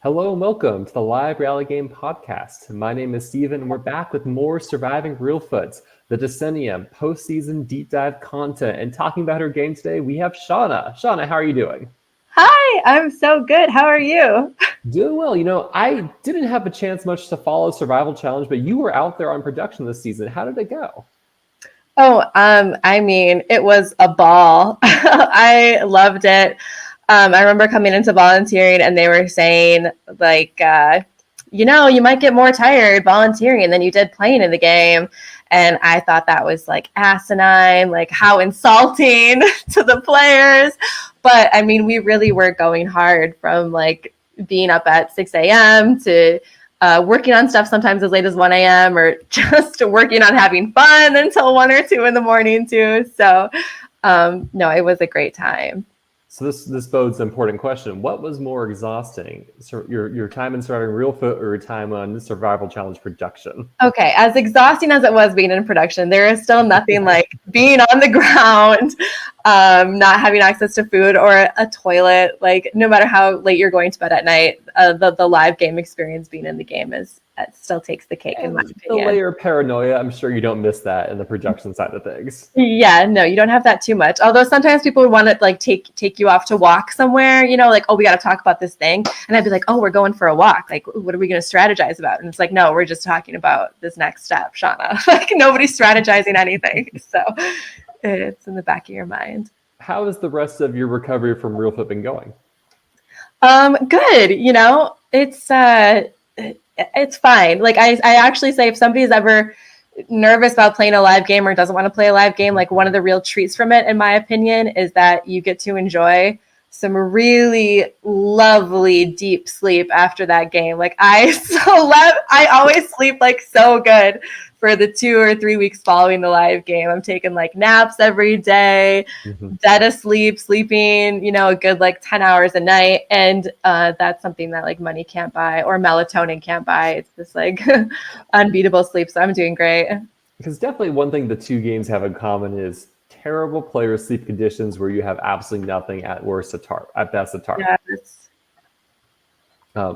Hello and welcome to the Live Rally Game Podcast. My name is Steven and we're back with more Surviving Reelfoot, the Decennium postseason deep dive content. And talking about her game today, we have Shawna. Shawna, how are you doing? Hi, I'm so good. How are you? Doing well. I didn't have a chance much to follow Survival Challenge, but you were out there on production this season. How did it go? It was a ball. I loved it. I remember coming into volunteering and they were saying you might get more tired volunteering than you did playing in the game. And I thought that was like asinine, like how insulting to the players. But I mean, we really were going hard from like being up at 6 a.m. to working on stuff sometimes as late as 1 a.m. or just working on having fun until 1 or 2 in the morning too. So no, it was a great time. So this bodes an important question. What was more exhausting, your time in Surviving Reelfoot or your time on Survival Challenge production? Okay, as exhausting as it was being in production, there is still nothing like being on the ground, not having access to food or a toilet. Like no matter how late you're going to bed at night, the live game experience being in the game still takes the cake in my opinion. The layer of paranoia, I'm sure you don't miss that in the production side of things. Yeah, no, you don't have that too much. Although sometimes people would want to like take you off to walk somewhere, like, oh, we got to talk about this thing. And I'd be like, oh, we're going for a walk. Like, what are we going to strategize about? And it's like, no, we're just talking about this next step, Shawna. Like nobody's strategizing anything. So it's in the back of your mind. How has the rest of your recovery from Reelfoot been going? Good. It's fine. Like I actually say if somebody's ever nervous about playing a live game or doesn't want to play a live game, like one of the real treats from it, in my opinion, is that you get to enjoy some really lovely deep sleep after that game. Like I always sleep like so good for the 2 or 3 weeks following the live game. I'm taking like naps every day, dead asleep, sleeping, a good like 10 hours a night. And that's something that like money can't buy or melatonin can't buy. It's just like unbeatable sleep. So I'm doing great. Because definitely one thing the two games have in common is terrible player sleep conditions where you have absolutely nothing, at worst at best a tarp. Yes.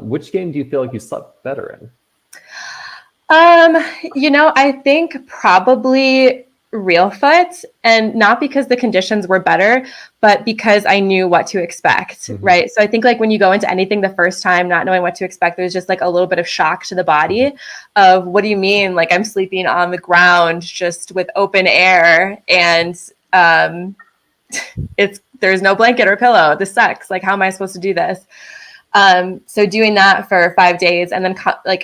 Which game do you feel like you slept better in? I think probably Reelfoot, and not because the conditions were better, but because I knew what to expect, right? So I think like when you go into anything the first time, not knowing what to expect, there's just like a little bit of shock to the body of what do you mean? Like I'm sleeping on the ground just with open air and there's no blanket or pillow. This sucks. Like, how am I supposed to do this? So doing that for 5 days and then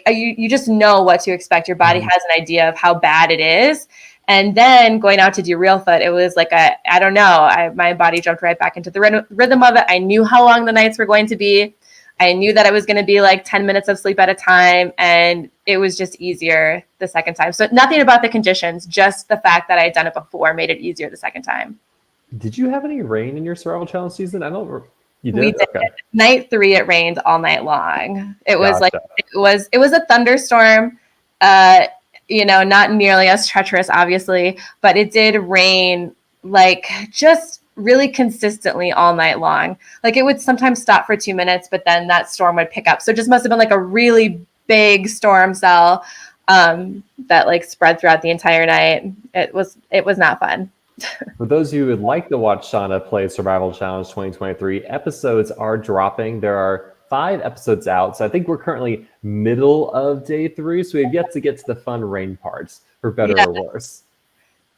you just know what to expect. Your body has an idea of how bad it is. And then going out to do Reelfoot, it was like I don't know. My body jumped right back into the rhythm of it. I knew how long the nights were going to be. I knew that it was going to be like 10 minutes of sleep at a time. And it was just easier the second time. So nothing about the conditions, just the fact that I had done it before made it easier the second time. Did you have any rain in your Survival Challenge season? I don't. You did? We did. Okay. Night 3, it rained all night long. It was Gotcha. it was a thunderstorm, not nearly as treacherous, obviously, but it did rain like just really consistently all night long. Like it would sometimes stop for 2 minutes, but then that storm would pick up. So it just must have been like a really big storm cell that like spread throughout the entire night. It was not fun. For those of you who would like to watch Shawna play Survival Challenge 2023, episodes are dropping. There are 5 episodes out. So I think we're currently middle of day 3. So we have yet to get to the fun rain parts, for better or worse.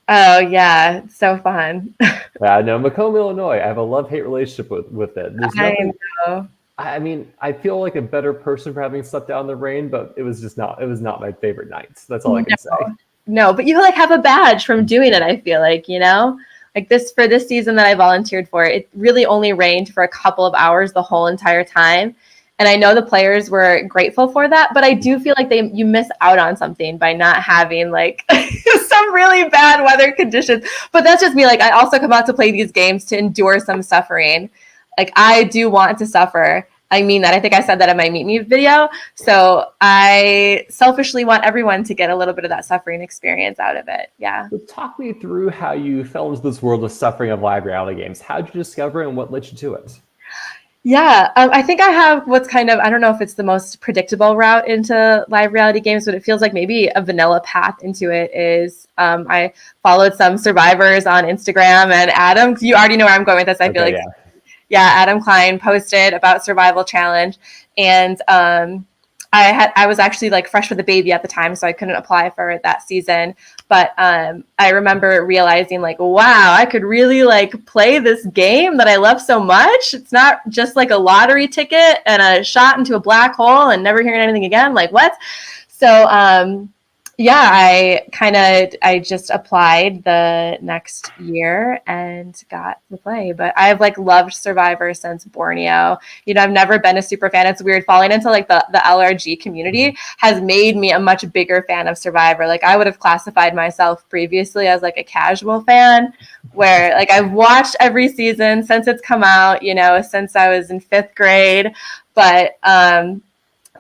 Oh, yeah. So fun. Yeah, no, Macomb, Illinois. I have a love-hate relationship with it. I know. I mean, I feel like a better person for having slept out in the rain, but it was not my favorite nights. That's all I can say. No, but you like have a badge from doing it. I feel like, like for this season that I volunteered for, it really only rained for a couple of hours the whole entire time. And I know the players were grateful for that, but I do feel like you miss out on something by not having like some really bad weather conditions. But that's just me. Like I also come out to play these games to endure some suffering. Like I do want to suffer. I mean that. I think I said that in my Meet Me video. So I selfishly want everyone to get a little bit of that suffering experience out of it. Yeah. So talk me through how you fell into this world of suffering of live reality games. How did you discover it and what led you to it? Yeah, I think I have what's kind of, I don't know if it's the most predictable route into live reality games, but it feels like maybe a vanilla path into it is I followed some survivors on Instagram, and Adam, you already know where I'm going with this. I feel Okay, like, yeah. yeah, Adam Klein posted about Survival Challenge, and I was actually like fresh with a baby at the time, so I couldn't apply for that season. But I remember realizing like, wow, I could really like play this game that I love so much. It's not just like a lottery ticket and a shot into a black hole and never hearing anything again. Like what? So yeah, I just applied the next year and got to play. But I've like loved Survivor since Borneo. You know, I've never been a super fan. It's weird. Falling into like the LRG community has made me a much bigger fan of Survivor. Like I would have classified myself previously as like a casual fan, where like I've watched every season since it's come out, you know, since I was in 5th grade. But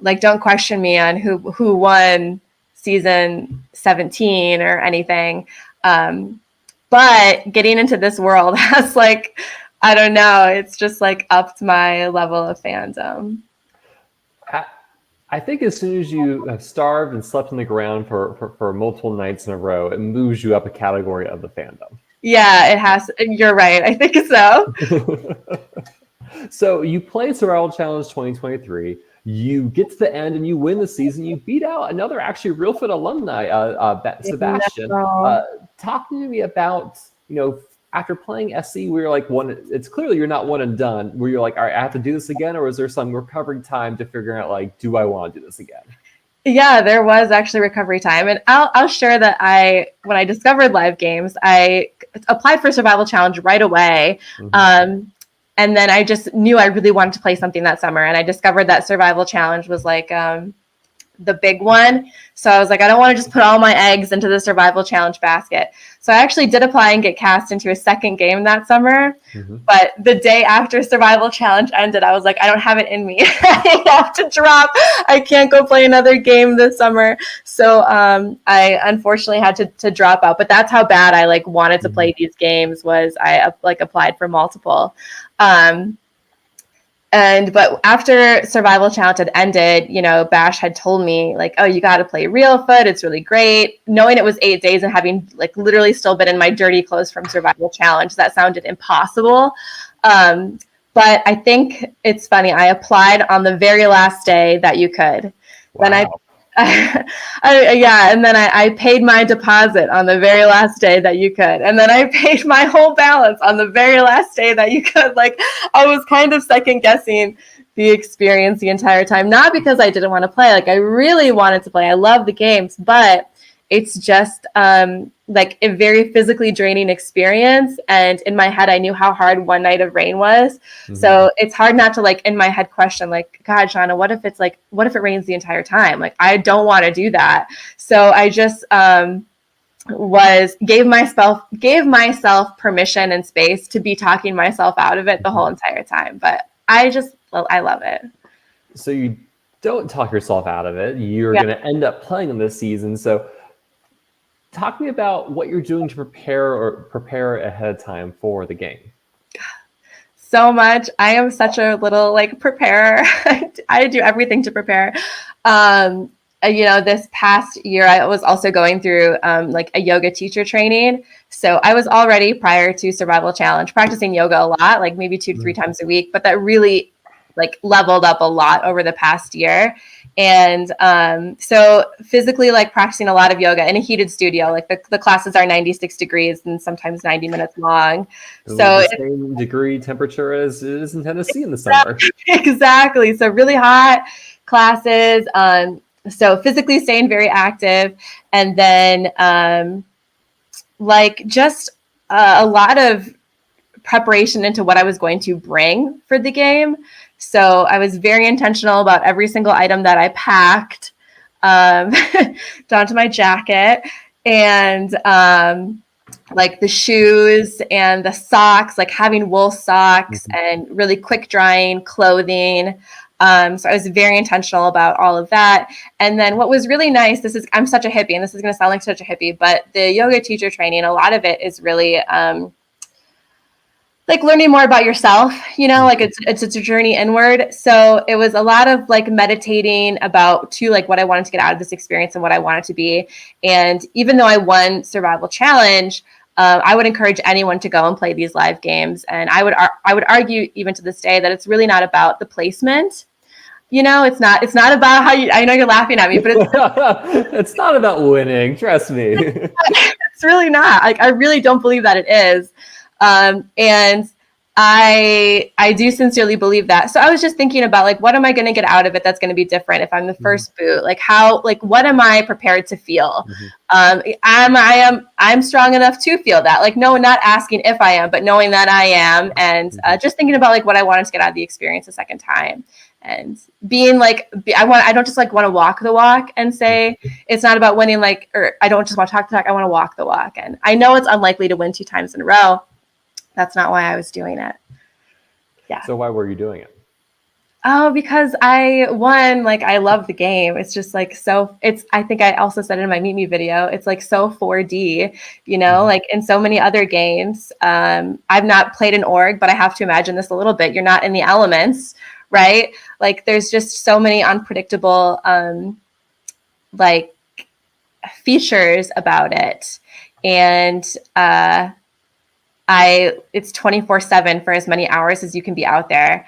like don't question me on who won season 17 or anything. But getting into this world has like, I don't know, it's just like upped my level of fandom. I think as soon as you have starved and slept on the ground for multiple nights in a row, it moves you up a category of the fandom. Yeah, it has. You're right. I think so. So you played Survival Challenge 2023. You get to the end and you win the season. You beat out another actually Reelfoot alumni, Sebastian. No. Talk to me about, you know, after playing SC, we were like it's clearly you're not one and done. Where you're like, all right, I have to do this again, or is there some recovery time to figure out like, do I want to do this again? Yeah, there was actually recovery time, and I'll share that when I discovered live games, I applied for Survival Challenge right away. And then I just knew I really wanted to play something that summer. And I discovered that Survival Challenge was like the big one. So I was like, I don't want to just put all my eggs into the Survival Challenge basket. So I actually did apply and get cast into a second game that summer. But the day after Survival Challenge ended, I was like, I don't have it in me. I have to drop. I can't go play another game this summer. So I unfortunately had to drop out. But that's how bad I like wanted to play these games. Was I like applied for multiple. But after Survival Challenge had ended, you know, Bash had told me like, oh, you got to play Reelfoot. It's really great. Knowing it was 8 days and having like literally still been in my dirty clothes from Survival Challenge, that sounded impossible. But I think it's funny. I applied on the very last day that you could. Wow. Then and then I paid my deposit on the very last day that you could, and then I paid my whole balance on the very last day that you could. Like I was kind of second guessing the experience the entire time, not because I didn't want to play. Like I really wanted to play. I love the games, but it's just like a very physically draining experience. And in my head, I knew how hard one night of rain was. So it's hard not to like in my head question like, God, Shawna, what if it rains the entire time? Like, I don't want to do that. So I just gave myself permission and space to be talking myself out of it the whole entire time. But I love it. So you don't talk yourself out of it. You're going to end up playing in this season. So talk to me about what you're doing to prepare ahead of time for the game. So much. I am such a little like preparer. I do everything to prepare. You know, this past year, I was also going through like a yoga teacher training. So I was already prior to Survival Challenge practicing yoga a lot, like maybe 2 to 3 times a week, but that really like leveled up a lot over the past year. And so physically like practicing a lot of yoga in a heated studio, like the classes are 96 degrees and sometimes 90 minutes long. So the same degree temperature as it is in Tennessee in the summer. Exactly. So really hot classes. So physically staying very active, and then like just a lot of preparation into what I was going to bring for the game. So I was very intentional about every single item that I packed down to my jacket, and like the shoes and the socks, like having wool socks and really quick drying clothing. So I was very intentional about all of that. And then what was really nice, I'm such a hippie, and this is going to sound like such a hippie, but the yoga teacher training, a lot of it is really like learning more about yourself, like it's a journey inward. So it was a lot of like meditating about like what I wanted to get out of this experience and what I wanted to be. And even though I won Survival Challenge, I would encourage anyone to go and play these live games. And I would argue even to this day that it's really not about the placement. It's not about how you, I know you're laughing at me, but it's not about winning. Trust me. It's really not. Like, I really don't believe that it is. And I do sincerely believe that. So I was just thinking about like, what am I going to get out of it that's going to be different if I'm the first boot? Like what am I prepared to feel? I'm strong enough to feel that. Like, no, not asking if I am, but knowing that I am, and just thinking about like what I wanted to get out of the experience a second time. And being like, I don't just like want to walk the walk and say it's not about winning, like, or I don't just want to talk the talk. I want to walk the walk. And I know it's unlikely to win 2 times in a row. That's not why I was doing it. Yeah. So why were you doing it? Oh, because I love the game. It's just like, I think I also said it in my Meet Me video, it's like so 4D, like in so many other games. I've not played an org, but I have to imagine this a little bit. You're not in the elements, right? Like there's just so many unpredictable, like features about it. And, it's 24/7 for as many hours as you can be out there.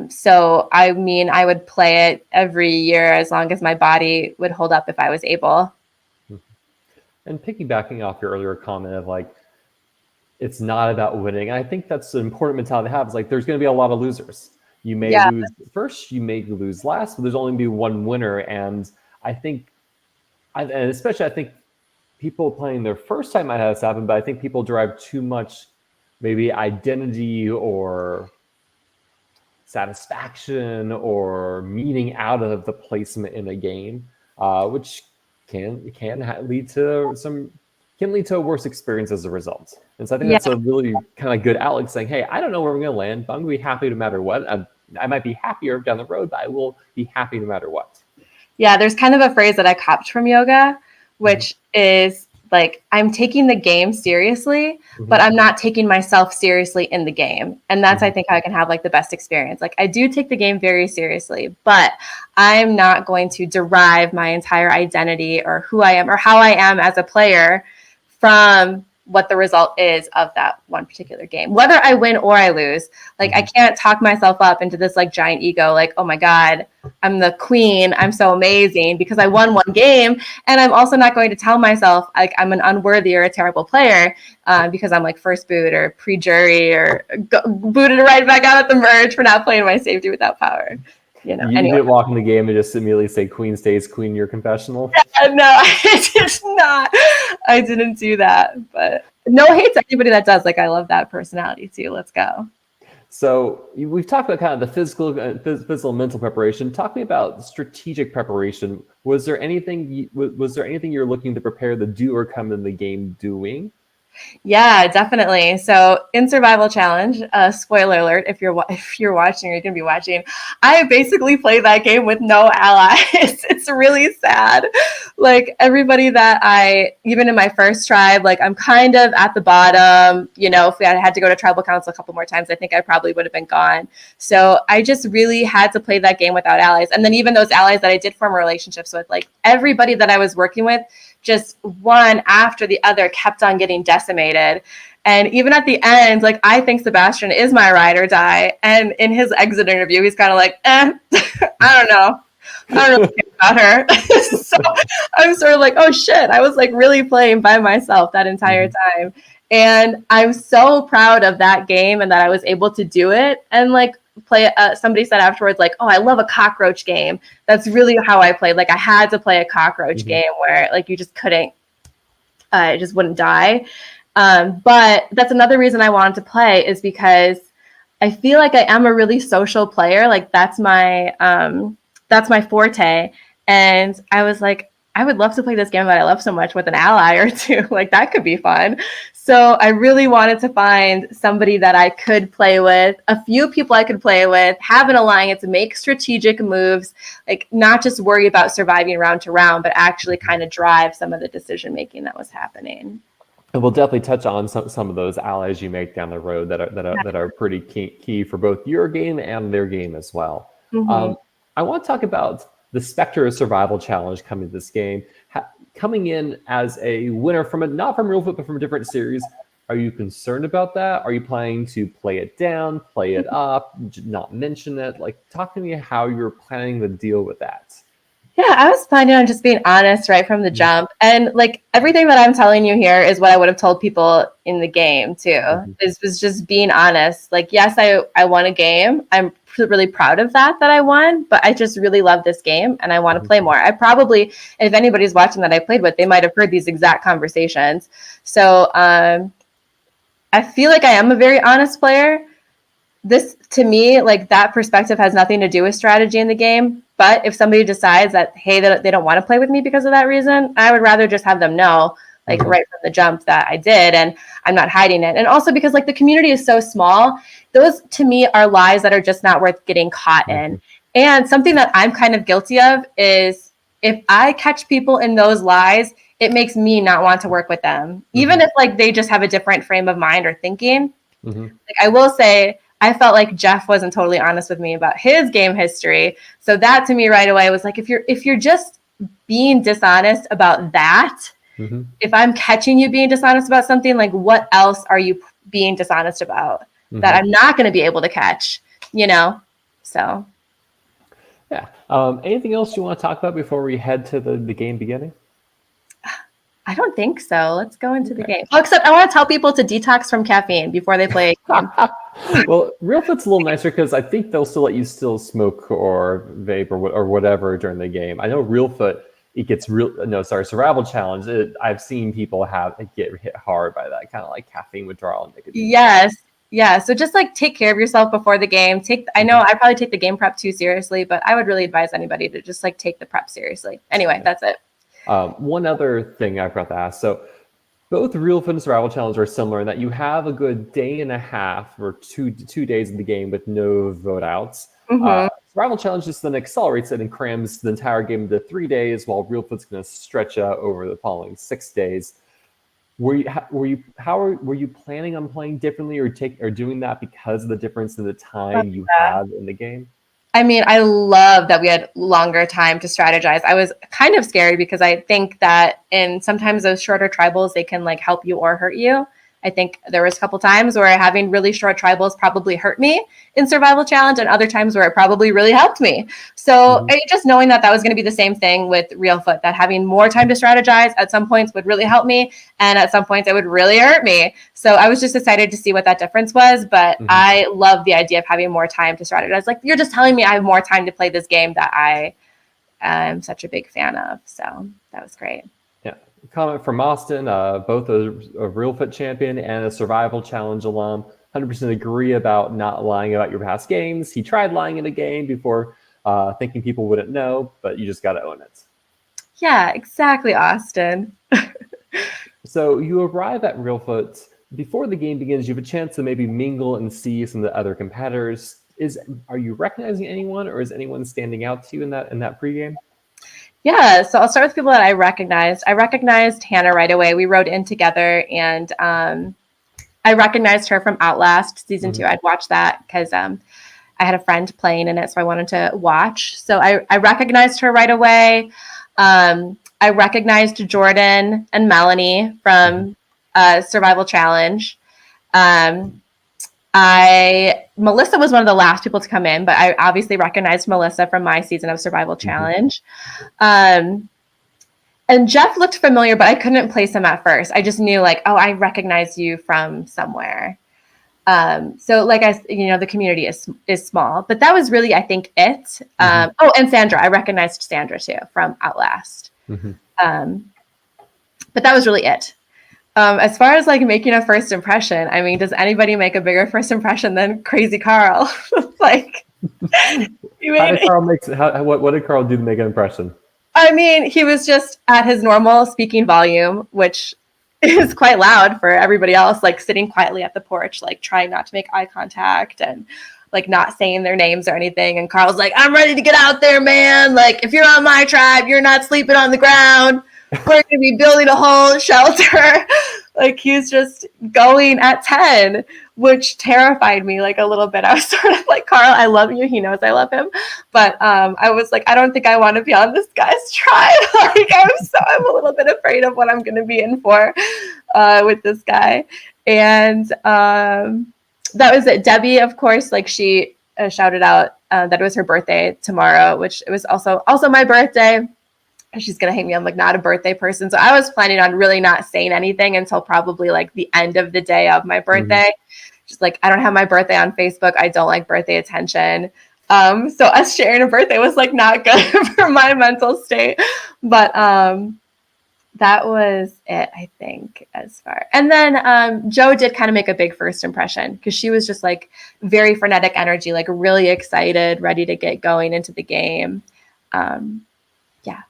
So I mean, I would play it every year as long as my body would hold up if I was able. And piggybacking off your earlier comment of like, it's not about winning. I think that's an important mentality to have. Is like, there's going to be a lot of losers. You may lose first, you may lose last, but there's only going to be one winner. And I think, and especially I think people playing their first time might have this happen, but I think people derive too much maybe identity or satisfaction or meaning out of the placement in a game, which can lead to a worse experience as a result. And so I think that's a really kind of good outlook, saying, hey, I don't know where we're going to land, but I'm going to be happy no matter what. I might be happier down the road, but I will be happy no matter what. Yeah, there's kind of a phrase that I copped from yoga, which is like, I'm taking the game seriously, but I'm not taking myself seriously in the game. And that's, I think, how I can have like the best experience. Like, I do take the game very seriously, but I'm not going to derive my entire identity or who I am or how I am as a player from what the result is of that one particular game, whether I win or I lose. Like, I can't talk myself up into this like giant ego, like, oh my God, I'm the queen, I'm so amazing because I won one game. And I'm also not going to tell myself like I'm an unworthy or a terrible player because I'm like first boot or pre-jury or booted right back out at the merge for not playing my safety without power. You didn't walk in the game and just immediately say queen stays queen your confessional? Yeah, no, I did not. I didn't do that. But no hate to anybody that does. Like, I love that personality too. Let's go. So we've talked about kind of the physical and mental preparation. Talk to me about strategic preparation. Was there anything you're looking to prepare the do or come in the game doing? Yeah, definitely. So in Survival Challenge, spoiler alert, if you're watching or you're going to be watching, I basically played that game with no allies. It's really sad. Like, everybody that even in my first tribe, like, I'm kind of at the bottom. If we had to go to tribal council a couple more times, I think I probably would have been gone. So I just really had to play that game without allies. And then even those allies that I did form relationships with, like, everybody that I was working with, just one after the other kept on getting decimated. And even at the end, like, I think Sebastian is my ride or die. And in his exit interview, he's kind of like, I don't know. I don't know about her. So I'm sort of like, oh shit, I was like really playing by myself that entire time. And I'm so proud of that game and that I was able to do it. And like, play somebody said afterwards, like, oh, I love a cockroach game. That's really how I played. Like, I had to play a cockroach game where like you just couldn't it just wouldn't die. But that's another reason I wanted to play, is because I feel like I am a really social player. Like, that's my forte. And I was like, I would love to play this game that I love so much with an ally or two. Like, that could be fun. So I really wanted to find somebody that I could play with, a few people I could play with, have an alliance, make strategic moves, like, not just worry about surviving round to round, but actually kind of drive some of the decision making that was happening. And we'll definitely touch on some of those allies you make down the road that are pretty key for both your game and their game as well. Mm-hmm. I want to talk about the Spectre Survival Challenge coming to this game, coming in as a winner from not from Reelfoot, but from a different series. Are you concerned about that? Are you planning to play it down, play it up, not mention it? Like, talk to me how you're planning to deal with that. Yeah, I was planning on just being honest right from the jump. And like everything that I'm telling you here is what I would have told people in the game too. Was just being honest. Like, yes, I won a game. I'm really proud of that I won, but I just really love this game and I want to play more. I probably, if anybody's watching that I played with, they might have heard these exact conversations. So I feel like I am a very honest player. This, to me, like that perspective has nothing to do with strategy in the game. But if somebody decides that, hey, they don't want to play with me because of that reason, I would rather just have them know, like right from the jump, that I did, and I'm not hiding it. And also because like the community is so small, those to me are lies that are just not worth getting caught in. And something that I'm kind of guilty of is if I catch people in those lies, it makes me not want to work with them, even if like they just have a different frame of mind or thinking. Like I will say, I felt like Jeff wasn't totally honest with me about his game history. So that to me right away was like, if you're just being dishonest about that, if I'm catching you being dishonest about something, like what else are you being dishonest about that I'm not going to be able to catch, So. Yeah. Anything else you want to talk about before we head to the game beginning? I don't think so. Let's go into the game. Oh, except I want to tell people to detox from caffeine before they play a game. Well, Reelfoot's a little nicer because I think they'll still let you still smoke or vape or whatever during the game. I know Reelfoot, Survival Challenge. I've seen people get hit hard by that kind of like caffeine withdrawal and nicotine. Yes. Yeah. So just like take care of yourself before the game. I know I probably take the game prep too seriously, but I would really advise anybody to just like take the prep seriously. Anyway, that's it. One other thing I forgot to ask. So both Reelfoot and Survival Challenge are similar in that you have a good day and a half or two days in the game with no vote outs. Survival Challenge just then accelerates it and crams the entire game into 3 days, while Reelfoot's going to stretch out over the following 6 days. Were you planning on playing differently or doing that because of the difference in the time you have in the game? I mean, I love that we had longer time to strategize. I was kind of scared because I think that sometimes those shorter tribals, they can like help you or hurt you. I think there was a couple times where having really short tribals probably hurt me in Survival Challenge, and other times where it probably really helped me. So just knowing that was going to be the same thing with Reelfoot, that having more time to strategize at some points would really help me, and at some points it would really hurt me. So I was just excited to see what that difference was, but I love the idea of having more time to strategize. Like, you're just telling me I have more time to play this game that I am such a big fan of. So that was great. Comment from Austin, both a Reelfoot champion and a Survival Challenge alum. 100% agree about not lying about your past games. He tried lying in a game before thinking people wouldn't know, but you just got to own it. Yeah, exactly, Austin. So you arrive at Reelfoot. Before the game begins, you have a chance to maybe mingle and see some of the other competitors. Are you recognizing anyone, or is anyone standing out to you in that pregame? Yeah, so I'll start with people that I recognized. I recognized Hannah right away. We rode in together, and I recognized her from Outlast Season 2. I'd watched that because I had a friend playing in it, so I wanted to watch. So I recognized her right away. I recognized Jordan and Melanie from Survival Challenge. Melissa was one of the last people to come in, but I obviously recognized Melissa from my season of Survival Challenge. And Jeff looked familiar, but I couldn't place him at first. I just knew like, oh, I recognize you from somewhere. So like the community is small, but that was really, I think, it. Oh, and Sandra, I recognized Sandra too from Outlast. But that was really it. As far as like making a first impression, I mean, does anybody make a bigger first impression than Crazy Carl? Like, what did Carl do to make an impression? I mean, he was just at his normal speaking volume, which is quite loud for everybody else, like sitting quietly at the porch, like trying not to make eye contact and like not saying their names or anything. And Carl's like, I'm ready to get out there, man. Like, if you're on my tribe, you're not sleeping on the ground. We're going to be building a whole shelter. Like he's just going at 10, which terrified me like a little bit. I was sort of like, Carl, I love you. He knows I love him. But I was like, I don't think I want to be on this guy's tribe. Like I'm a little bit afraid of what I'm going to be in for with this guy. And that was it. Debbie, of course, like she shouted out that it was her birthday tomorrow, which it was also my birthday. She's gonna hate me. I'm like not a birthday person, so I was planning on really not saying anything until probably like the end of the day of my birthday. Just like I don't have my birthday on Facebook. I don't like birthday attention. So us sharing a birthday was like not good for my mental state. But that was it, I think, as far. And then Joe did kind of make a big first impression because she was just like very frenetic energy, like really excited, ready to get going into the game. Yeah.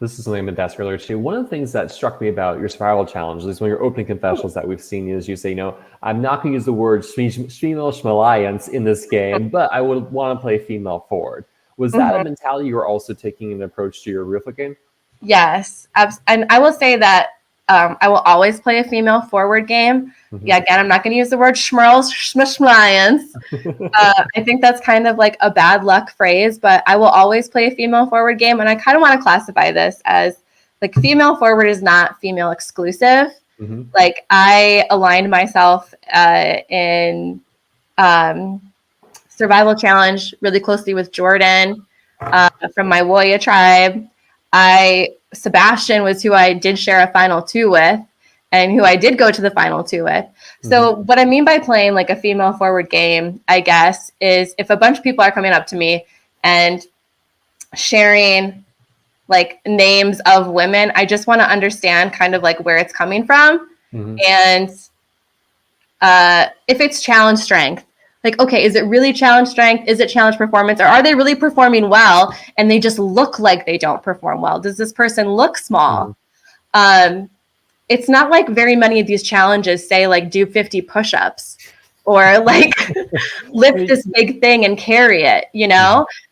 This is something I'm going to ask earlier too. One of the things that struck me about your survival challenge, at least one of your opening confessionals that we've seen, is you say, I'm not going to use the word female schmalliance in this game, but I would want to play female forward. Was that a mentality you were also taking an approach to your Reelfoot game? Yes. And I will say that I will always play a female forward game. Yeah, again, I'm not going to use the word schmalliance. I think that's kind of like a bad luck phrase, but I will always play a female forward game. And I kind of want to classify this as like female forward is not female exclusive. Like I aligned myself in Survival Challenge really closely with Jordan from my Woya tribe. Sebastian was who I did share a final 2 with and who I did go to the final 2 with. So what I mean by playing like a female forward game, I guess, is if a bunch of people are coming up to me and sharing like names of women, I just want to understand kind of like where it's coming from. And if it's challenge strength, like, okay, is it really challenge strength? Is it challenge performance? Or are they really performing well and they just look like they don't perform well? Does this person look small? It's not like very many of these challenges say like do 50 push-ups or like lift this big thing and carry it,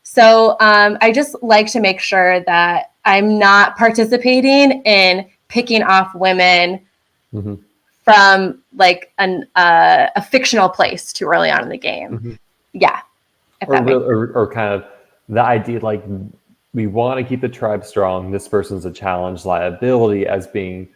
So I just like to make sure that I'm not participating in picking off women from like a fictional place too early on in the game. Yeah. Or kind of the idea, like we want to keep the tribe strong. This person's a challenge liability as being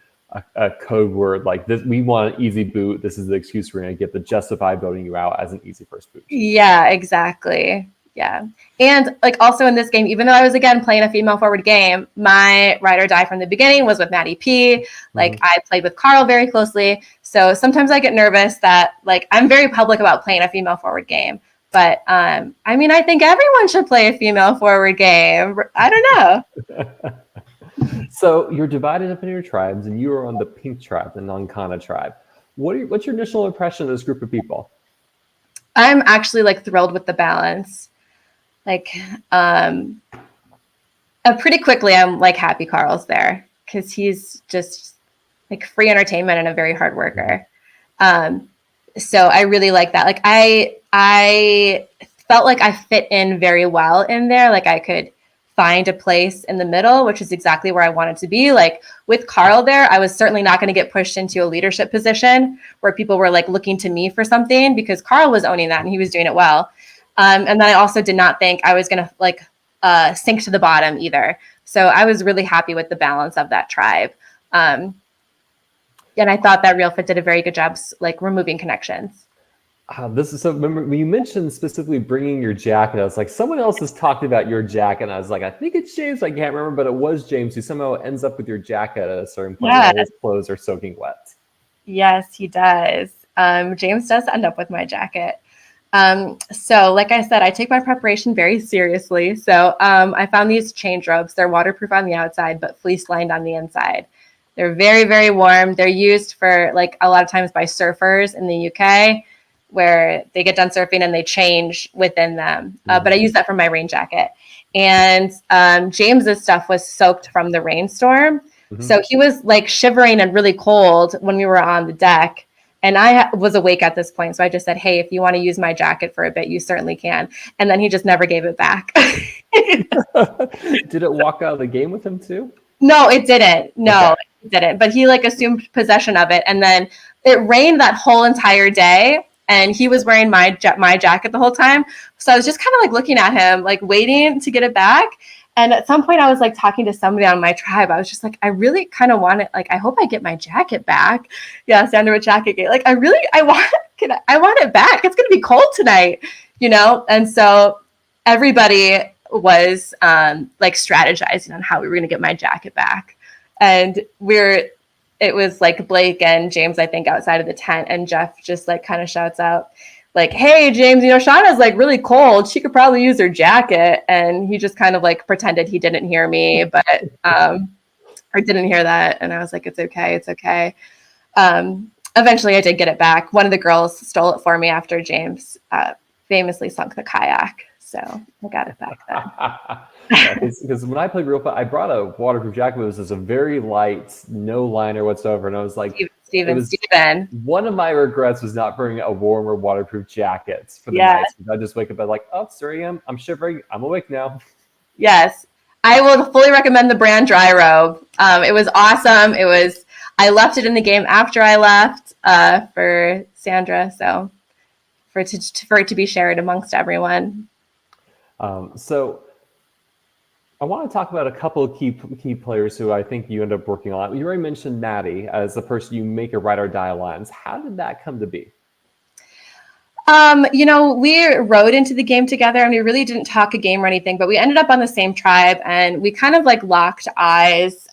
a code word. Like this, we want an easy boot. This is the excuse we're going to get to justify voting you out as an easy first boot. Yeah, exactly. Yeah. And like also in this game, even though I was again playing a female forward game, my ride or die from the beginning was with Maddie P. Like I played with Carl very closely. So sometimes I get nervous that like I'm very public about playing a female forward game. But I mean, I think everyone should play a female forward game. I don't know. So you're divided up into your tribes and you are on the pink tribe, the non-Kana tribe. What's your initial impression of this group of people? I'm actually like thrilled with the balance. Like pretty quickly I'm like happy Carl's there because he's just like free entertainment and a very hard worker. So I really like that. Like I felt like I fit in very well in there. Like I could find a place in the middle, which is exactly where I wanted to be. Like with Carl there, I was certainly not going to get pushed into a leadership position where people were like looking to me for something because Carl was owning that and he was doing it well. And then I also did not think I was going to like sink to the bottom either. So I was really happy with the balance of that tribe. And I thought that Reelfoot did a very good job like removing connections. This is so. Remember when you mentioned specifically bringing your jacket? I was like, someone else has talked about your jacket. And I was like, I think it's James. I can't remember, but it was James who somehow ends up with your jacket at a certain point. When his clothes are soaking wet. Yes, he does. James does end up with my jacket. So like I said, I take my preparation very seriously. So I found these change robes. They're waterproof on the outside, but fleece lined on the inside. They're very, very warm. They're used for like a lot of times by surfers in the UK, where they get done surfing and they change within them. But I use that for my rain jacket. And James's stuff was soaked from the rainstorm. So he was like shivering and really cold when we were on the deck. And I was awake at this point. So I just said, hey, if you want to use my jacket for a bit, you certainly can. And then he just never gave it back. Did it walk out of the game with him too? No, it didn't. No, didn't, but he like assumed possession of it, and then it rained that whole entire day, and he was wearing my jacket the whole time. So I was just kind of like looking at him, like waiting to get it back. And at some point, I was like talking to somebody on my tribe. I was just like, I really kind of want it. Like, I hope I get my jacket back. Yeah, Sandra with Jacket Gate. Like, I want it back. It's gonna be cold tonight, you know. And so everybody was like strategizing on how we were gonna get my jacket back. And it was like Blake and James, I think, outside of the tent, and Jeff just like kind of shouts out, like, hey, James, you know, Shawna's like really cold. She could probably use her jacket. And he just kind of like pretended he didn't hear me, but or didn't hear that. And I was like, it's okay. It's okay. Eventually I did get it back. One of the girls stole it for me after James famously sunk the kayak. So I got it back then. Because when I played Reelfoot, I brought a waterproof jacket. It was just a very light, no liner whatsoever. And I was like, Steven. One of my regrets was not bringing a warmer waterproof jacket for the night. I just wake up and like, oh, sorry, I'm shivering. I'm awake now. Yes. I will fully recommend the brand dry robe. It was awesome. I left it in the game after I left for Sandra. So for it to be shared amongst everyone. So I want to talk about a couple of key players who I think you end up working on. You already mentioned Maddie as the person you make a ride or die alliance. How did that come to be? You know, we rode into the game together, and we really didn't talk a game or anything, but we ended up on the same tribe, and we kind of like locked eyes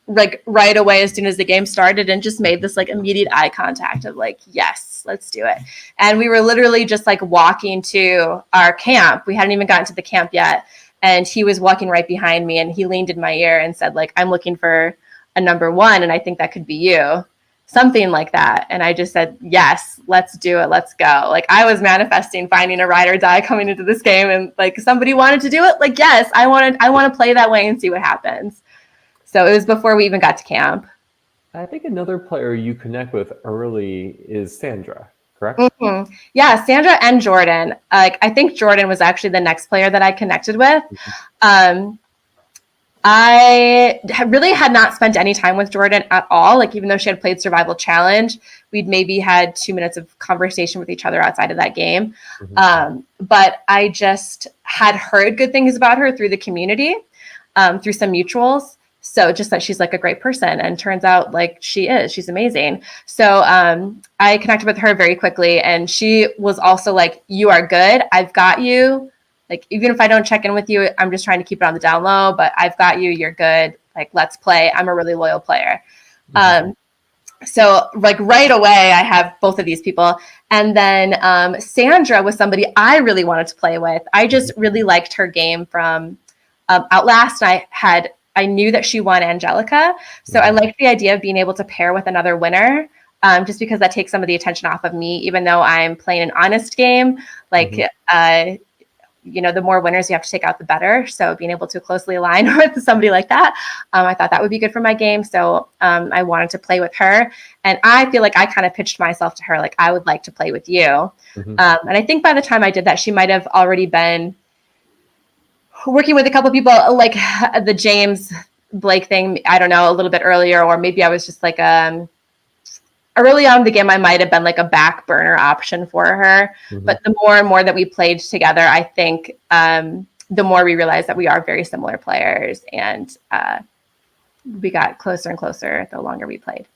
like right away as soon as the game started, and just made this like immediate eye contact of like, yes, let's do it. And we were literally just like walking to our camp. We hadn't even gotten to the camp yet. And he was walking right behind me, and he leaned in my ear and said, like, I'm looking for a number one, and I think that could be you. Something like that. And I just said, yes, let's do it. Let's go. Like, I was manifesting finding a ride or die coming into this game, and like somebody wanted to do it. Like, yes, I want to play that way and see what happens. So it was before we even got to camp. I think another player you connect with early is Sandra. Correct? Mm-hmm. Yeah, Sandra and Jordan. Like, I think Jordan was actually the next player that I connected with. I really had not spent any time with Jordan at all. Like, even though she had played Survival Challenge, we'd maybe had 2 minutes of conversation with each other outside of that game. But I just had heard good things about her through the community, through some mutuals. So just that she's like a great person, and turns out like she's amazing. So I connected with her very quickly, and she was also like, you are good. I've got you. Like, even if I don't check in with you, I'm just trying to keep it on the down low, but I've got you. You're good. Like, let's play. I'm a really loyal player. So like right away, I have both of these people. And then Sandra was somebody I really wanted to play with. I just really liked her game from Outlast. I knew that she won Angelica. So I liked the idea of being able to pair with another winner, just because that takes some of the attention off of me, even though I'm playing an honest game. Like, you know, the more winners you have to take out, the better. So being able to closely align with somebody like that, I thought that would be good for my game. So I wanted to play with her. And I feel like I kind of pitched myself to her, like, I would like to play with you. And I think by the time I did that, she might have already been working with a couple of people, like the James Blake thing, I don't know, a little bit earlier, or maybe I was just like, early on in the game, I might have been like a back burner option for her. But the more and more that we played together, I think the more we realized that we are very similar players, and we got closer and closer the longer we played.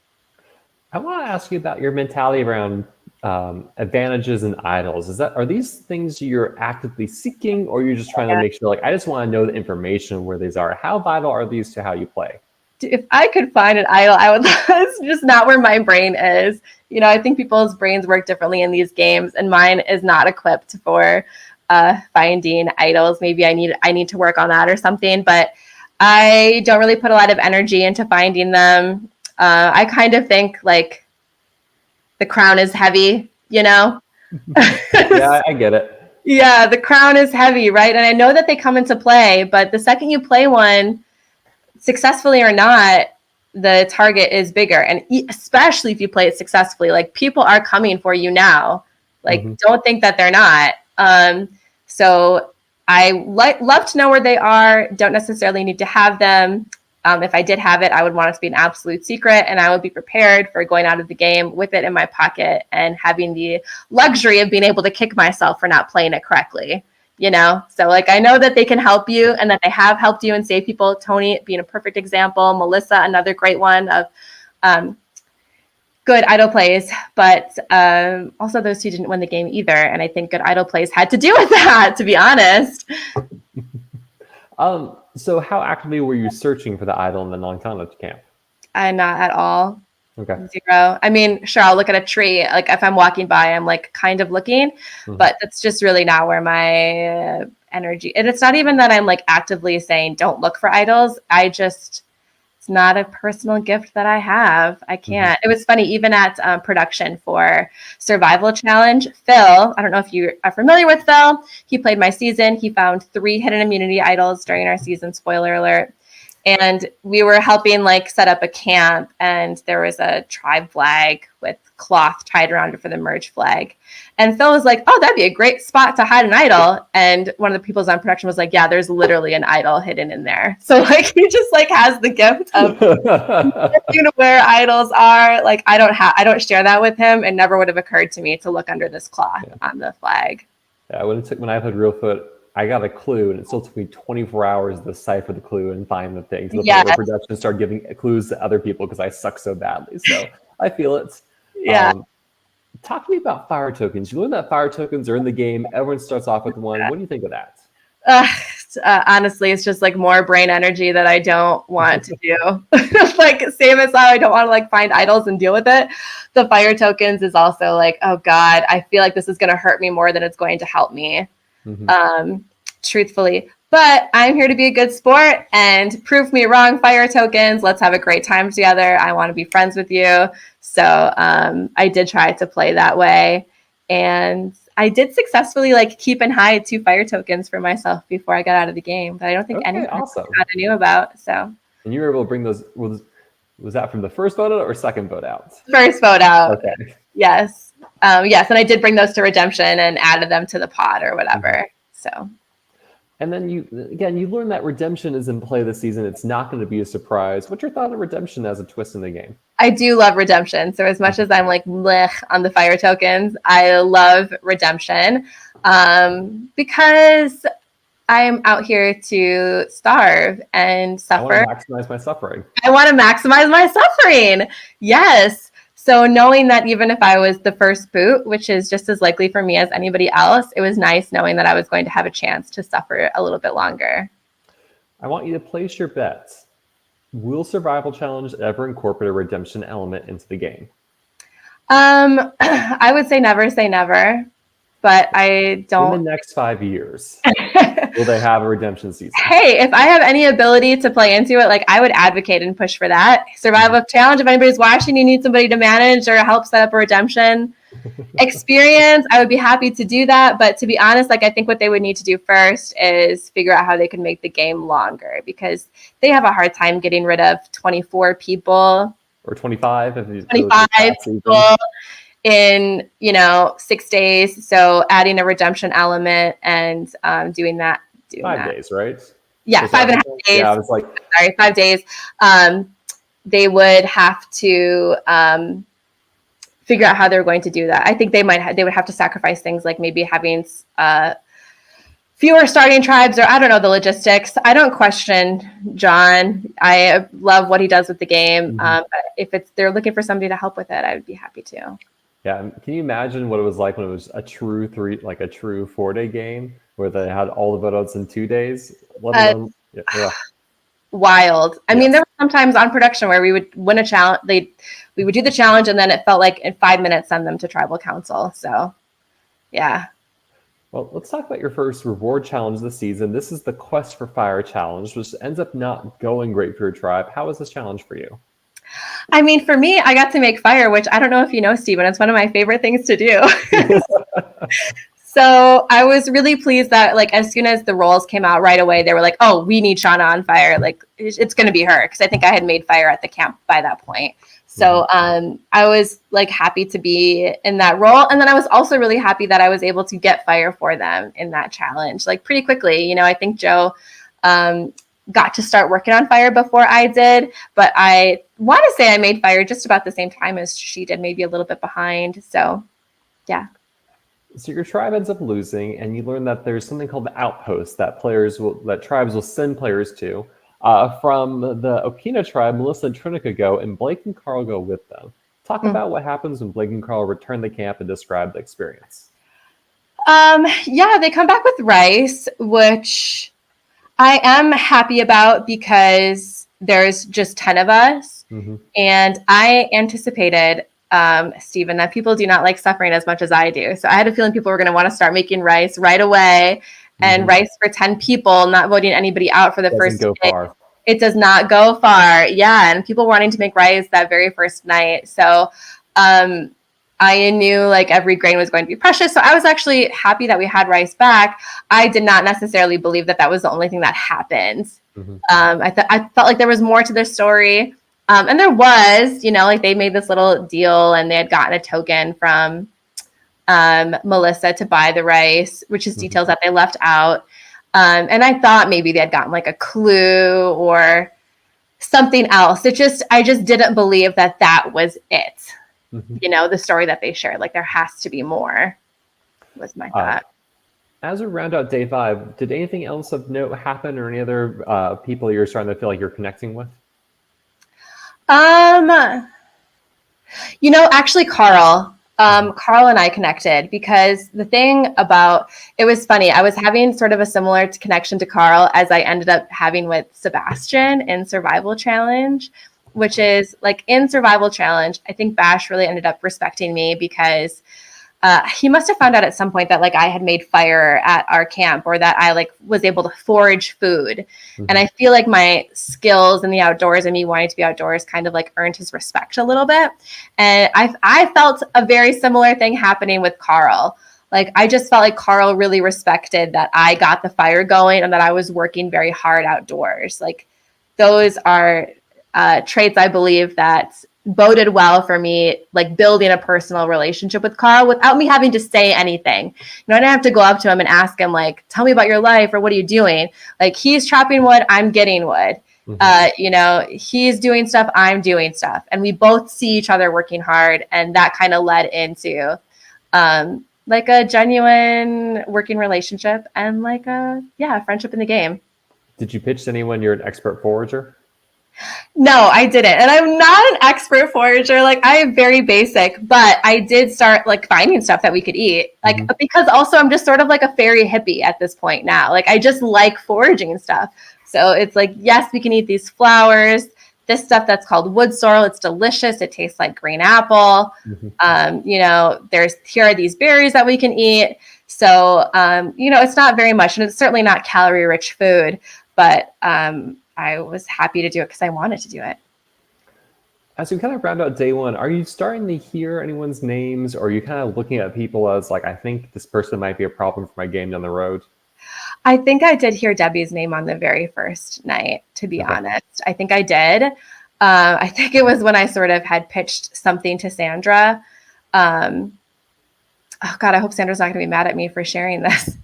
I want to ask you about your mentality around advantages and idols. Are these things you're actively seeking, or you're just trying to make sure, like, I just want to know the information where these are? How vital are these to how you play? If I could find an idol, I would. It's just not where my brain is. You know, I think people's brains work differently in these games, and mine is not equipped for finding idols. Maybe I need to work on that or something. But I don't really put a lot of energy into finding them. I kind of think like the crown is heavy, you know? Yeah, I get it. Yeah, the crown is heavy, right? And I know that they come into play, but the second you play one, successfully or not, the target is bigger. And especially if you play it successfully, like, people are coming for you now. Like, don't think that they're not. So I love to know where they are. Don't necessarily need to have them. If I did have it, I would want it to be an absolute secret, and I would be prepared for going out of the game with it in my pocket and having the luxury of being able to kick myself for not playing it correctly. So like I know that they can help you and that they have helped you and save people. Tony being a perfect example, Melissa, another great one of good idle plays, but also those two didn't win the game either. And I think good idle plays had to do with that, to be honest. So how actively were you searching for the idol in the non-contest camp? Not at all. Okay. 0. I mean, sure, I'll look at a tree. Like if I'm walking by, I'm like kind of looking, but that's just really not where my energy. And it's not even that I'm like actively saying don't look for idols. It's not a personal gift that I have. I can't. It was funny, even at production for Survival Challenge, Phil, I don't know if you are familiar with Phil. He played my season. He found 3 hidden immunity idols during our season, spoiler alert. And we were helping like set up a camp, and there was a tribe flag with cloth tied around it for the merge flag. And Phil was like, oh, that'd be a great spot to hide an idol. And one of the people on production was like, yeah, there's literally an idol hidden in there. So like he just like has the gift of where idols are. Like I don't share that with him. It never would have occurred to me to look under this cloth on the flag. Yeah, when I played Reelfoot, I got a clue, and it still took me 24 hours to decipher the clue and find the thing. To the point where production started giving clues to other people because I suck so badly. So I feel it. Yeah. Talk to me about fire tokens. You learn that fire tokens are in the game. Everyone starts off with one. What do you think of that? Honestly, it's just like more brain energy that I don't want to do. Like same as how I don't want to like find idols and deal with it. The fire tokens is also like, oh God, I feel like this is going to hurt me more than it's going to help me. Truthfully, but I'm here to be a good sport and prove me wrong. Fire tokens, let's have a great time together. I want to be friends with you. So I did try to play that way, and I did successfully like keep and hide 2 fire tokens for myself before I got out of the game, but I don't think anyone knew about. So and you were able to bring those. Was that from the first vote out or second vote out? First vote out. Okay. Yes. Yes, and I did bring those to redemption and added them to the pod or whatever. So. And then you learn that redemption is in play this season. It's not going to be a surprise. What's your thought on redemption as a twist in the game? I do love redemption. So as much as I'm like blech on the fire tokens, I love redemption because I'm out here to starve and suffer. I want to maximize my suffering. I want to maximize my suffering. Yes. So knowing that even if I was the first boot, which is just as likely for me as anybody else, it was nice knowing that I was going to have a chance to suffer a little bit longer. I want you to place your bets. Will Survival Challenge ever incorporate a redemption element into the game? I would say never, but I don't. In the next 5 years, will they have a redemption season? Hey, if I have any ability to play into it, like I would advocate and push for that. Survival Challenge, if anybody's watching, you need somebody to manage or help set up a redemption experience, I would be happy to do that. But to be honest, like I think what they would need to do first is figure out how they can make the game longer, because they have a hard time getting rid of 24 people. Or 25 if you 25 people in 6 days. So adding a redemption element and doing that. 5 days, right? Yeah, 5.5 days. Yeah, I was like, sorry, 5 days. They would have to figure out how they're going to do that. I think they would have to sacrifice things like maybe having fewer starting tribes, or I don't know the logistics. I don't question John. I love what he does with the game. But if they're looking for somebody to help with it, I would be happy to. Yeah, can you imagine what it was like when it was a true 4-day game where they had all the vote outs in 2 days? Wild. I mean, there were some times on production where we would win a challenge. We would do the challenge, and then it felt like in 5 minutes send them to tribal council. So, yeah. Well, let's talk about your first reward challenge of the season. This is the Quest for Fire challenge, which ends up not going great for your tribe. How was this challenge for you? I mean, for me, I got to make fire, which I don't know if you know, Steven, it's one of my favorite things to do. So I was really pleased that like as soon as the roles came out right away, they were like, oh, we need Shawna on fire. Like it's going to be her. Cause I think I had made fire at the camp by that point. So I was like happy to be in that role. And then I was also really happy that I was able to get fire for them in that challenge, like pretty quickly. I think Joe got to start working on fire before I did, but I want to say I made fire just about the same time as she did, maybe a little bit behind. So, yeah. So your tribe ends up losing, and you learn that there's something called the outpost that tribes will send players to. From the Okina tribe, Melissa and Trinica go, and Blake and Carl go with them. Talk about what happens when Blake and Carl return to camp and describe the experience. Yeah, they come back with rice, which I am happy about because there's just 10 of us. And I anticipated, Stephen, that people do not like suffering as much as I do. So I had a feeling people were going to want to start making rice right away, and rice for 10 people, not voting anybody out for the first go day. far. It does not go far. Yeah. And people wanting to make rice that very first night. So, I knew like every grain was going to be precious. So I was actually happy that we had rice back. I did not necessarily believe that that was the only thing that happened. I felt like there was more to this story. And there was, you know, like they made this little deal and they had gotten a token from Melissa to buy the rice, which is details that they left out. And I thought maybe they had gotten like a clue or something else. I just didn't believe that that was it. You know, the story that they shared, like there has to be more, was my thought. As we round out day 5, did anything else of note happen, or any other people you're starting to feel like you're connecting with? You know, actually Carl and I connected, because the thing about, it was funny. I was having sort of a similar connection to Carl as I ended up having with Sebastian in Survival Challenge, which is like in Survival Challenge, I think Bash really ended up respecting me because he must have found out at some point that like I had made fire at our camp, or that I like was able to forage food. And I feel like my skills in the outdoors and me wanting to be outdoors kind of like earned his respect a little bit. And I felt a very similar thing happening with Carl. Like I just felt like Carl really respected that I got the fire going and that I was working very hard outdoors. Like those are traits I believe that boded well for me, like building a personal relationship with Carl without me having to say anything. You know, I didn't have to go up to him and ask him like, tell me about your life, or what are you doing? Like he's chopping wood, I'm getting wood. You know, he's doing stuff, I'm doing stuff. And we both see each other working hard. And that kind of led into like a genuine working relationship and like a friendship in the game. Did you pitch to anyone you're an expert forager? No, I didn't. And I'm not an expert forager. Like I am very basic, but I did start like finding stuff that we could eat. Like because also I'm just sort of like a fairy hippie at this point now. Like I just like foraging and stuff. So it's like, yes, we can eat these flowers, this stuff that's called wood sorrel. It's delicious. It tastes like green apple. You know, here are these berries that we can eat. So, you know, it's not very much, and it's certainly not calorie rich food, but, I was happy to do it because I wanted to do it. As we kind of round out day 1, are you starting to hear anyone's names, or are you kind of looking at people as like, I think this person might be a problem for my game down the road? I think I did hear Debbie's name on the very first night, to be honest. I think I did. I think it was when I sort of had pitched something to Sandra. Oh God, I hope Sandra's not going to be mad at me for sharing this.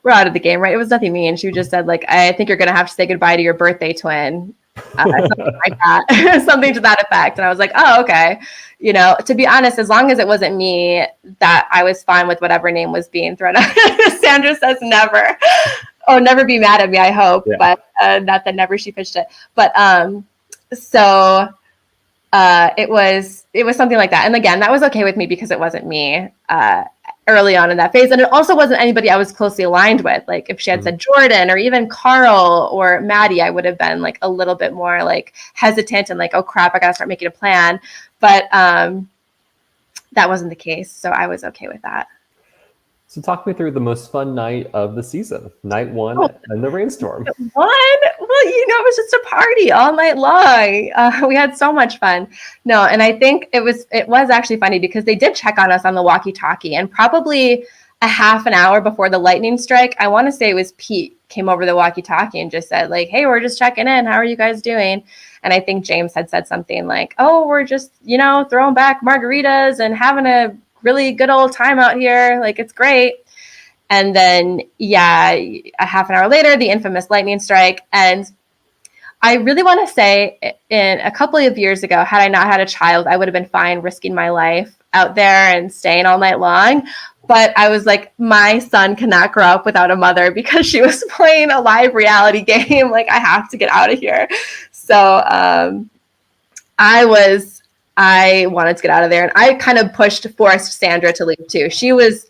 We're out of the game, right? It was nothing mean. She just said, like, I think you're going to have to say goodbye to your birthday twin. Something like that. Something to that effect. And I was like, oh, okay. You know, to be honest, as long as it wasn't me, that I was fine with whatever name was being thrown out. Sandra says never. Oh, never be mad at me, I hope. Yeah. But not that never she pitched it. But so it was something like that. And again, that was okay with me because it wasn't me early on in that phase. And it also wasn't anybody I was closely aligned with. Like if she had said Jordan or even Carl or Maddie, I would have been like a little bit more like hesitant and like, oh crap, I got to start making a plan. But that wasn't the case. So I was okay with that. So talk me through the most fun night of the season, night 1 and the rainstorm. Well, you know, it was just a party all night long. We had so much fun. No, and I think it was actually funny because they did check on us on the walkie-talkie, and probably a half an hour before the lightning strike, I want to say it was Pete came over the walkie-talkie and just said like, hey, we're just checking in. How are you guys doing? And I think James had said something like, oh, we're just, you know, throwing back margaritas and having a really good old time out here. Like, it's great. And then, a half an hour later, the infamous lightning strike. And I really want to say in a couple of years ago, had I not had a child, I would have been fine risking my life out there and staying all night long. But I was like, my son cannot grow up without a mother because she was playing a live reality game. Like, I have to get out of here. So I wanted to get out of there. And I kind of forced Sandra to leave too. She was,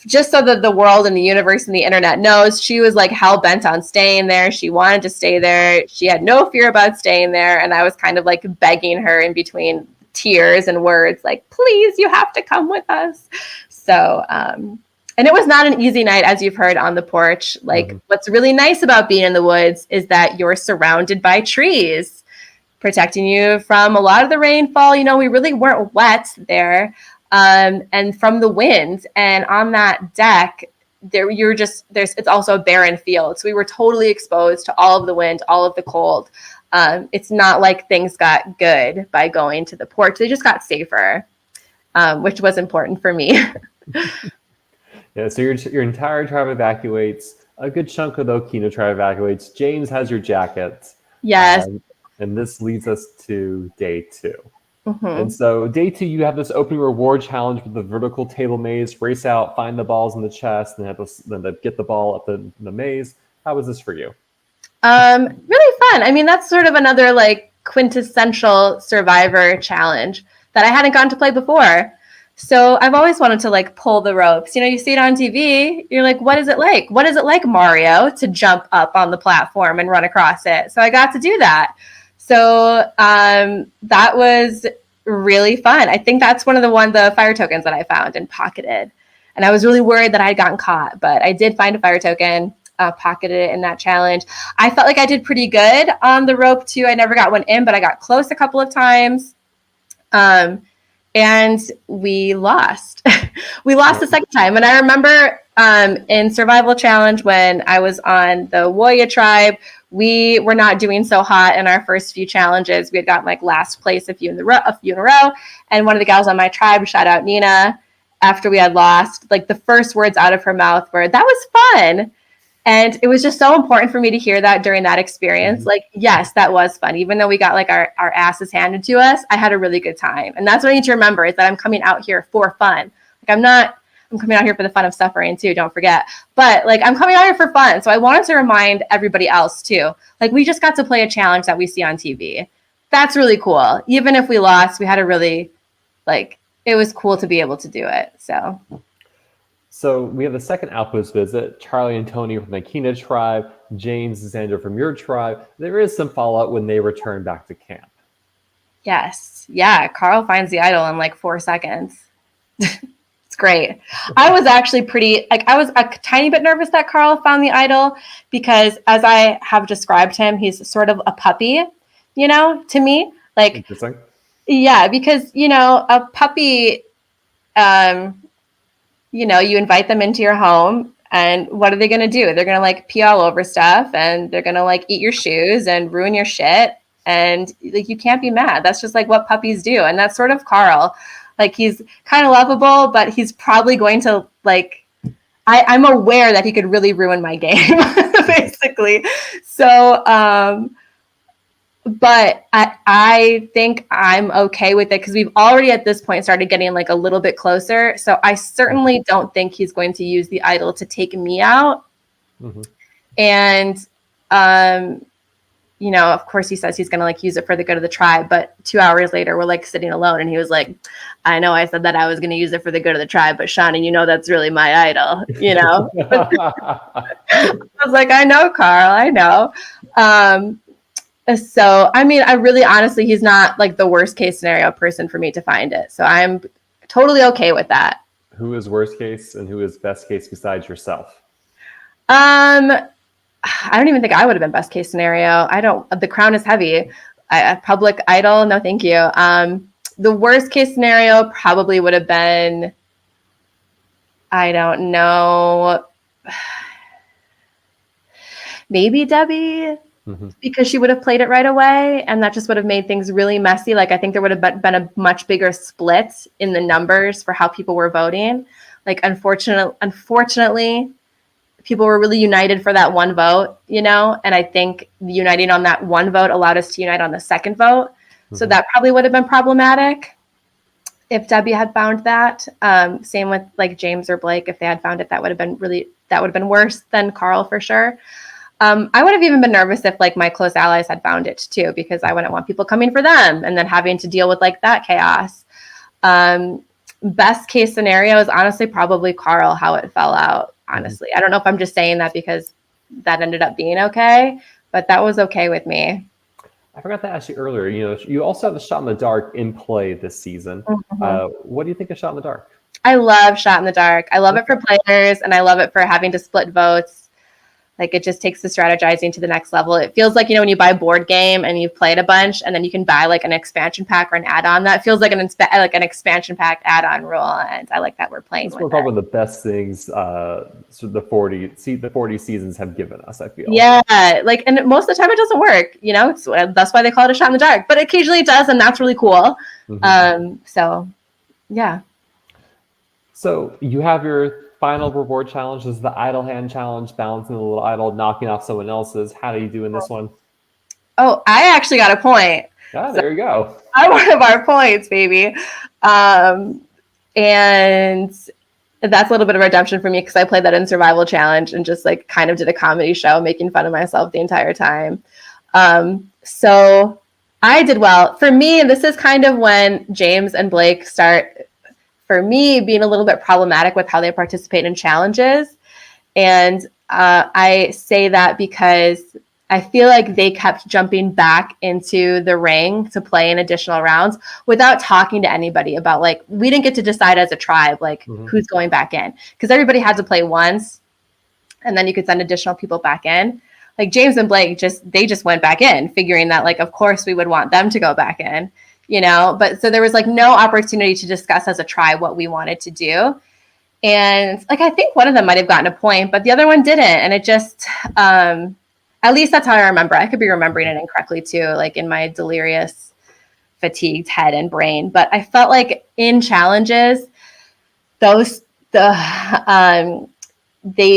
just so that the world and the universe and the internet knows, she was like hell bent on staying there. She wanted to stay there. She had no fear about staying there. And I was kind of like begging her in between tears and words, like, please, you have to come with us. So, and it was not an easy night, as you've heard on the porch. Like, what's really nice about being in the woods is that you're surrounded by trees, protecting you from a lot of the rainfall. You know, we really weren't wet there. And from the wind, and on that deck, it's also a barren field. So we were totally exposed to all of the wind, all of the cold. It's not like things got good by going to the porch. They just got safer, which was important for me. Yeah, so your entire tribe evacuates. A good chunk of the Okina tribe evacuates. James has your jacket. Yes. And this leads us to day 2. And so day 2, you have this opening reward challenge with the vertical table maze. Race out, find the balls in the chest, and then get the ball up the maze. How was this for you? Really fun. I mean, that's sort of another like quintessential Survivor challenge that I hadn't gotten to play before. So I've always wanted to like pull the ropes. You know, you see it on TV, you're like, what is it like? What is it like, Mario, to jump up on the platform and run across it? So I got to do that. So that was really fun. I think that's one of the fire tokens that I found and pocketed. And I was really worried that I had gotten caught, but I did find a fire token, pocketed it in that challenge. I felt like I did pretty good on the rope too. I never got one in, but I got close a couple of times. And we lost. We lost the second time. And I remember in Survival Challenge when I was on the Woya tribe, we were not doing so hot in our first few challenges. We had gotten like last place a few in a row. And one of the gals on my tribe, shout out Nina, after we had lost, like the first words out of her mouth were, that was fun. And it was just so important for me to hear that during that experience. Like, yes, that was fun. Even though we got like our asses handed to us, I had a really good time. And that's what I need to remember, is that I'm coming out here for fun. Like, I'm coming out here for the fun of suffering too, don't forget. But like, I'm coming out here for fun. So I wanted to remind everybody else too. Like, we just got to play a challenge that we see on TV. That's really cool. Even if we lost, we had a really, like, it was cool to be able to do it. So we have the second outpost visit. Charlie and Tony from the Kina tribe, James and Sandra from your tribe. There is some fallout when they return back to camp. Yes. Yeah. Carl finds the idol in like 4 seconds. It's great. I was actually I was a tiny bit nervous that Carl found the idol because, as I have described him, he's sort of a puppy, you know, to me. Like, interesting. Yeah, because, you know, a puppy, you know, you invite them into your home, and what are they going to do? They're going to like pee all over stuff, and they're going to like eat your shoes and ruin your shit. And like, you can't be mad. That's just like what puppies do. And that's sort of Carl. Like, he's kind of lovable, but he's probably going to like, I'm aware that he could really ruin my game, basically. So, but I think I'm okay with it because we've already at this point started getting like a little bit closer. So I certainly don't think he's going to use the idol to take me out. And, you know, of course he says he's going to like use it for the good of the tribe. But 2 hours later, we're like sitting alone, and he was like, I know I said that I was going to use it for the good of the tribe, but Shawna, you know, that's really my idol, you know? I was like, I know, Carl, I know. So, I mean, I really, honestly, he's not like the worst case scenario person for me to find it. So I'm totally okay with that. Who is worst case and who is best case besides yourself? I don't even think I would have been best case scenario. The crown is heavy. A public idol, no, thank you. The worst case scenario probably would have been, I don't know, maybe Debbie. Because she would have played it right away, and that just would have made things really messy. Like, I think there would have been a much bigger split in the numbers for how people were voting. Like, unfortunately, people were really united for that one vote, you know, and I think uniting on that one vote allowed us to unite on the second vote. So that probably would have been problematic if Debbie had found that. Same with like James or Blake. If they had found it, that would have been worse than Carl for sure. I would have even been nervous if like my close allies had found it too, because I wouldn't want people coming for them and then having to deal with like that chaos. Best case scenario is honestly probably Carl, how it fell out. Honestly, I don't know if I'm just saying that because that ended up being okay, but that was okay with me. I forgot to ask you earlier, you know, you also have a Shot in the Dark in play this season. What do you think of Shot in the Dark? I love Shot in the Dark. I love it for players, and I love it for having to split votes. Like, it just takes the strategizing to the next level. It feels like, you know, when you buy a board game and you've played a bunch and then you can buy like an expansion pack or an add-on, that feels like an expansion pack add-on rule. And I like that we're playing with it. Probably the best things the 40 seasons have given us, I feel. Yeah, like, and most of the time it doesn't work, you know, that's why they call it a shot in the dark, but occasionally it does, and that's really cool. So yeah. So you have your final reward challenge is the idle hand challenge, balancing the little idol, knocking off someone else's. How do you do in this one? Oh, I actually got a point. Ah, there you go. I one of our points, baby. And that's a little bit of redemption for me because I played that in Survival Challenge and just like kind of did a comedy show making fun of myself the entire time. So I did well. For me, this is kind of when James and Blake start, for me, being a little bit problematic with how they participate in challenges. And I say that because I feel like they kept jumping back into the ring to play in additional rounds without talking to anybody about, like, we didn't get to decide as a tribe, like, who's going back in. Because everybody had to play once, and then you could send additional people back in. Like, James and Blake, they just went back in, figuring that, like, of course we would want them to go back in. You know, but so there was like no opportunity to discuss as a tribe what we wanted to do. And like, I think one of them might've gotten a point, but the other one didn't. And it just, at least that's how I remember. I could be remembering it incorrectly too, like in my delirious, fatigued head and brain. But I felt like in challenges, they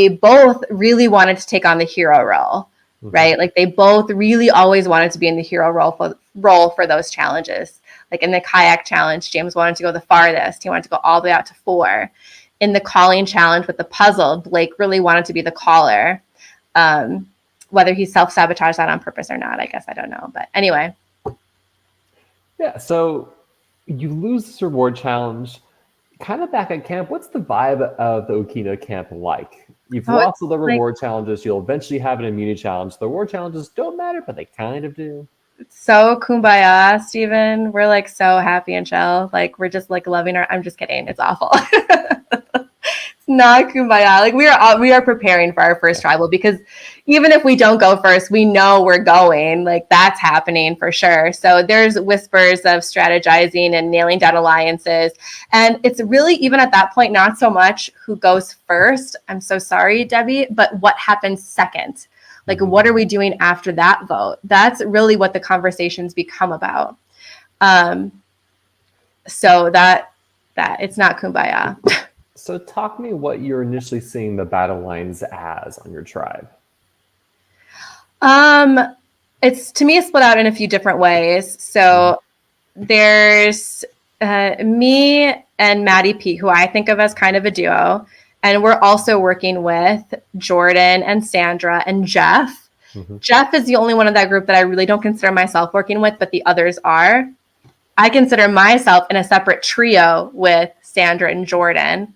both really wanted to take on the hero role. Right? Like, they both really always wanted to be in the hero role for those challenges. Like in the kayak challenge, James wanted to go the farthest. He wanted to go all the way out to 4. In the calling challenge with the puzzle, Blake really wanted to be the caller. Whether he self-sabotaged that on purpose or not, I guess I don't know. But anyway. Yeah, so you lose this reward challenge. Kind of back at camp, what's the vibe of the Okina camp like? You've lost the reward challenges. You'll eventually have an immunity challenge. The reward challenges don't matter, but they kind of do. It's so kumbaya, Steven. We're like so happy and chill. Like, we're just like loving I'm just kidding. It's awful. It's not kumbaya. Like, we are preparing for our first tribal, because even if we don't go first, we know we're going. Like, that's happening for sure. So there's whispers of strategizing and nailing down alliances. And it's really, even at that point, not so much who goes first. I'm so sorry, Debbie, but what happens second? Like, what are we doing after that vote? That's really what the conversations become about. So that it's not kumbaya. So talk me what you're initially seeing the battle lines as on your tribe. It's, to me, it's split out in a few different ways. So there's me and Maddie P, who I think of as kind of a duo. And we're also working with Jordan and Sandra and Jeff. Jeff is the only one of that group that I really don't consider myself working with, but the others are. I consider myself in a separate trio with Sandra and Jordan.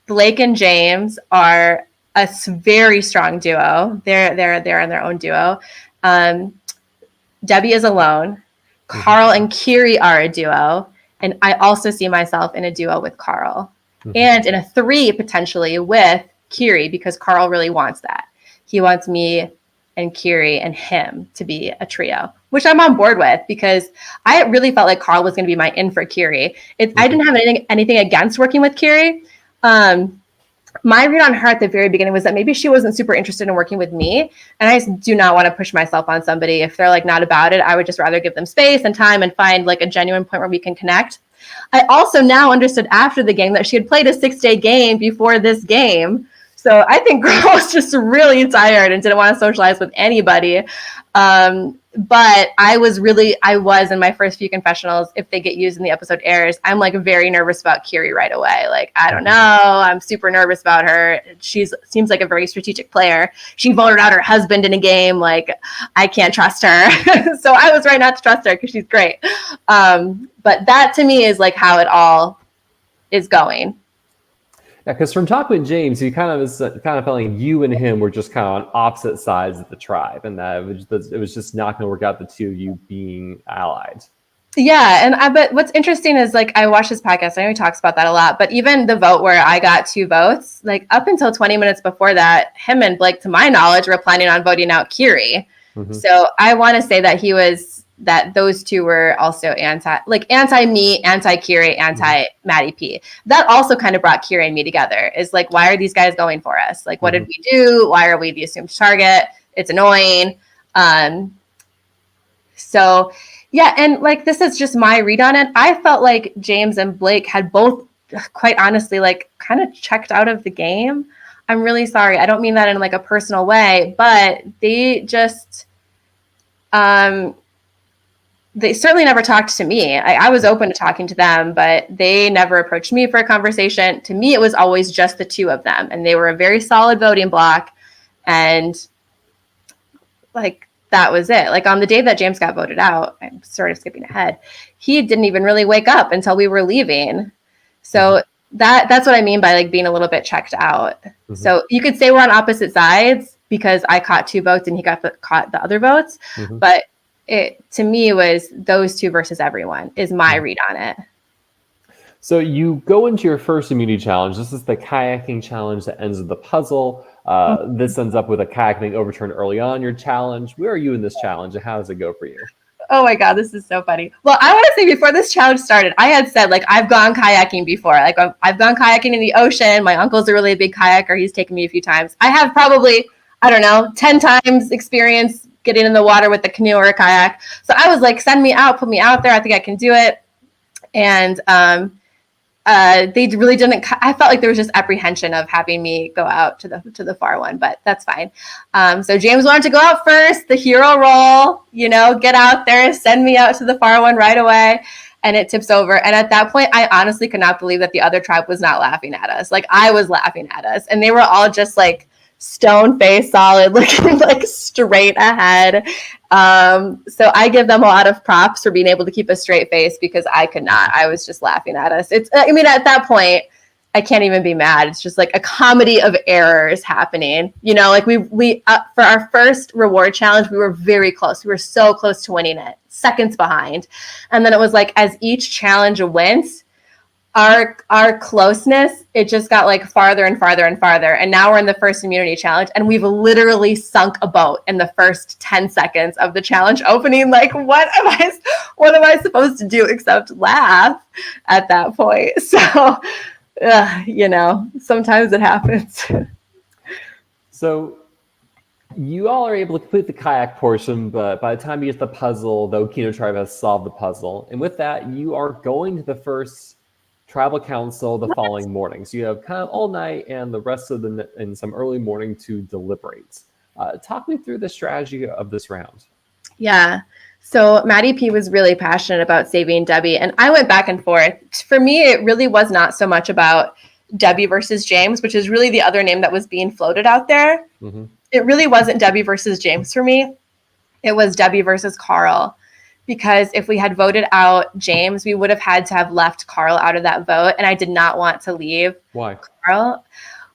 Blake and James are a very strong duo. They're in their own duo. Debbie is alone. Carl and Kiri are a duo. And I also see myself in a duo with Carl. And in a 3 potentially with Kiri, because Carl really wants that. He wants me and Kiri and him to be a trio, which I'm on board with, because I really felt like Carl was going to be my in for Kiri. I didn't have anything against working with Kiri. My read on her at the very beginning was that maybe she wasn't super interested in working with me. And I just do not want to push myself on somebody. If they're like not about it, I would just rather give them space and time and find like a genuine point where we can connect. I also now understood after the game that she had played a 6-day game before this game. So I think girl was just really tired and didn't want to socialize with anybody. But I was in my first few confessionals, if they get used and the episode airs, I'm like very nervous about Kiri right away. Like, I don't know. I'm super nervous about her. Seems like a very strategic player. She voted out her husband in a game. Like, I can't trust her. So I was right not to trust her because she's great. But that to me is like how it all is going. Yeah, because from talking with James, he kind of felt like you and him were just kind of on opposite sides of the tribe, and that it was just not going to work out, the two of you being allied. Yeah, but what's interesting is like I watched this podcast. I know he talks about that a lot, but even the vote where I got 2 votes, like up until 20 minutes before that, him and Blake, to my knowledge, were planning on voting out Kiri. Mm-hmm. So I want to say that those two were also anti me, anti Kiri, anti Maddie P. That also kind of brought Kiri and me together. Is like, why are these guys going for us? Like, what did we do? Why are we the assumed target? It's annoying. So yeah, and like this is just my read on it. I felt like James and Blake had both, quite honestly, like kind of checked out of the game. I'm really sorry. I don't mean that in like a personal way, but they just they certainly never talked to me. I was open to talking to them, but they never approached me for a conversation. To me, it was always just the two of them. And they were a very solid voting block. And like, that was it. Like on the day that James got voted out, I'm sort of skipping ahead, he didn't even really wake up until we were leaving. So that's what I mean by like being a little bit checked out. Mm-hmm. So you could say we're on opposite sides because I caught 2 votes and he caught the other votes. Mm-hmm. But it to me was those two versus everyone is my read on it. So you go into your first immunity challenge. This is the kayaking challenge that ends with the puzzle. This ends up with a kayak being overturned early on your challenge. Where are you in this challenge and how does it go for you? Oh my God, this is so funny. Well, I want to say before this challenge started, I had said like I've gone kayaking before. Like I've gone kayaking in the ocean. My uncle's a really big kayaker. He's taken me a few times. I have probably, 10 times experience getting in the water with a canoe or a kayak. So I was like, send me out, put me out there. I think I can do it. And they really didn't. I felt like there was just apprehension of having me go out to the far one, but that's fine. So James wanted to go out first, the hero role, get out there, send me out to the far one right away. And it tips over. And at that point, I honestly could not believe that the other tribe was not laughing at us. Like I was laughing at us, and they were all just like stone face solid, looking like straight ahead. So I give them a lot of props for being able to keep a straight face because I could not. I was just laughing at us. At that point, I can't even be mad. It's just like a comedy of errors happening. Like we for our first reward challenge, we were very close. We were so close to winning it, seconds behind. And then it was like as each challenge went, our closeness, it just got like farther and farther and farther. And now we're in the first immunity challenge and we've literally sunk a boat in the first 10 seconds of the challenge opening. Like, what am I supposed to do except laugh at that point? So, sometimes it happens. So you all are able to complete the kayak portion, but by the time you get the puzzle, the Okino tribe has solved the puzzle. And with that, you are going to the first tribal council the following morning. So you have kind of all night and the rest of and some early morning to deliberate. Talk me through the strategy of this round. Yeah. So Maddie P was really passionate about saving Debbie, and I went back and forth. For me, it really was not so much about Debbie versus James, which is really the other name that was being floated out there. Mm-hmm. It really wasn't Debbie versus James for me. It was Debbie versus Carl. Because if we had voted out James, we would have had to have left Carl out of that vote. And I did not want to leave. Why? Carl.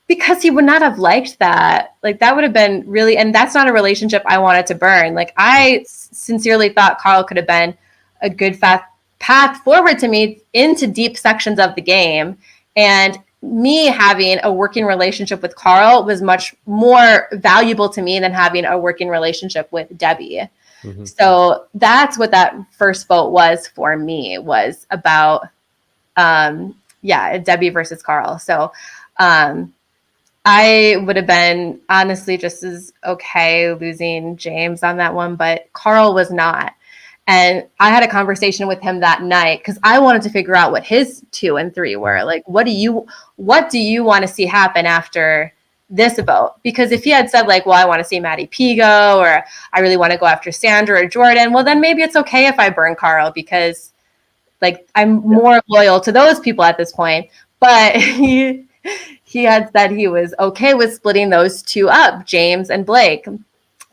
Because he would not have liked that. Like that would have been really, and that's not a relationship I wanted to burn. Like I sincerely thought Carl could have been a good path forward to me into deep sections of the game. And me having a working relationship with Carl was much more valuable to me than having a working relationship with Debbie. Mm-hmm. So that's what that first vote was for me, was about, Debbie versus Carl. So I would have been honestly just as okay losing James on that one, but Carl was not. And I had a conversation with him that night because I wanted to figure out what his 2 and 3 were. Like, what do you want to see happen after this vote. Because if he had said like, well, I want to see Maddie P go, or I really want to go after Sandra or Jordan, well, then maybe it's okay if I burn Carl, because like I'm more loyal to those people at this point. But he had said he was okay with splitting those two up, James and Blake.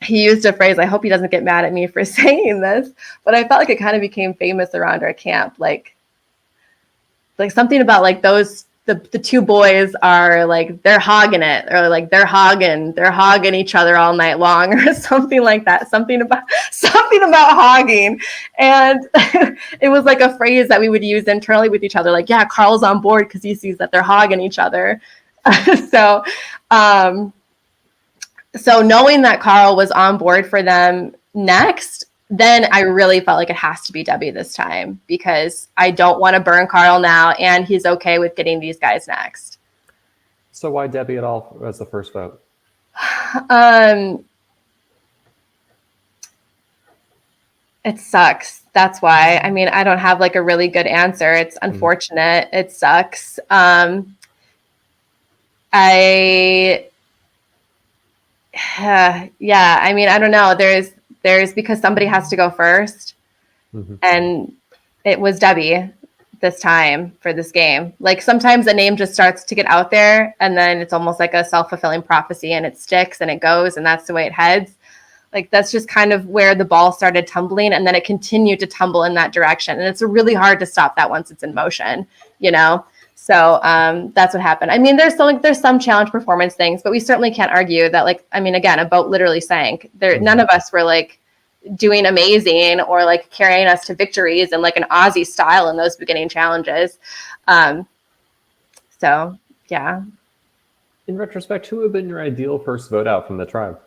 He used a phrase, I hope he doesn't get mad at me for saying this, but I felt like it kind of became famous around our camp. Like something about like the two boys are like, they're hogging it, or like they're hogging each other all night long, or something like that. Something about hogging. And it was like a phrase that we would use internally with each other. Like, yeah, Carl's on board because he sees that they're hogging each other. So knowing that Carl was on board for them next, then I really felt like it has to be Debbie this time, because I don't want to burn Carl now, and he's okay with getting these guys next. So why Debbie at all as the first vote? It sucks. That's why. I mean, I don't have like a really good answer. It's unfortunate. It sucks. Yeah, I mean, I don't know. There's because somebody has to go first, and it was Debbie this time for this game. Like sometimes a name just starts to get out there, and then it's almost like a self-fulfilling prophecy, and it sticks and it goes, and that's the way it heads. Like that's just kind of where the ball started tumbling, and then it continued to tumble in that direction. And it's really hard to stop that once it's in motion, you know? So that's what happened. I mean, there's some challenge performance things, but we certainly can't argue that, like, I mean, again, a boat literally sank. None of us were like doing amazing or like carrying us to victories in like an Aussie style in those beginning challenges. So yeah. In retrospect, who would have been your ideal first vote out from the tribe?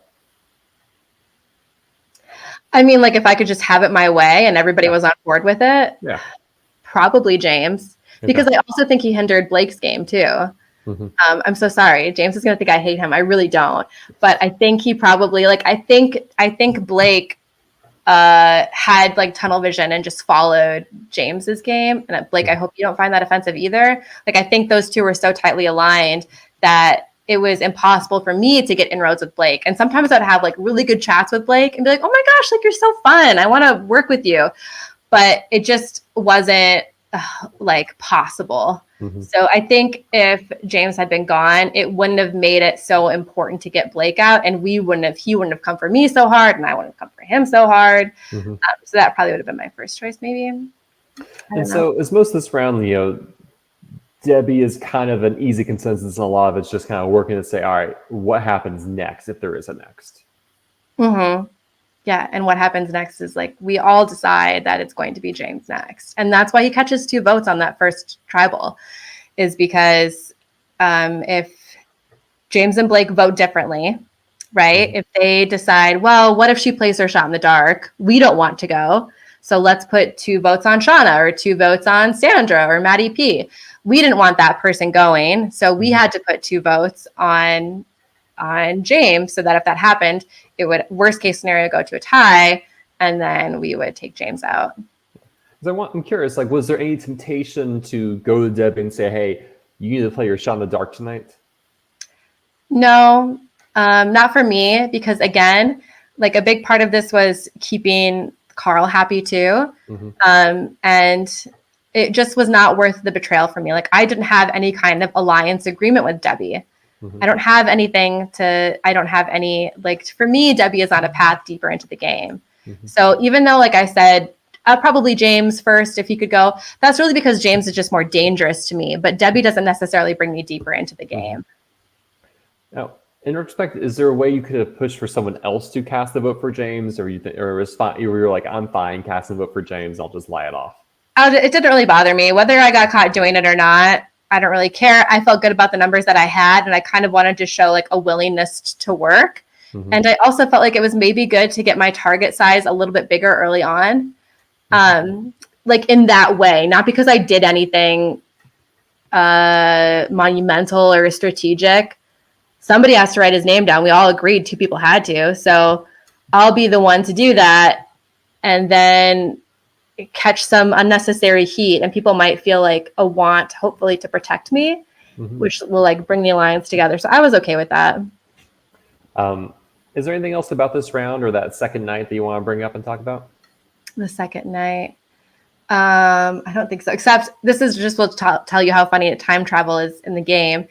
I mean, like if I could just have it my way and everybody was on board with it, probably James. Because I also think he hindered Blake's game too. I'm so sorry. James is going to think I hate him. I really don't. But I think he probably I think Blake had like tunnel vision and just followed James's game. And Blake, I hope you don't find that offensive either. Like I think those two were so tightly aligned that it was impossible for me to get inroads with Blake. And sometimes I'd have like really good chats with Blake and be like, oh my gosh, like you're so fun. I want to work with you. But it just wasn't like possible. So I think if James had been gone, it wouldn't have made it so important to get Blake out, and he wouldn't have come for me so hard, and I wouldn't have come for him so hard. So that probably would have been my first choice, maybe. And so as most of this round, you know, Debbie is kind of an easy consensus, and a lot of it's just kind of working to say, all right, what happens next if there is a next? Yeah, and what happens next is like we all decide that it's going to be James next. And that's why he catches 2 votes on that first tribal, is because if James and Blake vote differently, right? If they decide, well, what if she plays her shot in the dark? We don't want to go. So let's put 2 votes on Shawna or 2 votes on Sandra or Maddie P. We didn't want that person going. So we had to put 2 votes on James, so that if that happened, it would, worst case scenario, go to a tie, and then we would take James out. I'm curious, like, was there any temptation to go to Debbie and say, hey, you need to play your shot in the dark tonight? No, not for me, because again, like a big part of this was keeping Carl happy too. And it just was not worth the betrayal for me. Like I didn't have any kind of alliance agreement with Debbie. I don't have any, like, for me, Debbie is on a path deeper into the game. So even though, like I said, probably James first, if he could go, that's really because James is just more dangerous to me, but Debbie doesn't necessarily bring me deeper into the game. Now, in retrospect, is there a way you could have pushed for someone else to cast the vote for James, or you were like, I'm fine casting the vote for James, I'll just lie it off? It didn't really bother me, whether I got caught doing it or not. I don't really care. I felt good about the numbers that I had, and I kind of wanted to show like a willingness to work. And I also felt like it was maybe good to get my target size a little bit bigger early on. Like in that way, not because I did anything monumental or strategic. Somebody has to write his name down. We all agreed 2 people had to. So I'll be the one to do that, and then catch some unnecessary heat, and people might feel like a want, hopefully, to protect me. which will like bring the alliance together. So I was okay with that. Is there anything else about this round or that second night that you want to bring up and talk about? The second night. I don't think so, except this is just will tell you how funny time travel is in the game.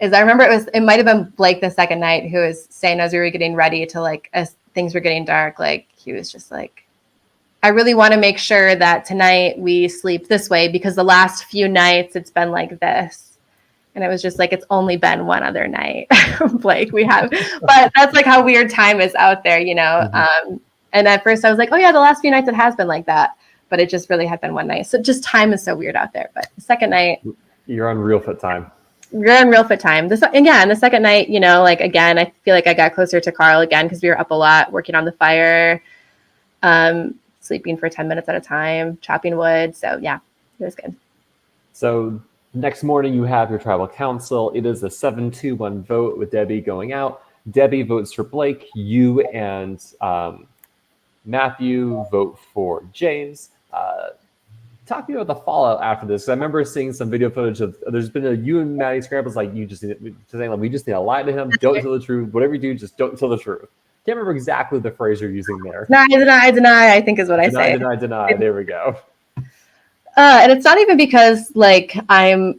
Is I remember it might have been Blake the second night who was saying as we were getting ready to like, as things were getting dark, like he was just like, I really want to make sure that tonight we sleep this way because the last few nights it's been like this. And it was just like, it's only been one other night, Blake, we have, but that's like how weird time is out there, you know? And at first I was like, oh yeah, the last few nights it has been like that, but it just really had been one night. So just time is so weird out there. But the second night. You're on Reelfoot time. You're on Reelfoot time. And the second night, you know, like again, I feel like I got closer to Carl again because we were up a lot, working on the fire, sleeping for 10 minutes at a time, chopping wood. So yeah, it was good. So next morning you have your tribal council. It is a 7-2-1 vote with Debbie going out. Debbie votes for Blake. You and Matthew vote for James. Talk to me about the fallout after this. I remember seeing some video footage of there's been a you and Maddie scrambles like we just need to lie to him. Don't tell the truth. Whatever you do, just don't tell the truth. Can't remember exactly the phrase you're using there. Deny, I think is what I say. Deny. There we go. And it's not even because like I'm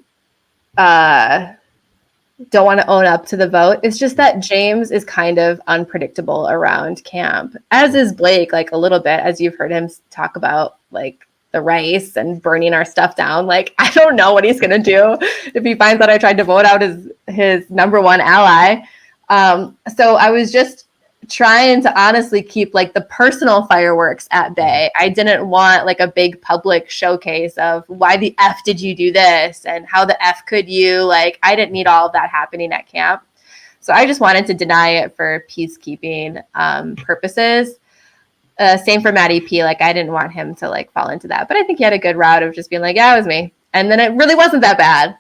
don't want to own up to the vote. It's just that James is kind of unpredictable around camp, as is Blake, like a little bit, as you've heard him talk about like the rice and burning our stuff down. Like, I don't know what he's going to do if he finds out I tried to vote out his number one ally. So I was just trying to honestly keep like the personal fireworks at bay. I didn't want like a big public showcase of why the F did you do this and how the F could you, like, I didn't need all of that happening at camp. So I just wanted to deny it for peacekeeping purposes. Same for Matty P. Like, I didn't want him to like fall into that, but I think he had a good route of just being like, yeah, it was me. And then it really wasn't that bad.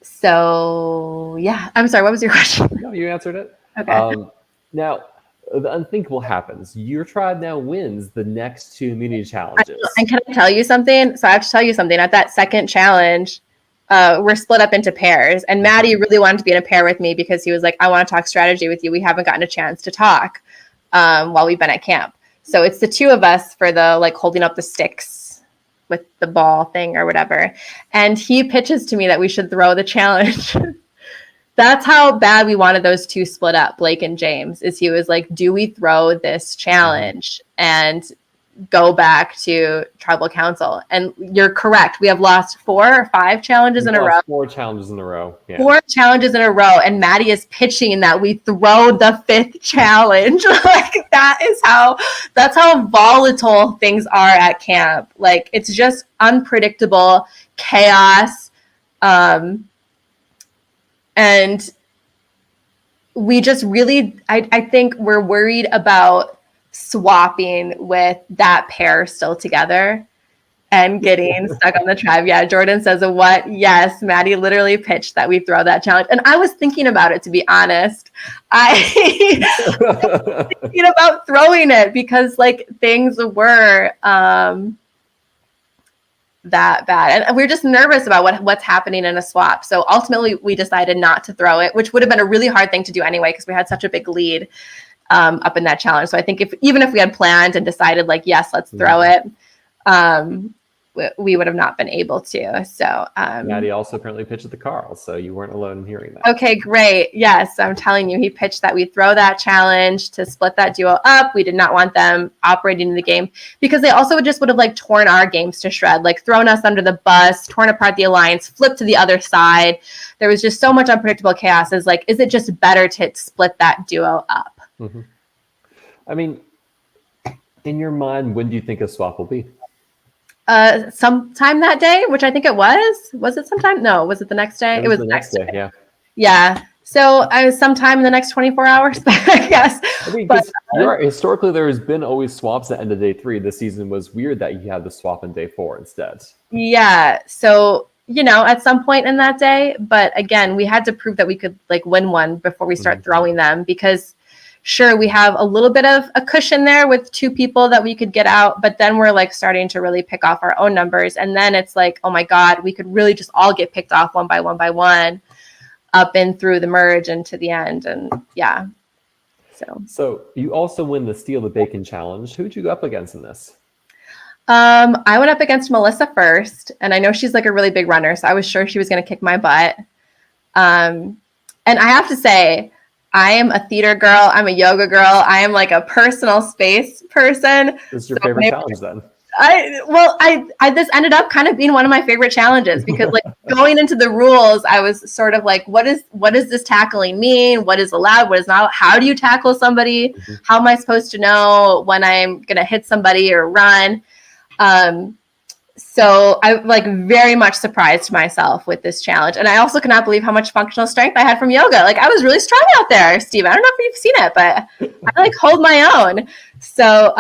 So yeah, I'm sorry. What was your question? No, you answered it. Okay. Now, the unthinkable happens. Your tribe now wins the next two immunity challenges. And can I tell you something? So I have to tell you something. At that second challenge, we're split up into pairs. And Maddie really wanted to be in a pair with me because he was like, I want to talk strategy with you. We haven't gotten a chance to talk while we've been at camp. So it's the two of us for the like holding up the sticks with the ball thing or whatever. And he pitches to me that we should throw the challenge. That's how bad we wanted those two split up, Blake and James, is he was like, do we throw this challenge and go back to tribal council? And you're correct. We have lost 4 or 5 challenges in a row. 4 challenges in a row. Yeah. 4 challenges in a row. And Maddie is pitching that we throw the 5th challenge. Like that's how volatile things are at camp. Like it's just unpredictable chaos. And we just really, I think we're worried about swapping with that pair still together and getting stuck on the tribe. Yeah, Jordan says, what? Yes, Maddie literally pitched that we throw that challenge. And I was thinking about it, to be honest. I was thinking about throwing it because like things were that bad. And we're just nervous about what's happening in a swap. So ultimately we decided not to throw it, which would have been a really hard thing to do anyway, because we had such a big lead up in that challenge. So I think even if we had planned and decided like, yes, let's throw it, we would have not been able to. So Maddie also apparently pitched the Carl, so you weren't alone in hearing that. Okay, great. Yes, I'm telling you, he pitched that we throw that challenge to split that duo up. We did not want them operating in the game because they also would have like torn our games to shred, like thrown us under the bus, torn apart the alliance, flipped to the other side. There was just so much unpredictable chaos. Is like, is it just better to split that duo up? Mm-hmm. I mean, in your mind, when do you think a swap will be? Sometime that day, which I think it was. Was it sometime? No, was it the next day? It was the next day. Yeah. Yeah. So I was sometime in the next 24 hours, I guess. I mean, historically, there has been always swaps at the end of day 3. This season was weird that you had the swap in day 4 instead. Yeah. So, at some point in that day, but again, we had to prove that we could like win one before we start throwing them, because sure, we have a little bit of a cushion there with 2 people that we could get out, but then we're like starting to really pick off our own numbers. And then it's like, oh my God, we could really just all get picked off one by one up and through the merge and to the end. And yeah. So you also win the Steal the Bacon challenge. Who'd you go up against in this? I went up against Melissa first, and I know she's like a really big runner, so I was sure she was going to kick my butt. And I have to say, I am a theater girl. I'm a yoga girl. I am like a personal space person. This is your favorite challenge then? This ended up kind of being one of my favorite challenges because like going into the rules, I was sort of like, what does this tackling mean? What is allowed? What is not? How do you tackle somebody? Mm-hmm. How am I supposed to know when I'm going to hit somebody or run? So I like very much surprised myself with this challenge. And I also cannot believe how much functional strength I had from yoga. Like I was really strong out there, Steve. I don't know if you've seen it, but I like hold my own. So,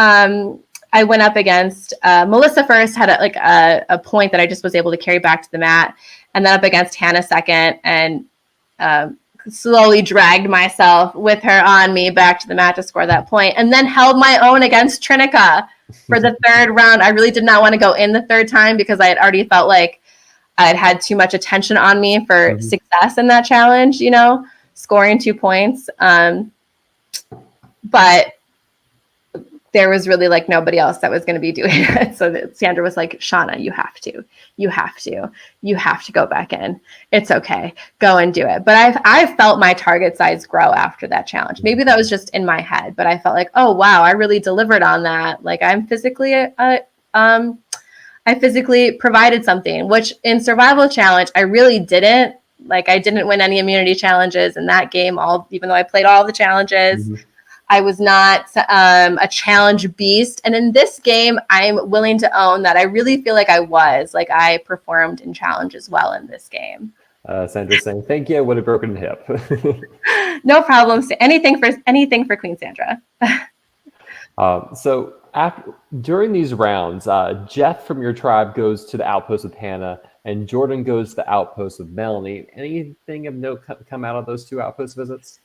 I went up against Melissa first, had a point that I just was able to carry back to the mat, and then up against Hannah second, and slowly dragged myself with her on me back to the mat to score that point, and then held my own against Trinica for the 3rd round. I really did not want to go in the 3rd time because I had already felt like I'd had too much attention on me for success in that challenge, scoring 2 points. But there was really like nobody else that was going to be doing it. So Sandra was like, Shawna, you have to go back in. It's okay. Go and do it. But I felt my target size grow after that challenge. Maybe that was just in my head, but I felt like, oh, wow, I really delivered on that. Like I physically provided something, which in survival challenge, I really didn't. Like I didn't win any immunity challenges in that game, even though I played all the challenges. Mm-hmm. I was not a challenge beast. And in this game, I'm willing to own that I really feel like I was. Like I performed in challenges well in this game. Sandra's saying, thank you, I would have broken a hip. No problem. Anything for Queen Sandra. So during these rounds, Jeff from your tribe goes to the outpost with Hannah, and Jordan goes to the outpost with Melanie. Anything of note come out of those 2 outpost visits?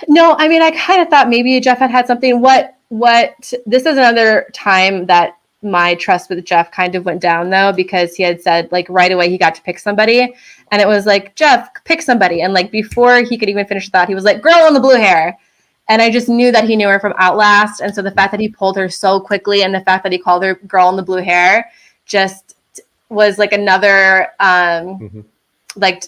No, I mean, I kind of thought maybe Jeff had something. This is another time that my trust with Jeff kind of went down, though, because he had said, like, right away he got to pick somebody. And it was like, Jeff, pick somebody. And, like, before he could even finish the thought, he was like, girl in the blue hair. And I just knew that he knew her from Outlast. And so the fact that he pulled her so quickly and the fact that he called her girl in the blue hair just was, like, another, like,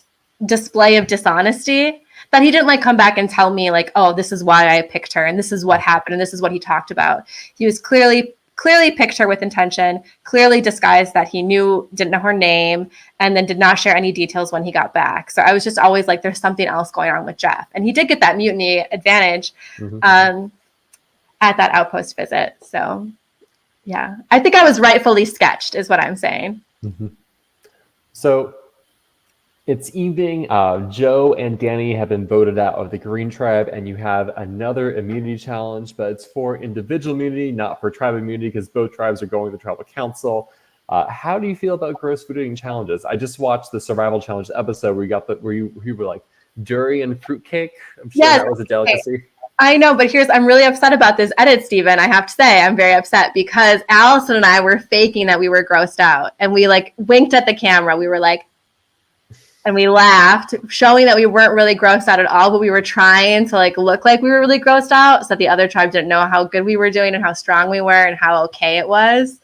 display of dishonesty. That he didn't like come back and tell me like, oh, this is why I picked her and this is what happened and this is what he talked about. He was clearly picked her with intention, clearly disguised that he didn't know her name, and then did not share any details when he got back. So I was just always like, there's something else going on with Jeff. And he did get that mutiny advantage at that outpost visit. So yeah, I think I was rightfully sketched is what I'm saying. Mm-hmm. So it's evening. Joe and Danny have been voted out of the Green Tribe, and you have another immunity challenge, but it's for individual immunity, not for tribe immunity, because both tribes are going to the tribal council. How do you feel about gross food eating challenges? I just watched the survival challenge episode where you were like durian fruitcake. I'm sure that was a delicacy. I know, but I'm really upset about this edit, Steven. I have to say, I'm very upset because Allison and I were faking that we were grossed out, and we like winked at the camera. We were like, and we laughed, showing that we weren't really grossed out at all, but we were trying to like look like we were really grossed out so that the other tribe didn't know how good we were doing and how strong we were and how okay it was.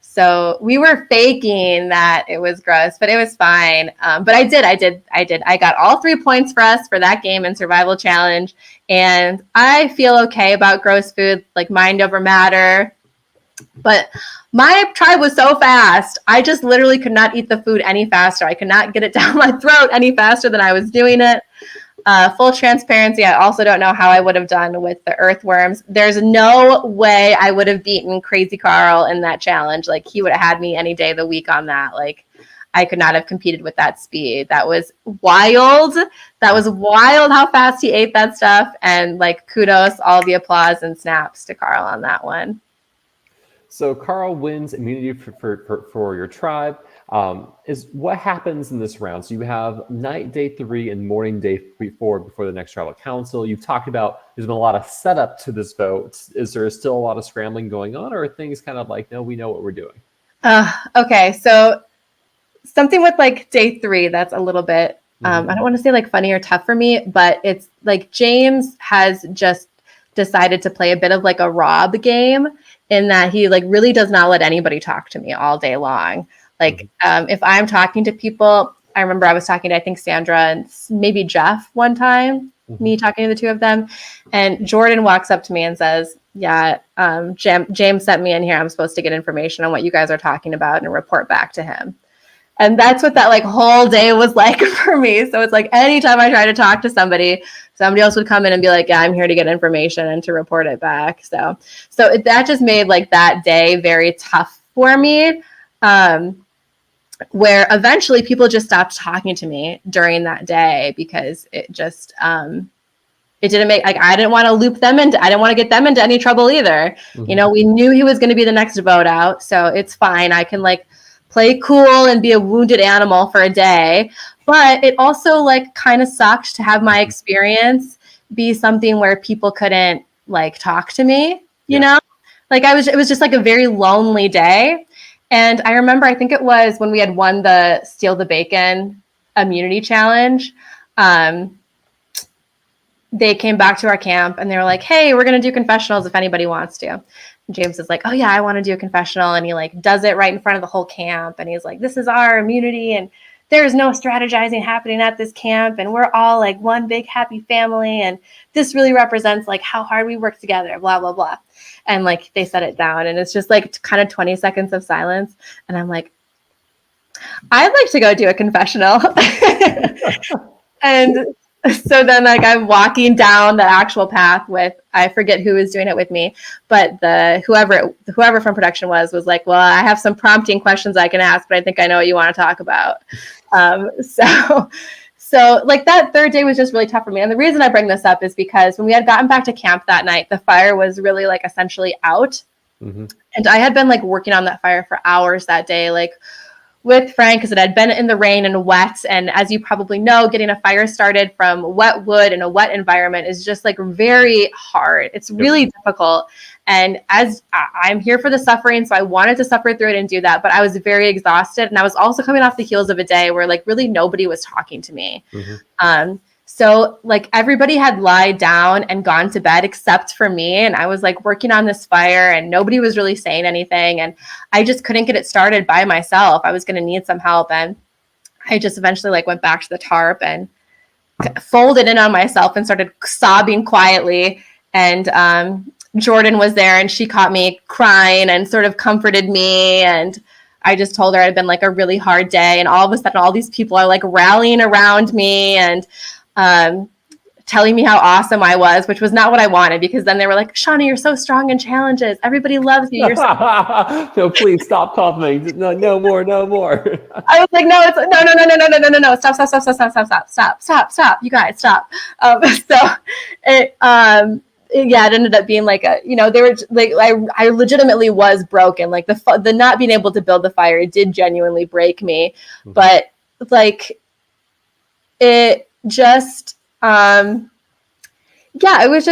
So we were faking that it was gross, but it was fine. But I did. I got all 3 points for us for that game and survival challenge. And I feel okay about gross food, like mind over matter. But my tribe was so fast. I just literally could not eat the food any faster. I could not get it down my throat any faster than I was doing it. Full transparency, I also don't know how I would have done with the earthworms. There's no way I would have beaten Crazy Carl in that challenge. Like, he would have had me any day of the week on that. Like, I could not have competed with that speed. That was wild. That was wild how fast he ate that stuff. And, like, kudos, all the applause and snaps to Carl on that one. So Carl wins immunity for your tribe. is what happens in this round. So you have night day 3 and morning day 4 before the next tribal council. You've talked about there's been a lot of setup to this vote. Is there still a lot of scrambling going on, or are things kind of like, no, we know what we're doing? Okay, so something with like day 3 that's a little bit I don't want to say like funny or tough for me, but it's like James has just decided to play a bit of like a Rob game in that he like really does not let anybody talk to me all day long. Like if I'm talking to people, I remember I was talking to I think Sandra and maybe Jeff one time, me talking to the two of them, and Jordan walks up to me and says, yeah, James sent me in here. I'm supposed to get information on what you guys are talking about and report back to him. And that's what that like whole day was like for me. So it's like anytime I try to talk to somebody else would come in and be like, yeah, I'm here to get information and to report it back. So that just made like that day very tough for me. Where eventually people just stopped talking to me during that day because it just, it didn't make, like, I didn't want to loop them into, I didn't want to get them into any trouble either. You know, we knew he was going to be the next vote out. So it's fine. I can like play cool and be a wounded animal for a day. But it also like kind of sucked to have my experience be something where people couldn't like talk to me, you know, like it was just like a very lonely day. And I remember, I think it was when we had won the Steal the Bacon immunity challenge. They came back to our camp and they were like, hey, we're going to do confessionals if anybody wants to. And James is like, oh yeah, I want to do a confessional. And he like does it right in front of the whole camp. And he's like, this is our immunity and there's no strategizing happening at this camp. And we're all like one big happy family. And this really represents like how hard we work together, blah, blah, blah. And like they set it down and it's just like kind of 20 seconds of silence. And I'm like, I'd like to go do a confessional. And so then like I'm walking down the actual path with, I forget who was doing it with me, but whoever from production was like, well, I have some prompting questions I can ask, but I think I know what you want to talk about. So like that third day was just really tough for me. And the reason I bring this up is because when we had gotten back to camp that night, the fire was really like essentially out. And I had been like working on that fire for hours that day, like with Frank, because it had been in the rain and wet. And as you probably know, getting a fire started from wet wood in a wet environment is just like very hard. It's really difficult. And as I'm here for the suffering, so I wanted to suffer through it and do that, but I was very exhausted. And I was also coming off the heels of a day where like really nobody was talking to me. So like everybody had lied down and gone to bed except for me. And I was like working on this fire and nobody was really saying anything. And I just couldn't get it started by myself. I was going to need some help. And I just eventually like went back to the tarp and folded in on myself and started sobbing quietly. And Jordan was there and she caught me crying and sort of comforted me. And I just told her it had been like a really hard day. And all of a sudden, all these people are like rallying around me and telling me how awesome I was, which was not what I wanted, because then they were like, Shawna, you're so strong in challenges. Everybody loves you. You're so no, please stop coughing. No more. I was like, no. Stop. You guys, stop. It ended up being like they were like, I legitimately was broken. Like the not being able to build the fire, it did genuinely break me. But like, it just, it was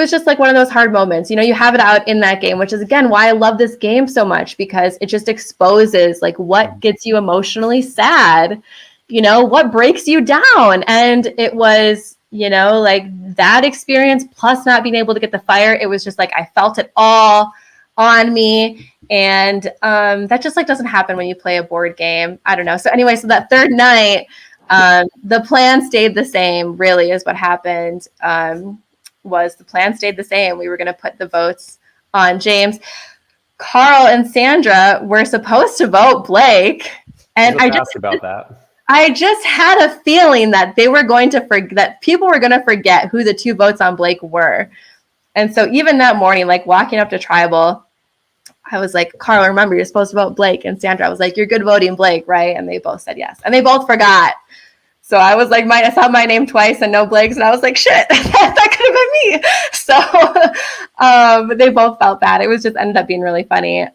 just like one of those hard moments. You have it out in that game, which is again why I love this game so much, because it just exposes like what gets you emotionally sad, what breaks you down. And it was, like that experience plus not being able to get the fire. It was just like, I felt it all on me. And that just like doesn't happen when you play a board game. I don't know. So anyway, so that third night, the plan stayed the same, really, is what happened. Was the plan stayed the same. We were going to put the votes on James. Carl and Sandra were supposed to vote Blake. And I just about that. I just had a feeling that they were going to that people were going to forget who the two votes on Blake were. And so even that morning, like walking up to tribal, I was like, Carl, remember, you're supposed to vote Blake. And Sandra was like, you're good voting Blake, right? And they both said yes. And they both forgot. So I was like, I saw my name twice and no Blake's. And I was like, shit, that could have been me. So they both felt bad. It was just ended up being really funny.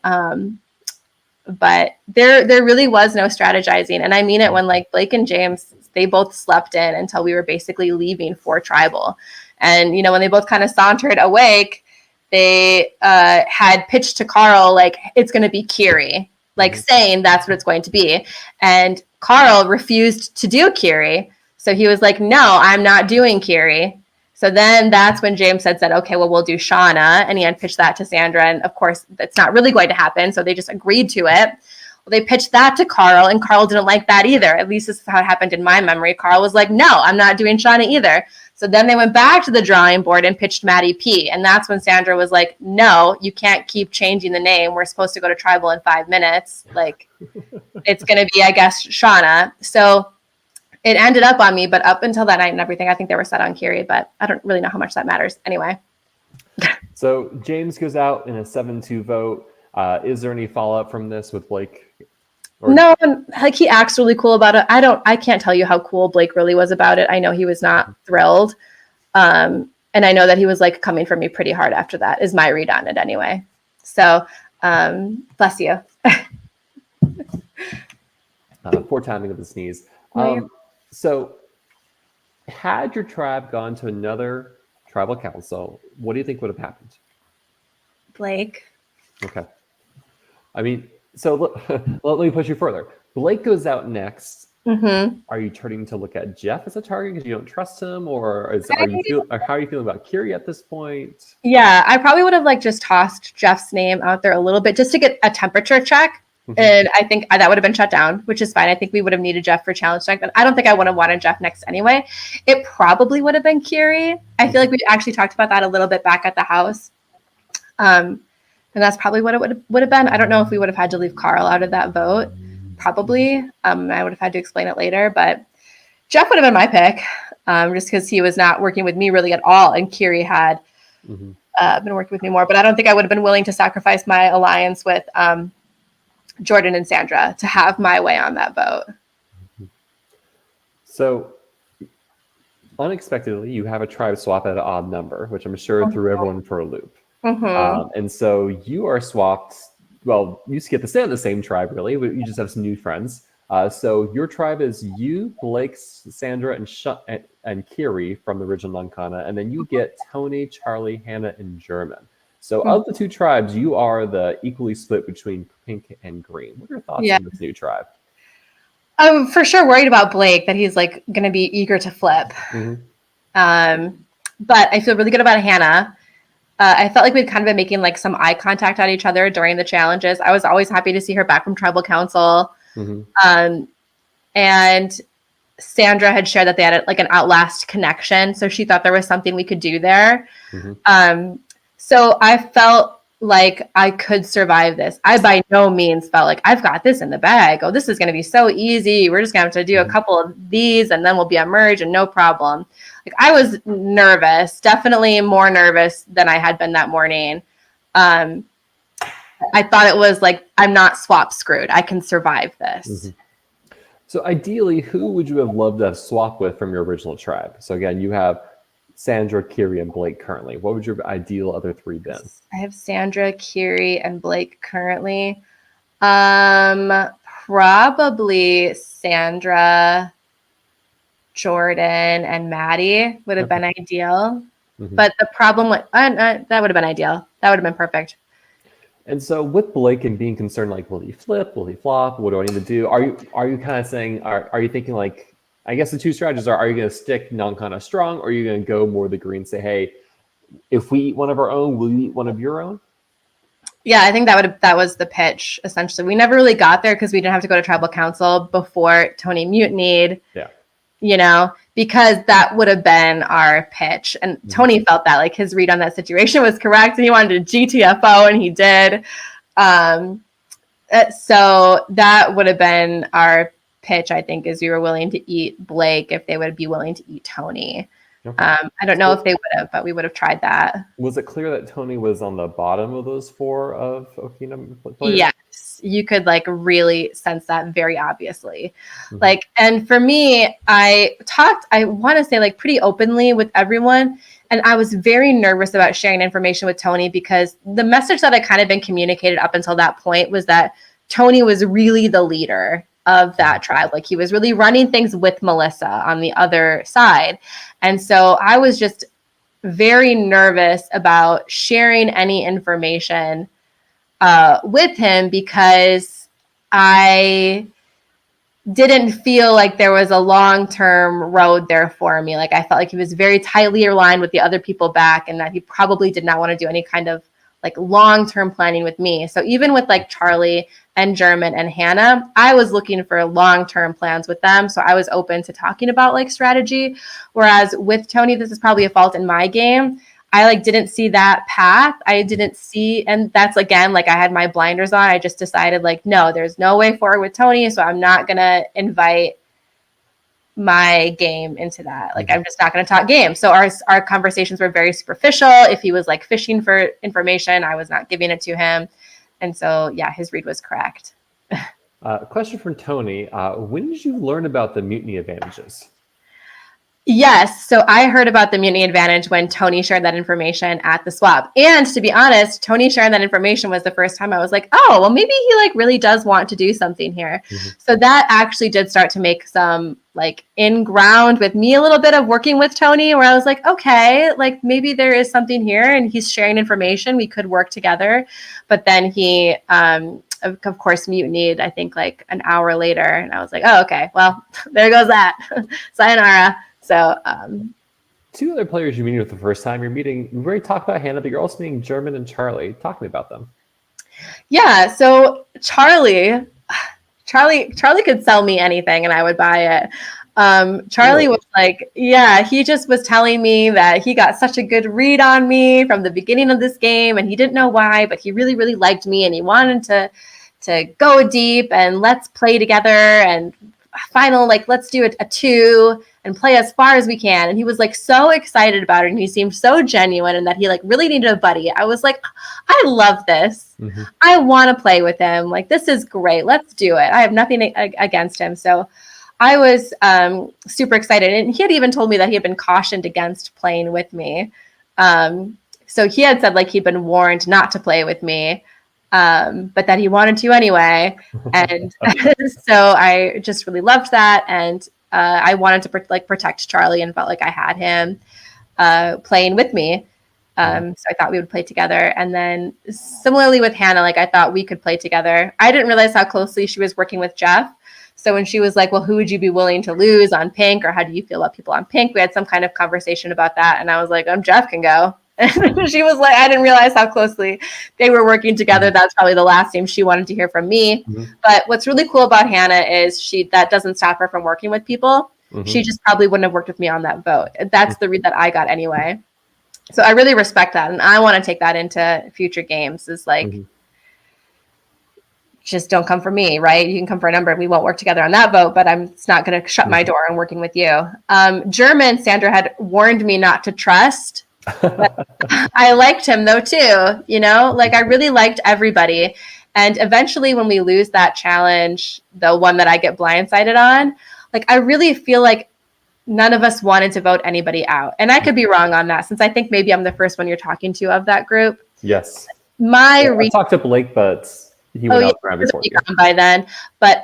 But there really was no strategizing. And I mean it when like Blake and James, they both slept in until we were basically leaving for tribal. And, you know, when they both kind of sauntered awake, they had pitched to Carl, like, it's going to be Kiri, like saying that's what it's going to be. And Carl refused to do Kiri. So he was like, no, I'm not doing Kiri. So then that's when James said, okay, well, we'll do Shawna. And he had pitched that to Sandra. And of course, that's not really going to happen. So they just agreed to it. Well, they pitched that to Carl, and Carl didn't like that either. At least this is how it happened in my memory. Carl was like, no, I'm not doing Shawna either. So then they went back to the drawing board and pitched Maddie P. And that's when Sandra was like, no, you can't keep changing the name. We're supposed to go to tribal in 5 minutes. Like, it's going to be, I guess, Shawna. So it ended up on me, but up until that night and everything, I think they were set on Kiri, but I don't really know how much that matters. Anyway. So James goes out in a 7-2 vote. Is there any follow-up from this with Blake? No, like he acts really cool about it. I can't tell you how cool Blake really was about it. I know he was not thrilled. And I know that he was like coming for me pretty hard after that, is my read on it anyway. So bless you. Poor timing of the sneeze. No, So had your tribe gone to another tribal council, what do you think would have happened? Blake. Okay. I mean, so let me push you further. Blake goes out next. Mm-hmm. Are you turning to look at Jeff as a target because you don't trust him, or how are you feeling about Kiri at this point? Yeah, I probably would have like just tossed Jeff's name out there a little bit just to get a temperature check. Mm-hmm. And I think that would have been shut down, which is fine. I think we would have needed Jeff for challenge check, but I don't think I would have wanted Jeff next anyway. It probably would have been Kiri. I feel like we actually talked about that a little bit back at the house. And that's probably what it would have been. I don't know if we would have had to leave Carl out of that vote. Probably. I would have had to explain it later, but Jeff would have been my pick, just because he was not working with me really at all, and Kiri had been working with me more. But I don't think I would have been willing to sacrifice my alliance with Jordan and Sandra to have my way on that vote. So unexpectedly, you have a tribe swap at an odd number, which I'm sure threw everyone for a loop. And so you are swapped. Well, you get to stay on the same tribe, really, but you just have some new friends. So your tribe is you, Blake, Sandra, and Kiri from the original Nankana, and then you get Tony, Charlie, Hannah, and German. So of the two tribes, you are the equally split between pink and green. What are your thoughts on this new tribe? I'm for sure worried about Blake, that he's like going to be eager to flip. But I feel really good about Hannah. I felt like we'd kind of been making like some eye contact at each other during the challenges. I was always happy to see her back from tribal council. And Sandra had shared that they had like an Outlast connection. So she thought there was something we could do there. So I felt like I could survive this. I by no means felt like I've got this in the bag. Oh, this is going to be so easy. We're just going to have to do a couple of these and then we'll be a merge and no problem. Like I was nervous, definitely more nervous than I had been that morning. I thought it was like, I'm not swap screwed. I can survive this. So ideally, who would you have loved to have swapped with from your original tribe? So again, you have Sandra, Kiri, and Blake currently. What would your ideal other three been? I have Sandra, Kiri, and Blake currently. Probably Sandra, Jordan, and Maddie would have been ideal. But the problem with that would have been ideal. That would have been perfect. And so with Blake and being concerned, like, will he flip? Will he flop? What do I need to do? Are you kind of saying, are you thinking like, I guess the two strategies are you going to stick non-kind strong, or are you going to go more the green, say, hey, if we eat one of our own, will you eat one of your own? Yeah, I think that was the pitch, essentially. We never really got there because we didn't have to go to tribal council before Tony mutinied. Yeah. You know, because that would have been our pitch. And Tony felt that like his read on that situation was correct and he wanted to GTFO, and he did. So that would have been our pitch, I think, is we were willing to eat Blake if they would be willing to eat Tony. Okay. I don't know if they would have, but we would have tried that. Was it clear that Tony was on the bottom of those four of Okina players? Yes, you could like really sense that very obviously. Like, and for me, I want to say like pretty openly with everyone. And I was very nervous about sharing information with Tony because the message that had kind of been communicated up until that point was that Tony was really the leader of that tribe. Like he was really running things with Melissa on the other side. And so I was just very nervous about sharing any information with him because I didn't feel like there was a long-term road there for me. Like I felt like he was very tightly aligned with the other people back and that he probably did not want to do any kind of like long-term planning with me. So even with like Charlie and German and Hannah, I was looking for long-term plans with them. So I was open to talking about like strategy. Whereas with Tony, this is probably a fault in my game. I like didn't see that path. I didn't see, and that's again, like I had my blinders on. I just decided like, no, there's no way forward with Tony. So I'm not going to invite my game into that. Like I'm just not going to talk games. So our conversations were very superficial. If he was like fishing for information, I was not giving it to him. And so, yeah, his read was correct. Question from Tony. When did you learn about the mutiny advantages? Yes. So I heard about the mutiny advantage when Tony shared that information at the swap. And to be honest, Tony sharing that information was the first time I was like, oh, well, maybe he like really does want to do something here. So that actually did start to make some like in ground with me a little bit of working with Tony where I was like, okay, like maybe there is something here and he's sharing information. We could work together. But then he, of course, mutinied, I think like an hour later. And I was like, oh, okay, well, there goes that. Sayonara. So, two other players you're meeting with the first time you're meeting, we already talked about Hannah, but you're also meeting German and Charlie. Talk to me about them. Yeah. So Charlie could sell me anything and I would buy it. Charlie was like, yeah, he just was telling me that he got such a good read on me from the beginning of this game and he didn't know why, but he really, really liked me and he wanted to go deep and let's play together and final, like, let's do a 2 and play as far as we can. And he was like so excited about it and he seemed so genuine and that he like really needed a buddy. I was like, I love this. I want to play with him. Like, this is great. Let's do it. I have nothing against him. So I was super excited. And he had even told me that he had been cautioned against playing with me. So he had said like he'd been warned not to play with me, but that he wanted to anyway. And so I just really loved that. And I wanted to protect Charlie and felt like I had him playing with me. So I thought we would play together. And then similarly with Hannah, like I thought we could play together. I didn't realize how closely she was working with Jeff. So when she was like, well, who would you be willing to lose on pink? Or how do you feel about people on pink? We had some kind of conversation about that. And I was like, Jeff can go. And she was like, I didn't realize how closely they were working together. That's probably the last name she wanted to hear from me. But what's really cool about Hannah is that doesn't stop her from working with people. She just probably wouldn't have worked with me on that vote. That's the read that I got anyway. So I really respect that. And I want to take that into future games is like, just don't come for me, right? You can come for a number and we won't work together on that vote, but it's not going to shut my door on working with you. German, Sandra had warned me not to trust. But I liked him though too, you know, like I really liked everybody. And eventually when we lose that challenge, the one that I get blindsided on, like I really feel like none of us wanted to vote anybody out. And I could be wrong on that since I think maybe I'm the first one you're talking to of that group. Yes. I talked to Blake, but he went out before you. By then. But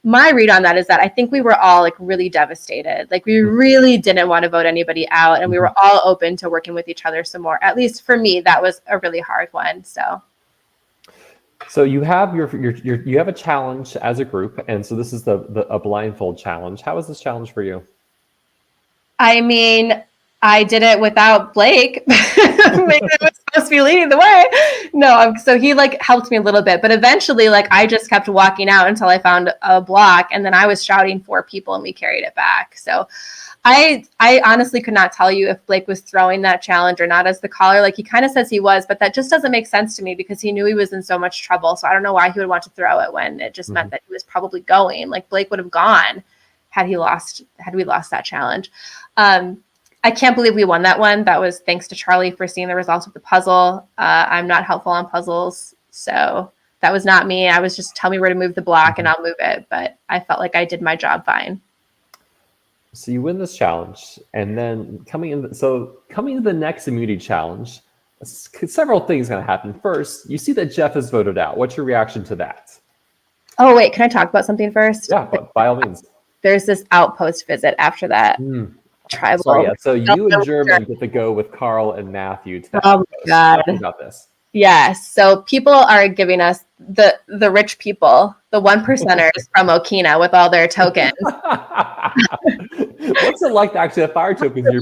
my read on that is that I think we were all like really devastated. Like we really didn't want to vote anybody out and we were all open to working with each other some more. At least for me, that was a really hard one. So you have you have a challenge as a group, and so this is a blindfold challenge. How is this challenge for you? I mean, I did it without Blake. Maybe I was supposed to be leading the way. No, so he like helped me a little bit, but eventually like I just kept walking out until I found a block and then I was shouting for people and we carried it back. So I honestly could not tell you if Blake was throwing that challenge or not as the caller. Like he kind of says he was, but that just doesn't make sense to me because he knew he was in so much trouble. So I don't know why he would want to throw it when it just meant that he was probably going. Like Blake would have gone had we lost that challenge. I can't believe we won that one. That was thanks to Charlie for seeing the results of the puzzle. I'm not helpful on puzzles, so that was not me. I was just tell me where to move the block and I'll move it. But I felt like I did my job fine. So you win this challenge, and then coming into the next immunity challenge, several things going to happen. First, you see that Jeff is voted out. What's your reaction to that? Oh, wait, can I talk about something first? Yeah, but by all means. There's this outpost visit after that tribal. Sorry, yeah. So you and German get to go with Carl and Matthew to that. Oh my God. Talk about this. Yes. So people are giving us the rich people, the 1%ers from Okina with all their tokens. What's it like to actually have fire tokens? You're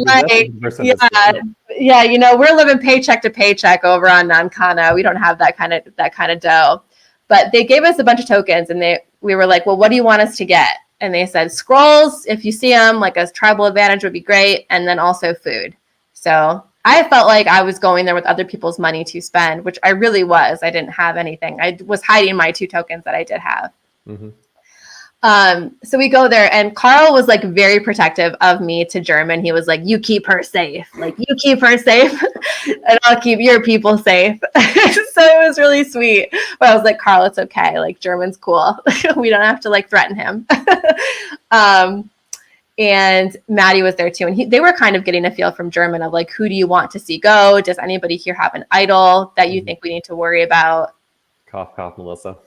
possessing yeah. You know, we're living paycheck to paycheck over on Nankana. We don't have that kind of dough. But they gave us a bunch of tokens, and we were like, well, what do you want us to get? And they said scrolls, if you see them, like a tribal advantage would be great, and then also food. So I felt like I was going there with other people's money to spend, which I really was. I didn't have anything. I was hiding my 2 tokens that I did have. So we go there, and Carl was like very protective of me to German. He was like, you keep her safe. Like, you keep her safe and I'll keep your people safe. So it was really sweet. But I was like, Carl, it's okay. Like, German's cool. We don't have to like threaten him. And Maddie was there too. And they were kind of getting a feel from German of like, who do you want to see go? Does anybody here have an idol that you think we need to worry about? Cough, cough, Melissa.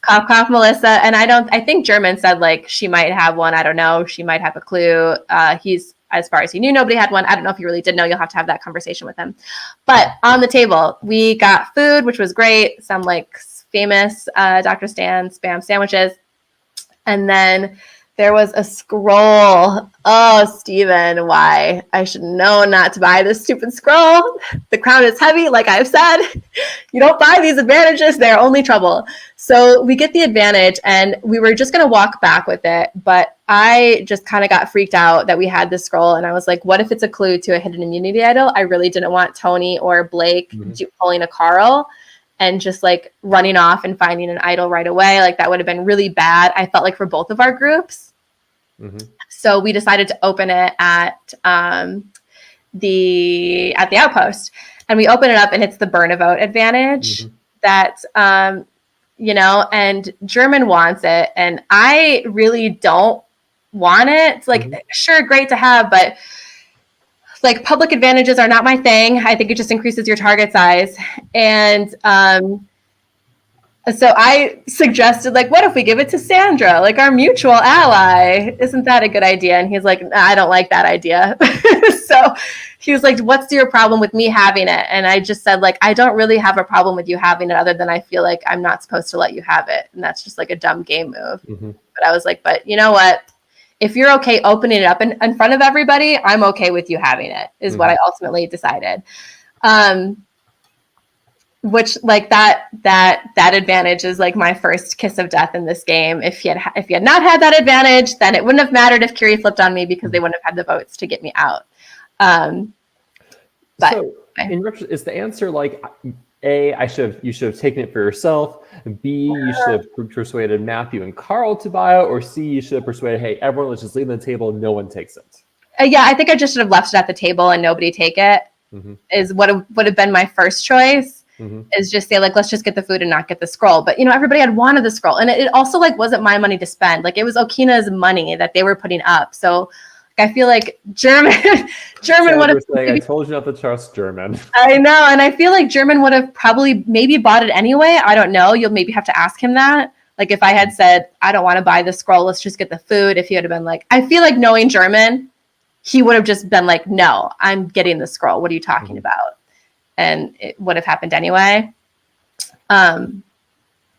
Cough, cough, Melissa. And I think German said like she might have one. I don't know. She might have a clue. He's, as far as he knew, nobody had one. I don't know if he really did know. You'll have to have that conversation with him. But on the table, we got food, which was great. Some like famous Dr. Stan Spam sandwiches. And then there was a scroll. Oh, Steven, why? I should know not to buy this stupid scroll. The crown is heavy, like I've said. You don't buy these advantages. They're only trouble. So we get the advantage, and we were just going to walk back with it. But I just kind of got freaked out that we had this scroll. And I was like, what if it's a clue to a hidden immunity idol? I really didn't want Tony or Blake pulling a Carl and just like running off and finding an idol right away. Like, that would have been really bad, I felt like, for both of our groups. So we decided to open it at the outpost, and we open it up, and it's the burn a vote advantage that you know, and German wants it, and I really don't want it. It's like, sure, great to have, but like, public advantages are not my thing. I think it just increases your target size. And so I suggested, like, what if we give it to Sandra, like our mutual ally? Isn't that a good idea? And he's like, nah, I don't like that idea. So he was like, what's your problem with me having it? And I just said, like, I don't really have a problem with you having it, other than I feel like I'm not supposed to let you have it. And that's just like a dumb game move. But I was like, but you know what? If you're okay opening it up in front of everybody, I'm okay with you having it, is what I ultimately decided. Which, like, that advantage is like my first kiss of death in this game. If he had not had that advantage, then it wouldn't have mattered if Curie flipped on me, because they wouldn't have had the votes to get me out. But so, is the answer like, A, you should have taken it for yourself, B, you should have persuaded Matthew and Carl to buy it, or C, you should have persuaded, hey, everyone, let's just leave the table, no one takes it? Yeah, I think I just should have left it at the table and nobody take it, is what would have been my first choice. Is just say, like, let's just get the food and not get the scroll. But, you know, everybody had wanted the scroll, and it also, like, wasn't my money to spend. Like, it was Okina's money that they were putting up. So I feel like German would have saying, I told you not to trust German. I know, and I feel like German would have probably maybe bought it anyway. I don't know. You'll maybe have to ask him that. Like, if I had said, I don't want to buy the scroll, let's just get the food. If he would have been like, I feel like, knowing German, he would have just been like, no, I'm getting the scroll. What are you talking about? And it would have happened anyway.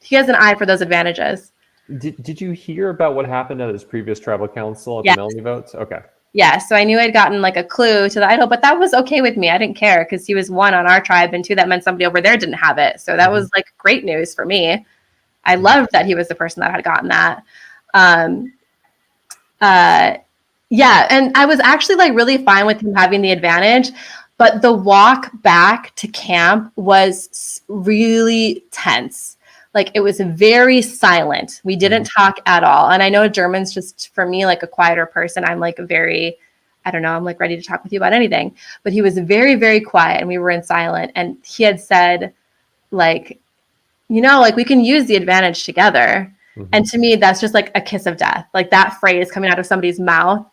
He has an eye for those advantages. Did you hear about what happened at his previous tribal council at the Melanie votes? Okay. Yeah, so I knew I'd gotten like a clue to the idol, but that was okay with me. I didn't care, because he was 1 on our tribe, and 2, that meant somebody over there didn't have it. So that was like great news for me. I loved that he was the person that had gotten that. Yeah, and I was actually like really fine with him having the advantage. But the walk back to camp was really tense. Like, it was very silent. We didn't talk at all. And I know German's just, for me, like a quieter person. I'm like very, I don't know, I'm like ready to talk with you about anything. But he was very, very quiet, and we were in silent. And he had said, like, you know, like, we can use the advantage together. And to me, that's just like a kiss of death. Like, that phrase coming out of somebody's mouth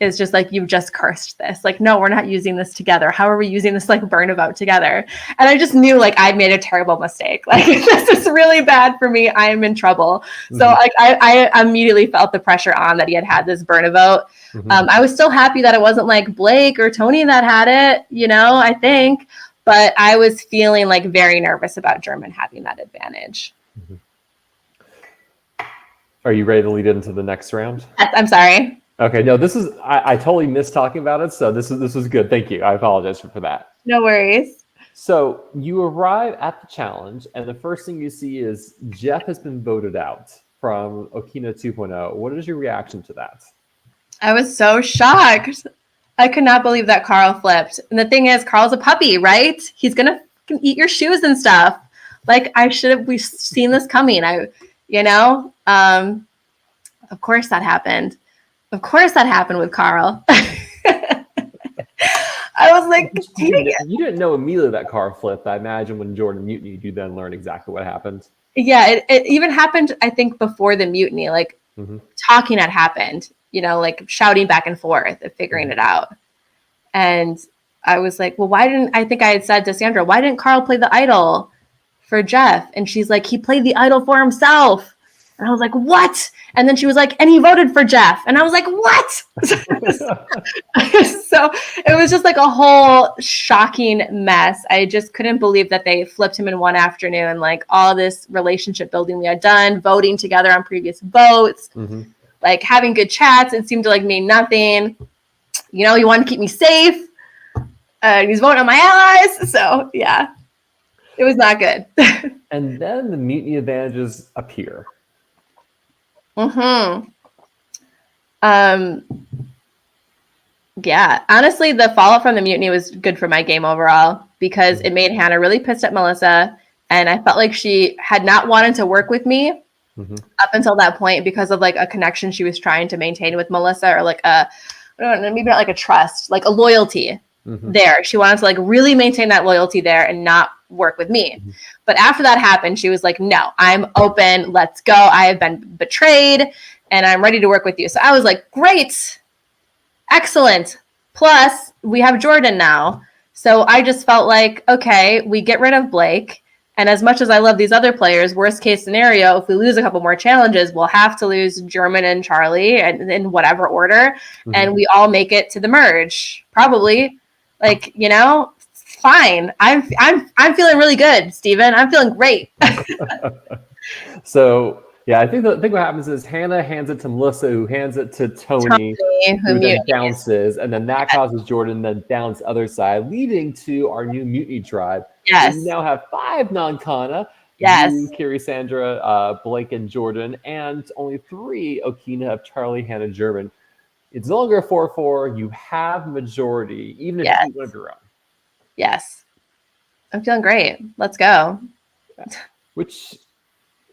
is just like, you've just cursed this. Like, no, we're not using this together. How are we using this like burnabout together? And I just knew like I'd made a terrible mistake. Like, this is really bad for me. I am in trouble. So like I immediately felt the pressure on that he had this burnabout. I was still happy that it wasn't like Blake or Tony that had it, you know, I think. But I was feeling like very nervous about German having that advantage. Are you ready to lead into the next round? I'm sorry. Okay, no, this is I totally missed talking about it, so this was good. Thank you. I apologize for that. No worries. So you arrive at the challenge, and the first thing you see is Jeff has been voted out from Okina 2.0. What is your reaction to that? I was so shocked. I could not believe that Carl flipped. And the thing is, Carl's a puppy, right? He's gonna eat your shoes and stuff. Like, we've seen this coming. Of course that happened. Of course that happened with Carl. I was like, you didn't know immediately that Carl flipped. I imagine when Jordan mutinied, you then learned exactly what happened. Yeah, it even happened, I think, before the mutiny. Like, talking had happened, you know, like shouting back and forth and figuring it out. And I was like, well, I think I had said to Sandra, why didn't Carl play the idol for Jeff? And she's like, he played the idol for himself. And I was like, what? And then she was like, and he voted for Jeff. And I was like, what? So it was just like a whole shocking mess. I just couldn't believe that they flipped him in one afternoon. Like, all this relationship building we had done, voting together on previous votes, like having good chats. It seemed to like mean nothing. You know, he wanted to keep me safe. He's voting on my allies. So yeah, it was not good. And then the mutiny advantages appear. Yeah, honestly, the fallout from the mutiny was good for my game overall because it made Hannah really pissed at Melissa, and I felt like she had not wanted to work with me up until that point because of like a connection she was trying to maintain with Melissa, or like maybe not like a trust, like a loyalty there. She wanted to like really maintain that loyalty there and not work with me. But after that happened, she was like, no, I'm open. Let's go. I have been betrayed and I'm ready to work with you. So I was like, great. Excellent. Plus, we have Jordan now. So I just felt like, okay, we get rid of Blake. And as much as I love these other players, worst case scenario, if we lose a couple more challenges, we'll have to lose German and Charlie and in whatever order. And we all make it to the merge. Probably. Like, you know, fine. I'm feeling really good, Steven. I'm feeling great. So yeah, I think what happens is Hannah hands it to Melissa, who hands it to Tony who then bounces, and then that causes Jordan then bounce the other side, leading to our new mutiny tribe. Yes. We now have 5 non-Kana. Yes. You, Carrie, Sandra, Blake, and Jordan, and only 3 Okina of Charlie, Hannah, German. It's no longer a 4-4. You have majority, even if you beat one of your own. Yes. I'm feeling great. Let's go. Which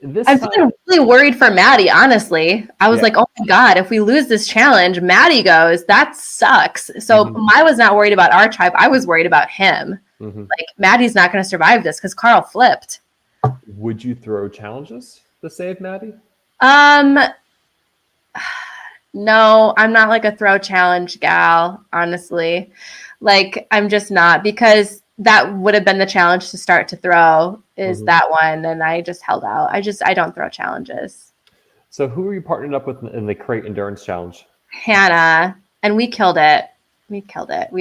I'm feeling really worried for Maddie, honestly. I was like, oh my God, if we lose this challenge, Maddie goes, that sucks. So I was not worried about our tribe. I was worried about him. Like, Maddie's not going to survive this because Carl flipped. Would you throw challenges to save Maddie? No, I'm not like a throw challenge gal, honestly. Like, I'm just not, because that would have been the challenge to start to throw is that one. And I just held out. I don't throw challenges. So who were you partnered up with in the crate endurance challenge? Hannah. And we killed it. We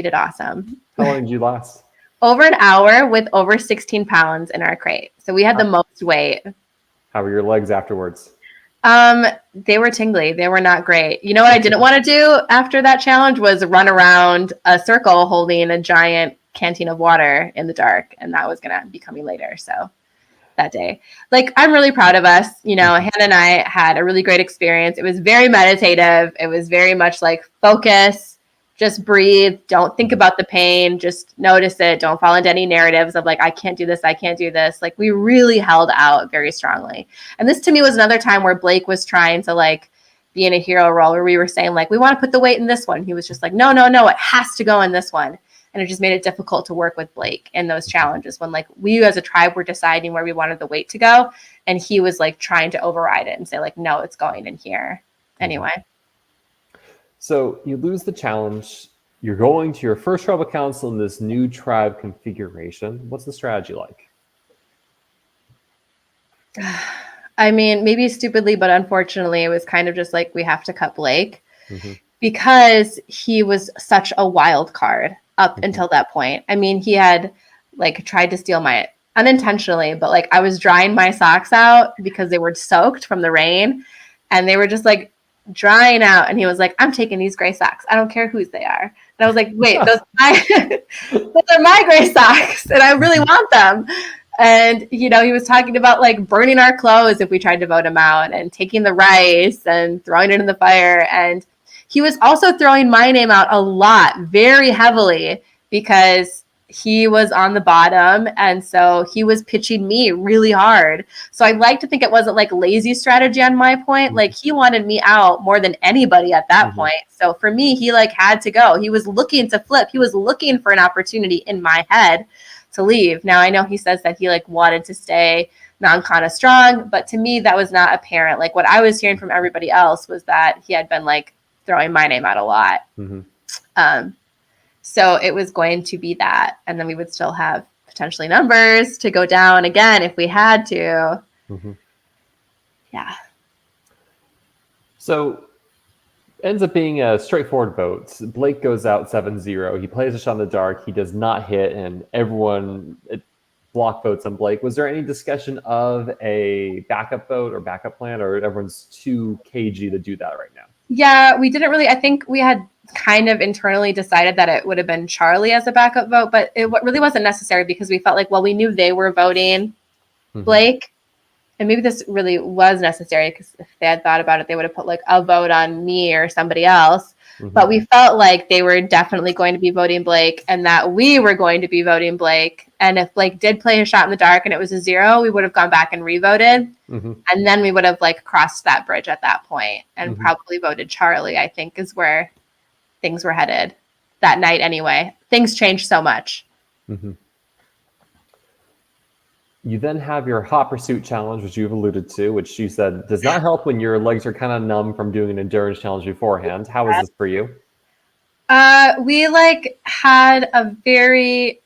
did awesome. How long did you last? Over an hour with over 16 pounds in our crate. So we had the most weight. How were your legs afterwards? They were tingly. They were not great. You know what I didn't want to do after that challenge was run around a circle holding a giant canteen of water in the dark. And that was going to be coming later. So that day, like, I'm really proud of us. You know, Hannah and I had a really great experience. It was very meditative. It was very much like focus, just breathe. Don't think about the pain. Just notice it. Don't fall into any narratives of like, I can't do this. I can't do this. Like, we really held out very strongly. And this to me was another time where Blake was trying to like be in a hero role, where we were saying like, we want to put the weight in this one. He was just like, no, it has to go in this one. And it just made it difficult to work with Blake in those challenges when like we as a tribe were deciding where we wanted the weight to go. And he was like trying to override it and say like, no, it's going in here. Anyway. So you lose the challenge. You're going to your first tribal council in this new tribe configuration. What's the strategy like? I mean, maybe stupidly, but unfortunately, it was kind of just like we have to cut Blake because he was such a wild card up until that point. I mean, he had like tried to steal my unintentionally, but like I was drying my socks out because they were soaked from the rain and they were just like drying out. And he was like, I'm taking these gray socks. I don't care whose they are. And I was like, wait, those are my gray socks and I really want them. And, you know, he was talking about like burning our clothes if we tried to vote him out and taking the rice and throwing it in the fire. And he was also throwing my name out a lot, very heavily, because he was on the bottom. And so he was pitching me really hard. So I like to think it wasn't like lazy strategy on my point. Like he wanted me out more than anybody at that point. So for me, he like had to go. He was looking to flip. He was looking for an opportunity in my head to leave. Now I know he says that he like wanted to stay non-Kana strong, but to me that was not apparent. Like what I was hearing from everybody else was that he had been like throwing my name out a lot. So it was going to be that, and then we would still have potentially numbers to go down again if we had to. Yeah. So ends up being a straightforward vote. Blake goes out 7-0. He plays a shot in the dark. He does not hit, and everyone block votes on Blake. Was there any discussion of a backup vote or backup plan, or everyone's too cagey to do that right now? Yeah, we didn't really. I think we had kind of internally decided that it would have been Charlie as a backup vote, but it really wasn't necessary because we felt like, well, we knew they were voting Blake. And maybe this really was necessary because if they had thought about it, they would have put like a vote on me or somebody else. But we felt like they were definitely going to be voting Blake and that we were going to be voting Blake. And if Blake did play his shot in the dark and it was a 0, we would have gone back and revoted. And then we would have like crossed that bridge at that point and probably voted Charlie, I think, is where things were headed that night anyway. Things changed so much. You then have your hot pursuit challenge, which you've alluded to, which you said does not help when your legs are kind of numb from doing an endurance challenge beforehand. How was this for you? We like had a very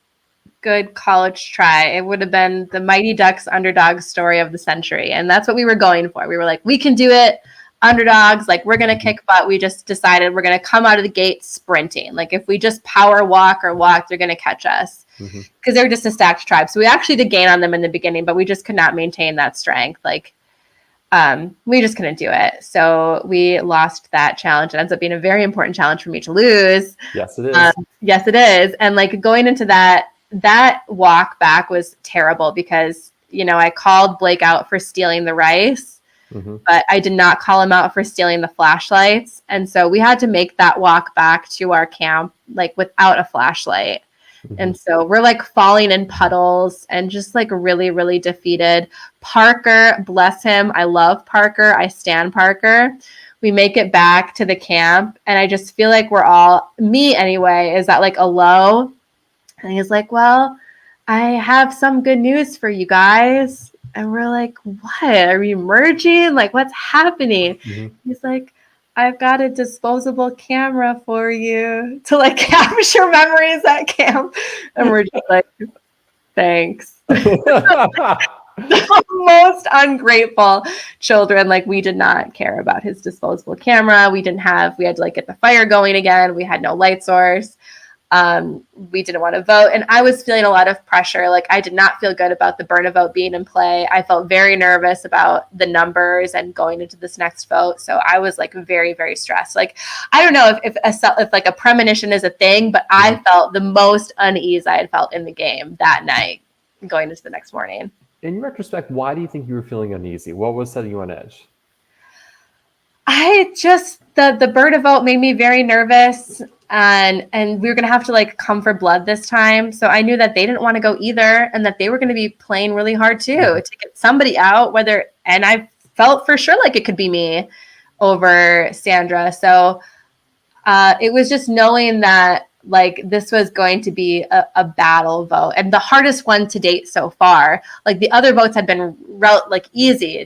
good college try. It would have been the Mighty Ducks underdog story of the century. And that's what we were going for. We were like, we can do it. Underdogs, like we're going to kick butt. We just decided we're going to come out of the gate sprinting. Like if we just power walk, they're going to catch us. Because they're just a stacked tribe. So we actually did gain on them in the beginning, but we just could not maintain that strength. Like we just couldn't do it. So we lost that challenge. It ends up being a very important challenge for me to lose. Yes, it is. Yes, it is. And like going into that walk back was terrible because, you know, I called Blake out for stealing the rice, but I did not call him out for stealing the flashlights. And so we had to make that walk back to our camp, like without a flashlight. And so we're like falling in puddles and just like really, really defeated. Parker, bless him. I love Parker. I stan Parker. We make it back to the camp. And I just feel like we're all, me anyway, is at like a low. And he's like, well, I have some good news for you guys. And we're like, what? Are we merging? Like, what's happening? He's like, I've got a disposable camera for you to like capture memories at camp. And we're just like, thanks. The most ungrateful children. Like we did not care about his disposable camera. We had to like get the fire going again. We had no light source. We didn't want to vote. And I was feeling a lot of pressure. Like I did not feel good about the Burn vote being in play. I felt very nervous about the numbers and going into this next vote. So I was like very, very stressed. Like, I don't know if like a premonition is a thing, but I felt the most unease I had felt in the game that night going into the next morning. In retrospect, why do you think you were feeling uneasy? What was setting you on edge? I just, the Burn vote made me very nervous. And we were going to have to like come for blood this time. So I knew that they didn't want to go either and that they were going to be playing really hard too to get somebody out, and I felt for sure like it could be me over Sandra. So it was just knowing that like this was going to be a battle vote and the hardest one to date so far. Like the other votes had been like easy.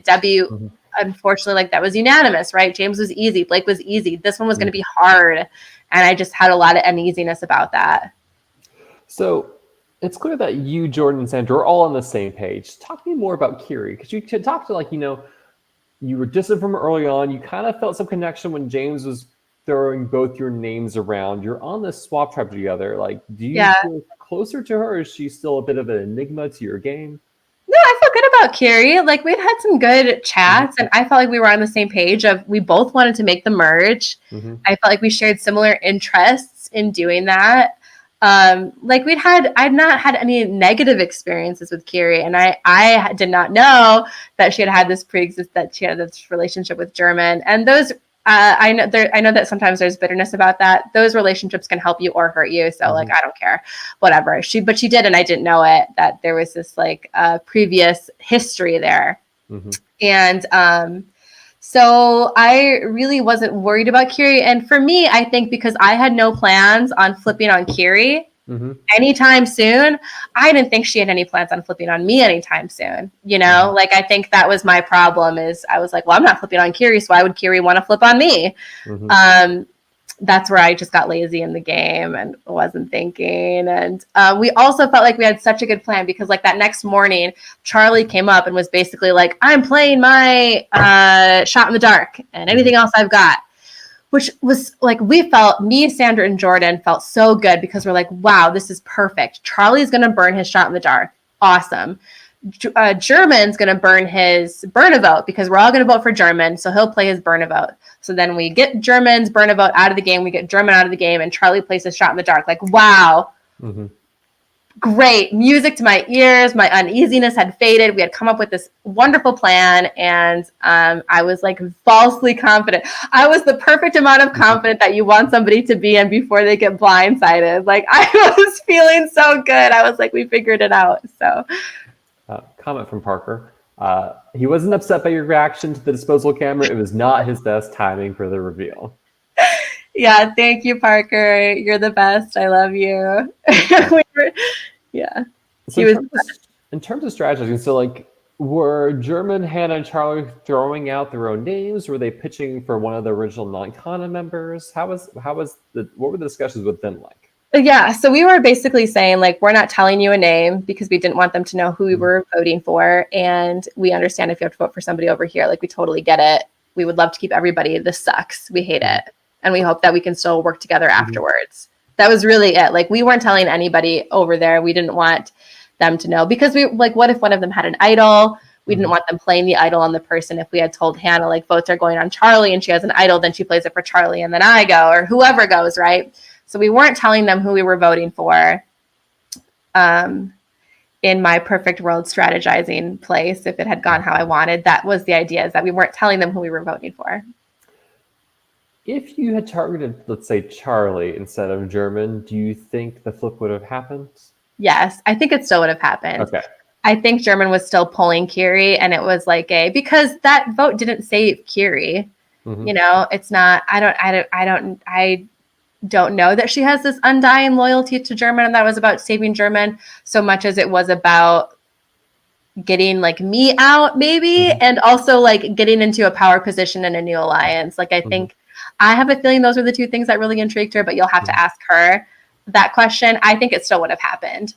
unfortunately, like that was unanimous, right? James was easy. Blake was easy. This one was going to be hard. And I just had a lot of uneasiness about that. So it's clear that you, Jordan, and Sandra are all on the same page. Talk to me more about Kiri, because you talked to, like, you know, you were distant from her early on. You kind of felt some connection when James was throwing both your names around. You're on this swap tribe together. Like, do you feel closer to her, or is she still a bit of an enigma to your game? No, I feel good about Kiri. Like, we've had some good chats, and I felt like we were on the same page of we both wanted to make the merge. I felt like we shared similar interests in doing that. Like I'd not had any negative experiences with Kiri, and I did not know that she had this that she had this relationship with German, and those I know that sometimes there's bitterness about that. Those relationships can help you or hurt you. So like, I don't care, whatever. But she did, and I didn't know it, that there was this like previous history there. And so I really wasn't worried about Kiri. And for me, I think because I had no plans on flipping on Kiri anytime soon, I didn't think she had any plans on flipping on me anytime soon. You know, like I think that was my problem, is I was like, well, I'm not flipping on Kiri, so why would Kiri want to flip on me? That's where I just got lazy in the game and wasn't thinking. And we also felt like we had such a good plan, because like that next morning, Charlie came up and was basically like, I'm playing my shot in the dark and anything else I've got, which was like, me, Sandra, and Jordan felt so good, because we're like, wow, this is perfect. Charlie's going to burn his shot in the dark. Awesome. German's going to burn a vote, because we're all going to vote for German. So he'll play his burn a vote. So then we get German's burn a vote out of the game. We get German out of the game, and Charlie plays his shot in the dark. Like, wow. Great music to my ears. My uneasiness had faded. We had come up with this wonderful plan, and I was like falsely confident. I was the perfect amount of confident that you want somebody to be in before they get blindsided. Like, I was feeling so good. I was like, we figured it out. So comment from Parker. He wasn't upset by your reaction to the disposal camera. It was not his best timing for the reveal. Yeah, thank you, Parker. You're the best. I love you. So in terms of strategizing, so like, were German, Hannah, and Charlie throwing out their own names? Were they pitching for one of the original non-Kana members? What were the discussions with them like? Yeah, so we were basically saying, like, we're not telling you a name because we didn't want them to know who we were voting for. And we understand if you have to vote for somebody over here, like, we totally get it. We would love to keep everybody. This sucks. We hate it. And we hope that we can still work together afterwards. That was really it. Like, we weren't telling anybody over there. We didn't want them to know, because we, like, what if one of them had an idol? We didn't want them playing the idol on the person. If we had told Hannah, like, votes are going on Charlie and she has an idol, then she plays it for Charlie and then I go, or whoever goes, right? So we weren't telling them who we were voting for. In my perfect world strategizing place, if it had gone how I wanted, that was the idea, is that we weren't telling them who we were voting for. If you had targeted, let's say, Charlie instead of German, do you think the flip would have happened? Yes, I think it still would have happened. Okay. I think German was still pulling Kiri, and it was like because that vote didn't save Kiri. You know, it's not. I don't know that she has this undying loyalty to German, and that was about saving German so much as it was about getting like me out, maybe, and also like getting into a power position in a new alliance. Like, I think I have a feeling those were the two things that really intrigued her, but you'll have to ask her that question. I think it still would have happened.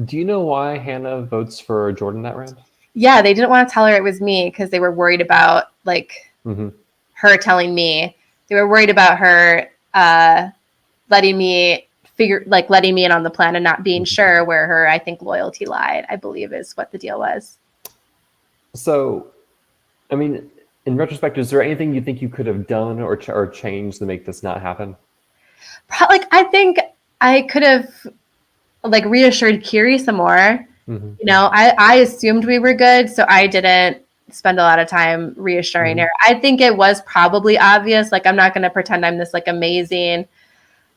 Do you know why Hannah votes for Jordan that round? Yeah, they didn't want to tell her it was me because they were worried about like her telling me. They were worried about her letting me in on the plan and not being sure where her, I think, loyalty lied, I believe is what the deal was. So, I mean, in retrospect, is there anything you think you could have done or changed to make this not happen? Like, I think I could have like reassured Kiri some more. You know, I assumed we were good, so I didn't spend a lot of time reassuring her. I think it was probably obvious. Like, I'm not going to pretend I'm this like amazing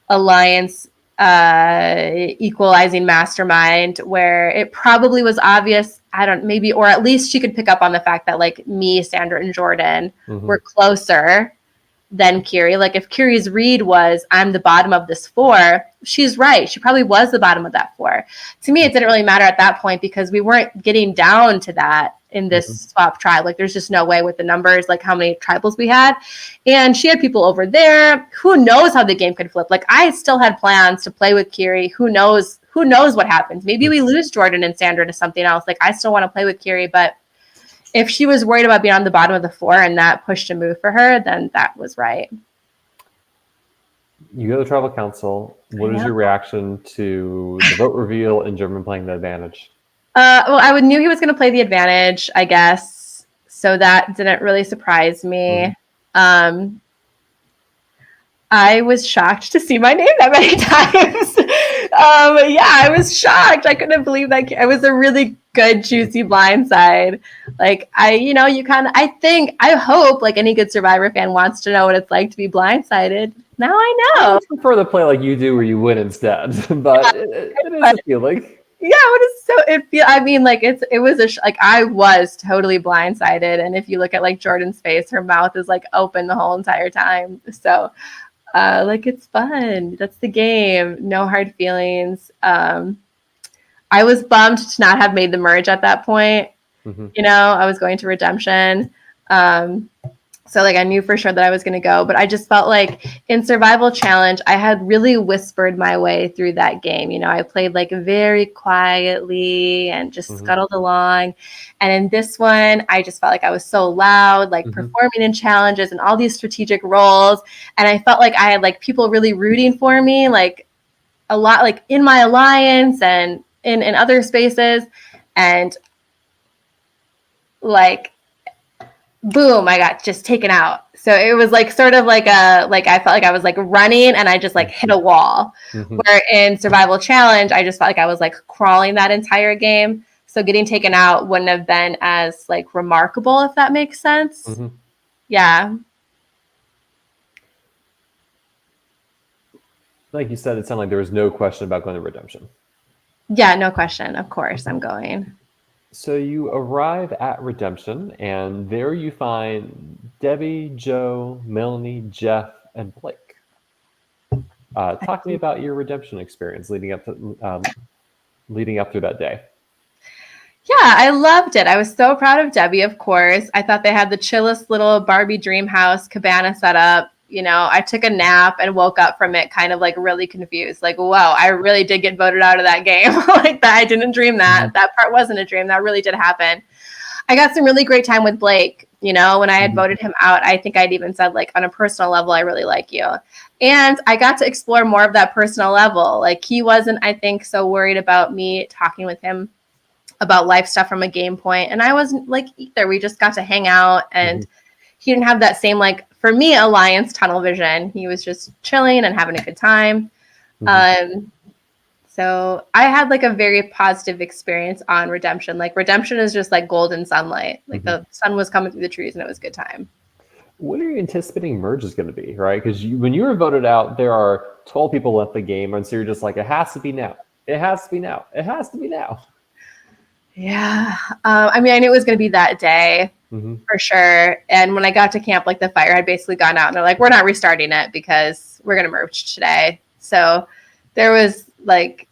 alliance equalizing mastermind where it probably was obvious. Or at least she could pick up on the fact that like me, Sandra, and Jordan were closer than Kiri. Like, if Kiri's read was, I'm the bottom of this 4, she's right. She probably was the bottom of that 4. To me, it didn't really matter at that point because we weren't getting down to that. in this swap tribe. Like there's just no way with the numbers, like how many tribals we had. And she had people over there. Who knows how the game could flip? Like I still had plans to play with Kiri. Who knows what happens? Maybe we lose Jordan and Sandra to something else. Like I still want to play with Kiri, but if she was worried about being on the bottom of the 4 and that pushed a move for her, then that was right. You go to the tribal council. What is your reaction to the vote reveal and German playing the advantage? Well, I knew he was going to play the advantage, I guess. So that didn't really surprise me. I was shocked to see my name that many times. Yeah, I was shocked. I couldn't believe that. It was a really good, juicy blindside. Like I hope like any good Survivor fan wants to know what it's like to be blindsided. Now I know. I prefer to play like you do where you win instead, but it is a feeling. Yeah, I mean, like it was like I was totally blindsided, and if you look at like Jordan's face, her mouth is like open the whole entire time. So, like it's fun. That's the game. No hard feelings. I was bummed to not have made the merge at that point. You know, I was going to redemption. So like I knew for sure that I was going to go, but I just felt like in Survival Challenge, I had really whispered my way through that game. You know, I played like very quietly and just scuttled along. And in this one, I just felt like I was so loud, like performing in challenges and all these strategic roles. And I felt like I had like people really rooting for me, like a lot, like in my alliance and in other spaces. And like, boom, I got just taken out. So it was like sort of like I felt like I was like running and I just like hit a wall. Where in Survival Challenge, I just felt like I was like crawling that entire game. So getting taken out wouldn't have been as like remarkable, if that makes sense. Yeah. Like you said, it sounded like there was no question about going to redemption. Yeah, no question. Of course, I'm going. So you arrive at redemption, and there you find Debbie, Joe, Melanie, Jeff, and Blake. Talk to me about your redemption experience leading up through that day. Yeah, I loved it. I was so proud of Debbie, of course. I thought they had the chillest little Barbie dream house cabana set up. You know, I took a nap and woke up from it kind of like really confused. Like, whoa, I really did get voted out of that game. Like that, I didn't dream that. That part wasn't a dream. That really did happen. I got some really great time with Blake. You know, when I had voted him out, I think I'd even said like on a personal level, I really like you. And I got to explore more of that personal level. Like he wasn't, I think, so worried about me talking with him about life stuff from a game point. And I wasn't like either. We just got to hang out and he didn't have that same, like, for me, alliance tunnel vision. He was just chilling and having a good time. So I had like a very positive experience on redemption. Like redemption is just like golden sunlight. Like the sun was coming through the trees and it was a good time. What are you anticipating merge is going to be, right? Because when you were voted out, there are 12 people left the game. And so you're just like, it has to be now. It has to be now. It has to be now. Yeah. I mean, I knew it was going to be that day. For sure. And when I got to camp, like the fire had basically gone out and they're like, we're not restarting it because we're going to merge today. So there was like,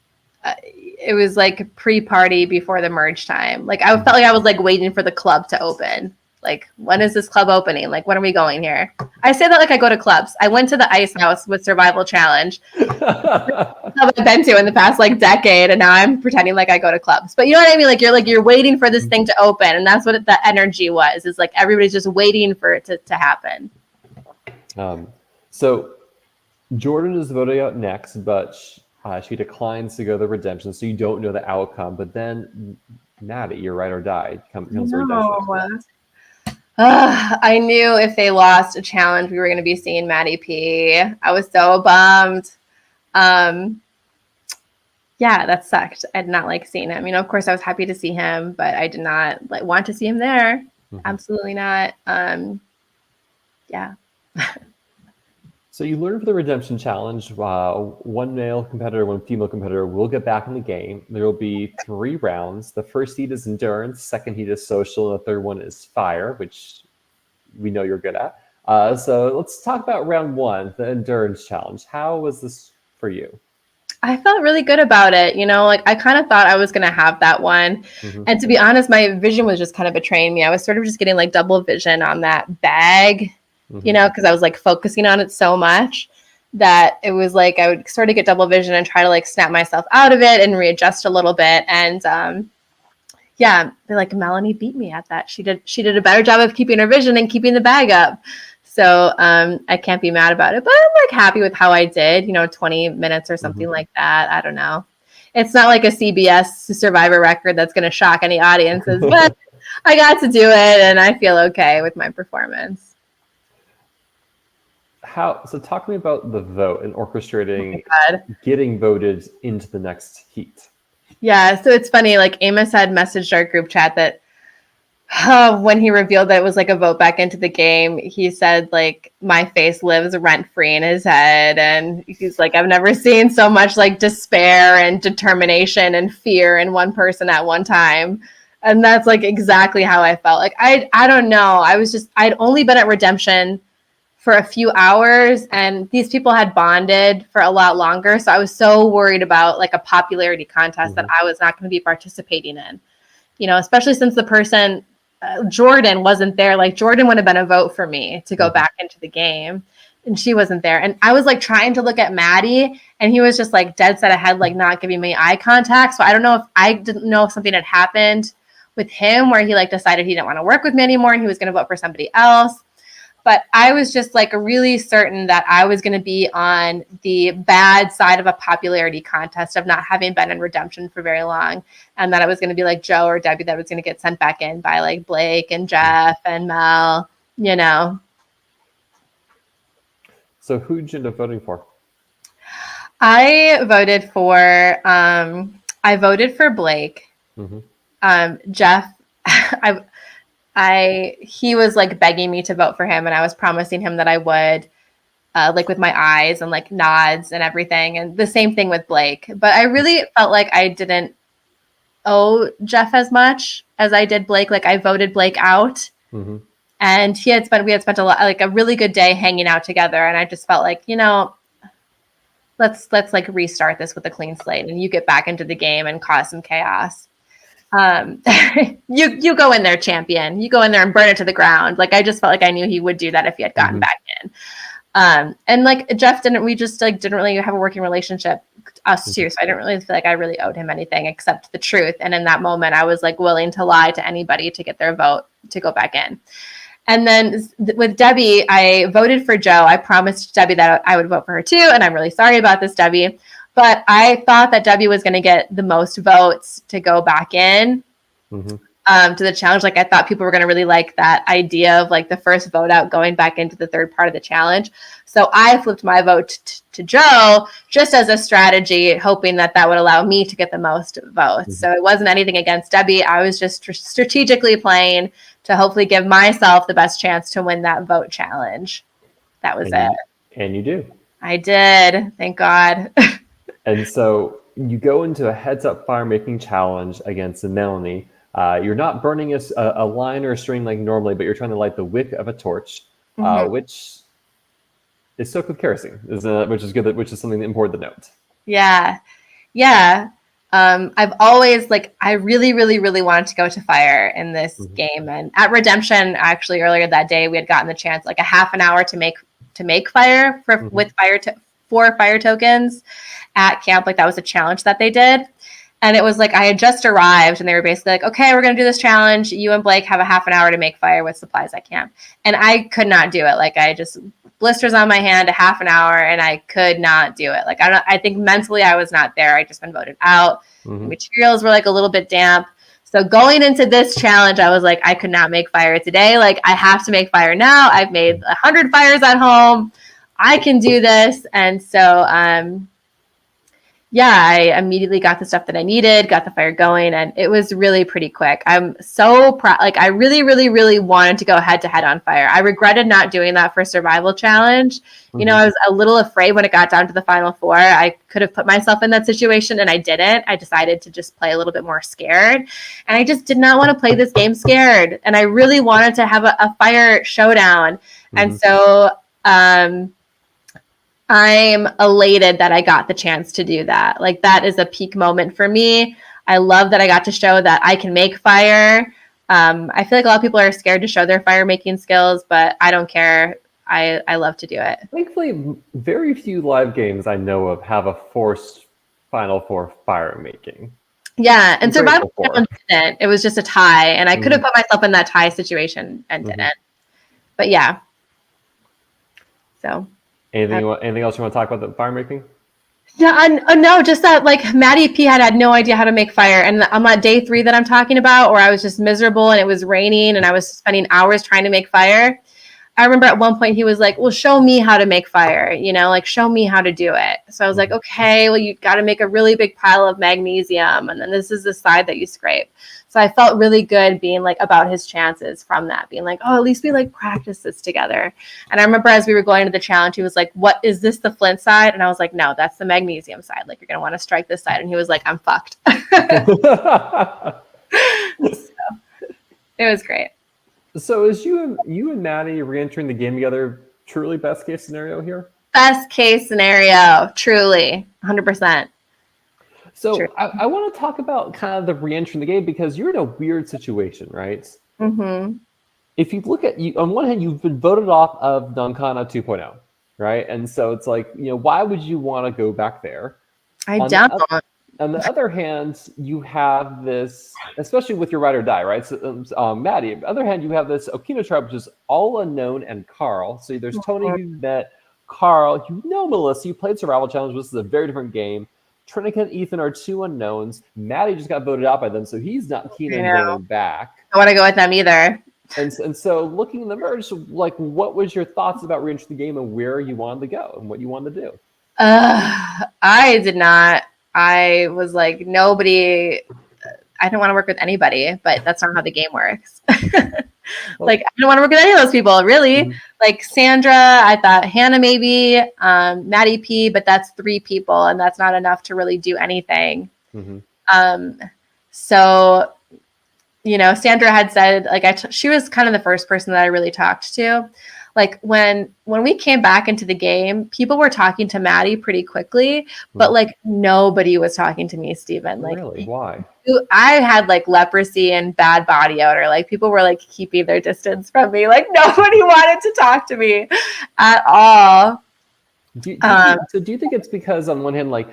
it was like pre-party before the merge time. Like I felt like I was like waiting for the club to open. Like, when is this club opening? Like, when are we going here? I say that like I go to clubs. I went to the Ice House with Survival Challenge. I've been to in the past like decade, and now I'm pretending like I go to clubs. But you know what I mean? Like you're waiting for this thing to open, and that's what the energy was. Is like everybody's just waiting for it to happen. So Jordan is voting out next, but she declines to go to redemption, so you don't know the outcome. But then Maddie, your ride or die comes to redemption. I knew if they lost a challenge, we were going to be seeing Maddie P. I was so bummed. Yeah, that sucked. I did not like seeing him. You know, of course, I was happy to see him, but I did not want to see him there. Absolutely not. Yeah. So you learn for the redemption challenge, one male competitor, one female competitor will get back in the game. There will be 3 rounds. The first heat is endurance, second heat is social, and the third one is fire, which we know you're good at. So let's talk about round 1, the endurance challenge. How was this for you? I felt really good about it. Like I kind of thought I was going to have that one. Mm-hmm. And to be honest, my vision was just kind of betraying me. I was sort of just getting like double vision on that bag, Mm-hmm. because I was like focusing on it so much that it was like I would sort of get double vision and try to like snap myself out of it and readjust a little bit. And yeah, like Melanie beat me at that. She did a better job of keeping her vision and keeping the bag up. So I can't be mad about it, but I'm like happy with how I did, 20 minutes or something like that. I don't know. It's not like a CBS Survivor record that's going to shock any audiences, but I got to do it and I feel okay with my performance. So talk to me about the vote and orchestrating getting voted into the next heat. Yeah, so it's funny, like Amos had messaged our group chat that when he revealed that it was like a vote back into the game, he said like my face lives rent free in his head, and he's like, I've never seen so much like despair and determination and fear in one person at one time. And that's like exactly how I felt. Like I don't know. I'd only been at Redemption for a few hours, and these people had bonded for a lot longer. So I was so worried about like a popularity contest that I was not going to be participating in. Especially since the person, Jordan, wasn't there. Like Jordan would have been a vote for me to go back into the game, and she wasn't there. And I was like trying to look at Maddie, and he was just like dead set ahead, like not giving me eye contact. So I didn't know if something had happened with him where he like decided he didn't want to work with me anymore and he was going to vote for somebody else. But I was just like really certain that I was going to be on the bad side of a popularity contest of not having been in Redemption for very long. And that it was going to be like Joe or Debbie that was going to get sent back in by like Blake and Jeff and Mel, So who did you end up voting for? I voted for Blake. Mm-hmm. Jeff, he was like begging me to vote for him, and I was promising him that I would, like with my eyes and like nods and everything. And the same thing with Blake. But I really felt like I didn't owe Jeff as much as I did Blake. Like I voted Blake out, and we had spent a really good day hanging out together. And I just felt like, let's like restart this with a clean slate, and you get back into the game and cause some chaos. You go in there, champion. You go in there and burn it to the ground. Like I just felt like I knew he would do that if he had gotten back in. And like Jeff didn't really have a working relationship, us too. So I didn't really feel like I really owed him anything except the truth. And in that moment, I was like willing to lie to anybody to get their vote to go back in. And then with Debbie, I voted for Joe. I promised Debbie that I would vote for her too. And I'm really sorry about this, Debbie. But I thought that Debbie was going to get the most votes to go back in to the challenge. Like I thought people were going to really like that idea of like the first vote out going back into the third part of the challenge. So I flipped my vote to Joe just as a strategy, hoping that would allow me to get the most votes. So it wasn't anything against Debbie. I was just strategically playing to hopefully give myself the best chance to win that vote challenge. That was it. And you do. I did. Thank God. And so you go into a heads-up fire-making challenge against Melanie. You're not burning a line or a string like normally, but you're trying to light the wick of a torch, which is soaked with kerosene, which is good. Which is something important to note. Yeah. I've always I really, really, really wanted to go to fire in this game, and at Redemption, actually earlier that day, we had gotten the chance like a half an hour to make fire with four fire tokens at camp. Like that was a challenge that they did. And it was like, I had just arrived and they were basically like, okay, we're going to do this challenge. You and Blake have a half an hour to make fire with supplies at camp. And I could not do it. Like I just blisters on my hand, a half an hour, and I could not do it. Like, I think mentally I was not there. I just been voted out. Materials were like a little bit damp. So going into this challenge, I was like, I could not make fire today. Like I have to make fire now. I've made 100 fires at home. I can do this. And so, I immediately got the stuff that I needed, got the fire going, and it was really pretty quick. I'm so proud. Like I really, really, really wanted to go head to head on fire. I regretted not doing that for survival challenge. You know, I was a little afraid when it got down to the final four. I could have put myself in that situation and I didn't. I decided to just play a little bit more scared. And I just did not want to play this game scared. And I really wanted to have a fire showdown. And so, I'm elated that I got the chance to do that. Like, that is a peak moment for me. I love that I got to show that I can make fire. I feel like a lot of people are scared to show their fire making skills, but I don't care. I love to do it. Thankfully, very few live games I know of have a forced Final Four fire making. Yeah, and I'm Survival grateful for Challenge didn't. It was just a tie, and I could have Mhm. put myself in that tie situation and didn't. But yeah. So Anything else you want to talk about the fire making? no, just that like Maddie P had no idea how to make fire, and I'm at day 3 that I'm talking about, where I was just miserable and it was raining and I was spending hours trying to make fire. I remember at one point he was like, well, show me how to make fire, like show me how to do it. So I was like, okay, well, you got to make a really big pile of magnesium. And then this is the side that you scrape. So I felt really good being like about his chances from that, being like, oh, at least we like practice this together. And I remember as we were going to the challenge, he was like, what is this, the flint side? And I was like, no, that's the magnesium side. Like, you're going to want to strike this side. And he was like, I'm fucked. So, it was great. So is you and Maddie re-entering the game together truly best case scenario here? Best case scenario, truly, 100%. So I want to talk about kind of the re-entry in the game, because you're in a weird situation, right? Mm-hmm. If you look at you, on one hand, you've been voted off of Duncana 2.0, right? And so it's like, why would you want to go back there? I don't. On the other hand, you have this, especially with your ride or die, right? So, Maddie, on the other hand, you have this Okina tribe, which is all unknown, and Carl. So there's Tony, who met Carl. Melissa, you played Survival Challenge. This is a very different game. Trinica and Ethan are 2 unknowns. Maddie just got voted out by them, so he's not keen on going back. I want to go with them either. And so looking in the merge, like, what was your thoughts about re-entering the game and where you wanted to go and what you wanted to do? I did not. I was like, nobody, I don't want to work with anybody, but that's not how the game works. Like, I don't want to work with any of those people, really. Mm-hmm. Like Sandra, I thought Hannah maybe, Maddie P, but that's 3 people, and that's not enough to really do anything. Mm-hmm. So, Sandra had said, like, she was kind of the first person that I really talked to. Like, when we came back into the game, people were talking to Maddie pretty quickly, but like nobody was talking to me, Steven. Like, really? Why? I had like leprosy and bad body odor. Like, people were like keeping their distance from me. Like, nobody wanted to talk to me at all. Do you think it's because, on one hand, like,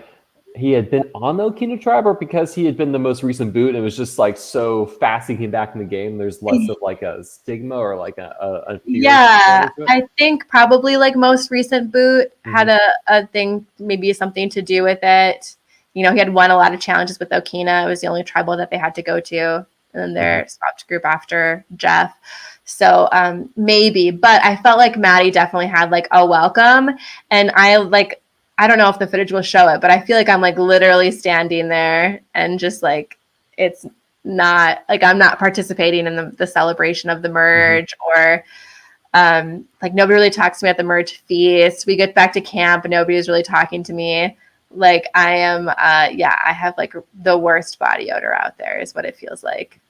he had been on the Okina tribe, or because he had been the most recent boot and it was just like so fast he came back in the game, there's less of like a stigma or like a fear? Yeah, I think probably like most recent boot had a thing, maybe something to do with it. He had won a lot of challenges with Okina. It was the only tribal that they had to go to, and then their swapped group after Jeff. So maybe, but I felt like Maddie definitely had like a welcome, and I don't know if the footage will show it, but I feel like I'm like literally standing there and just like, it's not like I'm not participating in the celebration of the merge, or like nobody really talks to me at the merge feast. We get back to camp and nobody's really talking to me. Like, I am, I have like the worst body odor out there is what it feels like.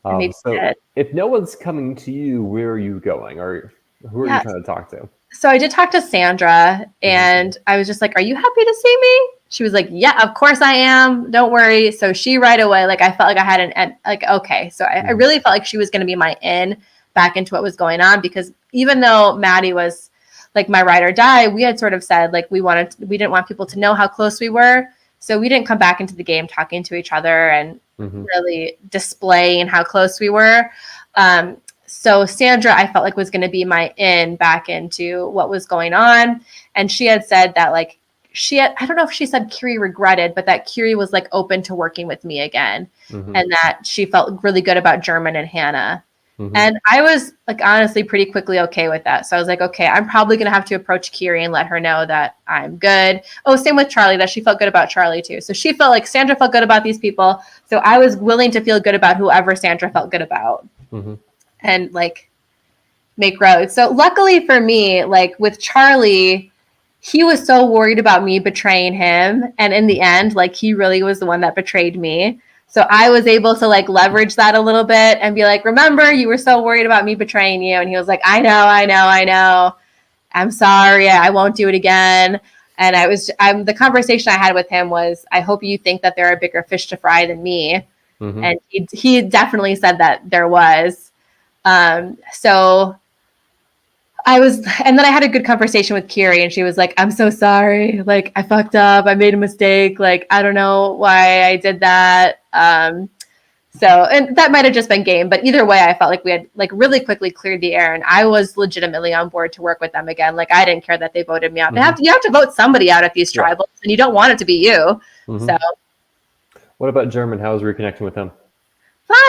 So if no one's coming to you, where are you going, or who are you trying to talk to? So I did talk to Sandra, and I was just like, are you happy to see me? She was like, yeah, of course I am. Don't worry. So she right away, like, I felt like I had okay. So I really felt like she was going to be my in back into what was going on, because even though Maddie was like my ride or die, we had sort of said like we didn't want people to know how close we were. So we didn't come back into the game talking to each other and really displaying how close we were. So Sandra, I felt like, was going to be my in back into what was going on. And she had said that like I don't know if she said Kiri regretted, but that Kiri was like open to working with me again, and that she felt really good about German and Hannah. And I was like, honestly, pretty quickly okay with that. So I was like, okay, I'm probably going to have to approach Kiri and let her know that I'm good. Oh, same with Charlie, that she felt good about Charlie too. So she felt like Sandra felt good about these people. So I was willing to feel good about whoever Sandra felt good about. And like make roads. So luckily for me, like with Charlie, he was so worried about me betraying him. And in the end, like, he really was the one that betrayed me. So I was able to like leverage that a little bit and be like, remember, you were so worried about me betraying you. And he was like, I know. I'm sorry, I won't do it again. And the conversation I had with him was, I hope you think that there are bigger fish to fry than me. Mhm. And he definitely said that there was. So and then I had a good conversation with Kiri, and she was like, I'm so sorry. Like, I fucked up. I made a mistake. Like, I don't know why I did that. And that might have just been game, but either way, I felt like we had like really quickly cleared the air, and I was legitimately on board to work with them again. Like, I didn't care that they voted me out. Mm-hmm. You have to vote somebody out at these tribals, and you don't want it to be you. Mm-hmm. So, what about German? How was reconnecting with him?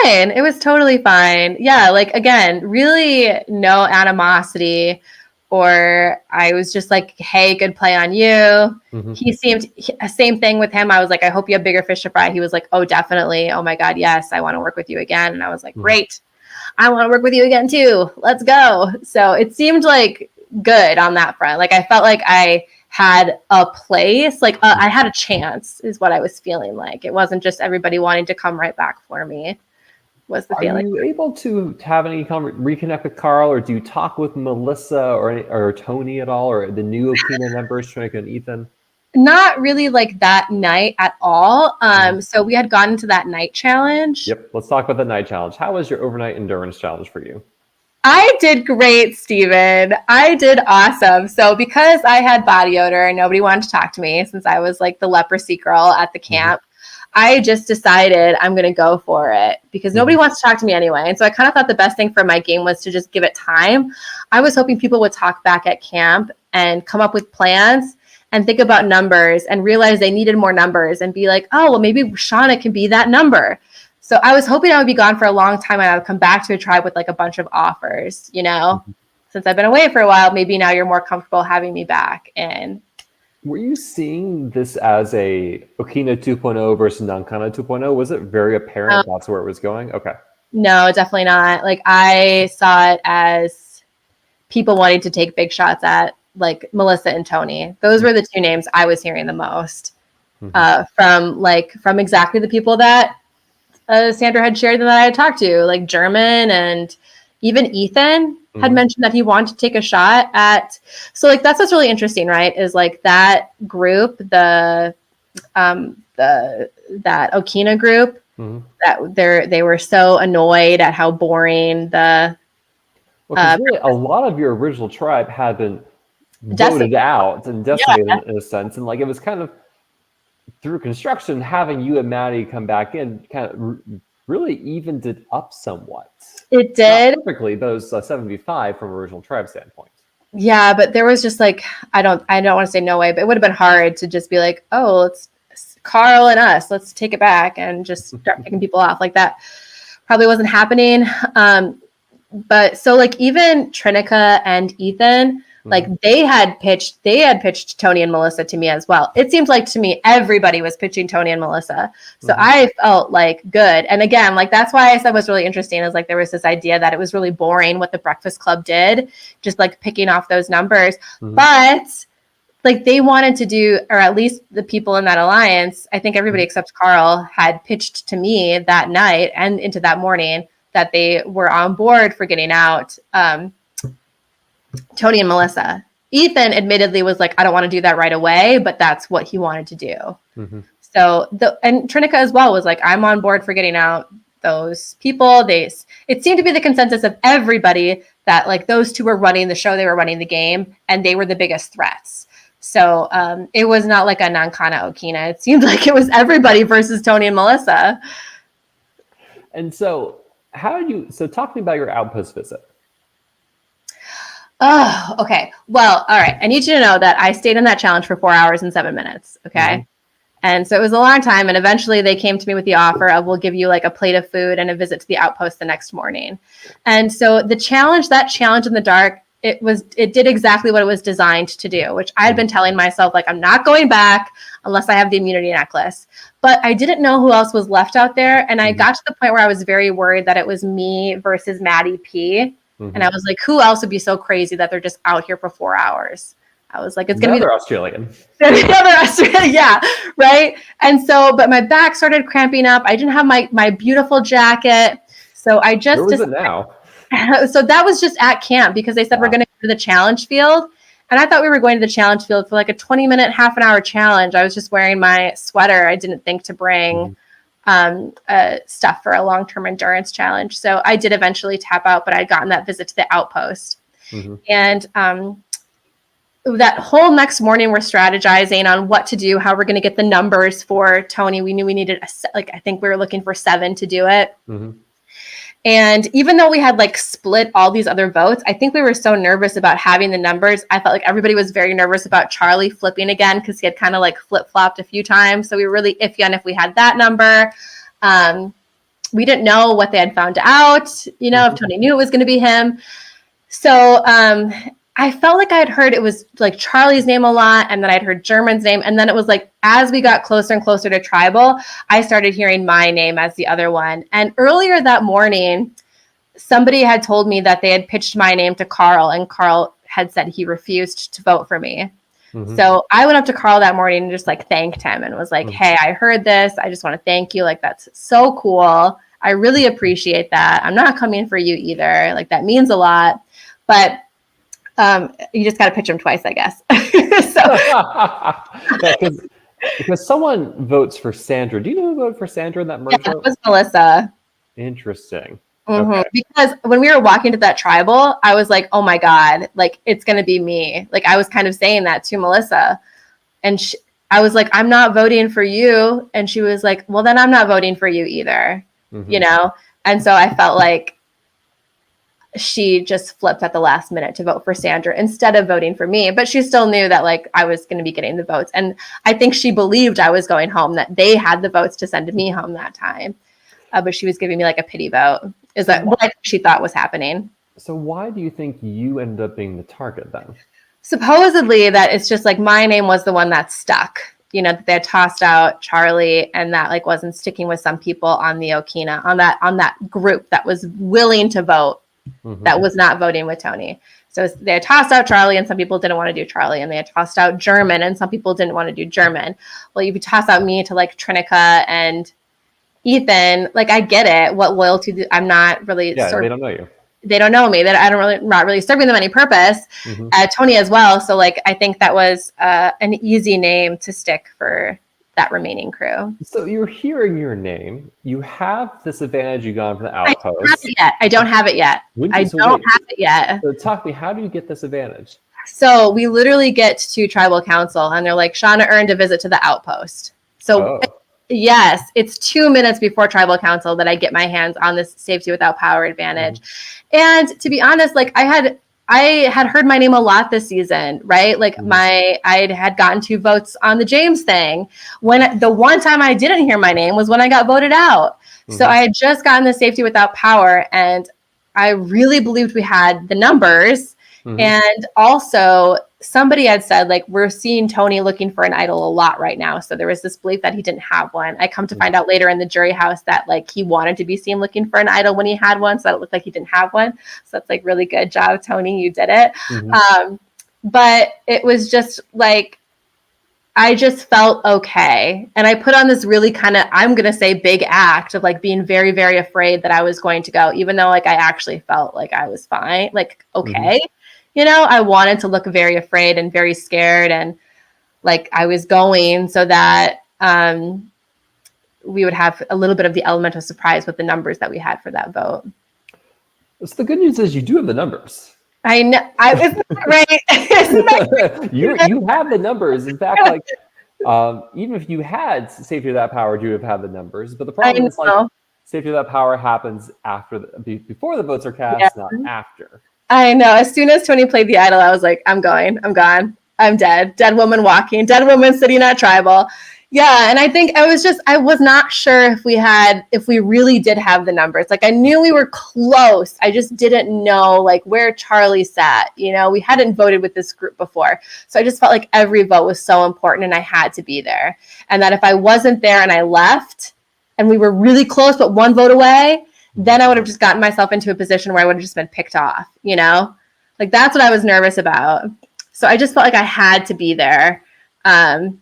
Fine. It was totally fine. Yeah, like again, really no animosity, or I was just like, hey, good play on you. Mm-hmm. Same thing with him. I was like, I hope you have bigger fish to fry. He was like, oh, definitely. Oh my God, yes, I want to work with you again. And I was like, great. I want to work with you again too. Let's go. So it seemed like good on that front. Like I felt like I had a place, like I had a chance is what I was feeling like. It wasn't just everybody wanting to come right back for me. Was the feeling. Are you able to have any reconnect with Carl, or do you talk with Melissa or Tony at all, or the new Okina members, Shawna and Ethan? Not really like that night at all. So we had gotten to that night challenge. Yep. Let's talk about the night challenge. How was your overnight endurance challenge for you? I did great, Steven. I did awesome. So because I had body odor and nobody wanted to talk to me, since I was like the leprosy girl at the camp, I just decided I'm going to go for it because nobody wants to talk to me anyway. And so I kind of thought the best thing for my game was to just give it time. I was hoping people would talk back at camp and come up with plans and think about numbers and realize they needed more numbers and be like, oh, well, maybe Shawna can be that number. So I was hoping I would be gone for a long time and I would come back to a tribe with like a bunch of offers, you know, since I've been away for a while, maybe now you're more comfortable having me back. And were you seeing this as a Okina 2.0 versus Nankana 2.0? Was it very apparent that's where it was going? Okay. No, definitely not. Like I saw it as people wanting to take big shots at like Melissa and Tony. Those were the two names I was hearing the most from exactly the people that Sandra had shared that I had talked to, like German and even Ethan had mentioned that he wanted to take a shot at. So like that's what's really interesting, right? Is like that group, that Okina group, that they were so annoyed at how boring the. Really, a lot of your original tribe had been voted out and decimated in a sense, and like it was kind of through construction having you and Maddie come back in kind of really evened it up somewhat. It did. Not perfectly, those 75 from original tribe standpoint. Yeah, but there was just like, I don't want to say no way, but it would have been hard to just be like, oh, it's Carl and us, let's take it back and just start picking people off. Like that probably wasn't happening. But so like even Trinica and Ethan, like they had pitched Tony and Melissa to me as well. It seemed like to me everybody was pitching Tony and Melissa. So I felt like good. And again, like that's why I said what's really interesting is like there was this idea that it was really boring what the Breakfast Club did, just like picking off those numbers. But like they wanted to do, or at least the people in that alliance, I think everybody except Carl had pitched to me that night and into that morning that they were on board for getting out Tony and Melissa. Ethan admittedly was like, I don't want to do that right away, but that's what he wanted to do. So and Trinica as well was like, I'm on board for getting out those people. It seemed to be the consensus of everybody that like those two were running the show, they were running the game, and they were the biggest threats. So it was not like a Nankana Okina. It seemed like it was everybody versus Tony and Melissa. And so talk to me about your outpost visit. Oh, okay. Well, all right. I need you to know that I stayed in that challenge for 4 hours and 7 minutes. Okay. And so it was a long time. And eventually they came to me with the offer of, we'll give you like a plate of food and a visit to the outpost the next morning. And so that challenge in the dark, it did exactly what it was designed to do, which I had been telling myself, like, I'm not going back unless I have the immunity necklace. But I didn't know who else was left out there. And I got to the point where I was very worried that it was me versus Maddie P. And I was like, who else would be so crazy that they're just out here for 4 hours? I was like, it's going to be the Australian. The other Australian, yeah, right? And so, but my back started cramping up. I didn't have my beautiful jacket. So I just... Where was it now? So that was just at camp because they said we're going to go to the challenge field. And I thought we were going to the challenge field for like a 20-minute, half an hour challenge. I was just wearing my sweater. I didn't think to bring stuff for a long-term endurance challenge. So I did eventually tap out, but I'd gotten that visit to the outpost. And that whole next morning, we're strategizing on what to do, how we're going to get the numbers for Tony. We knew we needed, I think we were looking for 7 to do it. And even though we had like split all these other votes, I think we were so nervous about having the numbers. I felt like everybody was very nervous about Charlie flipping again because he had kind of like flip-flopped a few times. So we were really iffy on if we had that number. We didn't know what they had found out, if Tony knew it was going to be him. So I felt like I had heard it was like Charlie's name a lot, and then I'd heard German's name. And then it was like, as we got closer and closer to tribal, I started hearing my name as the other one. And earlier that morning, somebody had told me that they had pitched my name to Carl, and Carl had said he refused to vote for me. So I went up to Carl that morning and just like thanked him and was like, hey, I heard this. I just want to thank you. Like, that's so cool. I really appreciate that. I'm not coming for you either. Like, that means a lot. But you just got to pitch him twice, I guess. Because someone votes for Sandra. Do you know who voted for Sandra in that merge vote? It was Melissa. Interesting. Okay. Because when we were walking to that tribal, I was like, oh my God, like, it's going to be me. Like, I was kind of saying that to Melissa. And I was like, I'm not voting for you. And she was like, well, then I'm not voting for you either. And so I felt like she just flipped at the last minute to vote for Sandra instead of voting for me. But she still knew that like I was going to be getting the votes. And I think she believed I was going home, that they had the votes to send me home that time. But she was giving me like a pity vote. Is that what she thought was happening? So why do you think you ended up being the target then? Supposedly that it's just like my name was the one that stuck. That they had tossed out Charlie, and that like wasn't sticking with some people on the Okina, on that group that was willing to vote, that was not voting with Tony. So they had tossed out Charlie, and some people didn't want to do Charlie, and they had tossed out German, and some people didn't want to do German. Well, you toss out me to like Trinica and Ethan, like, I get it. What loyalty? I'm not really. Yeah, they don't know you. They don't know me. That I don't really, not really serving them any purpose. Tony as well. So like, I think that was an easy name to stick for that remaining crew. So you're hearing your name. You have this advantage you got from the outpost. I don't have it yet. I don't have it yet. So talk to me. How do you get this advantage? So we literally get to tribal council, and they're like, Shawna earned a visit to the outpost. So. Yes, it's 2 minutes before tribal council that I get my hands on this safety without power advantage. And to be honest, like I had heard my name a lot this season, right? Like I had gotten 2 votes on the James thing. When the one time I didn't hear my name was when I got voted out. So I had just gotten the safety without power, and I really believed we had the numbers. And also somebody had said, like, we're seeing Tony looking for an idol a lot right now. So there was this belief that he didn't have one. I come to find out later in the jury house that like he wanted to be seen looking for an idol when he had one. So that it looked like he didn't have one. So that's like, really good job, Tony. You did it. But it was just like, I just felt okay. And I put on this really kind of, I'm going to say, big act of like being very, very afraid that I was going to go, even though like I actually felt like I was fine, like, okay. I wanted to look very afraid and very scared, and like I was going so that we would have a little bit of the element of surprise with the numbers that we had for that vote. So the good news is you do have the numbers. I know. Isn't that right? You have the numbers. In fact, like even if you had safety without power, you would have had the numbers. But the problem is like safety without power happens before the votes are cast, not after. I know. As soon as Tony played the idol, I was like, I'm going. I'm gone. I'm dead. Dead woman walking. Dead woman sitting at tribal. Yeah. And I think I was not sure if we really did have the numbers. Like I knew we were close. I just didn't know like where Charlie sat. We hadn't voted with this group before. So I just felt like every vote was so important and I had to be there. And that if I wasn't there and I left and we were really close, but 1 vote away, then I would have just gotten myself into a position where I would have just been picked off, Like that's what I was nervous about. So I just felt like I had to be there. So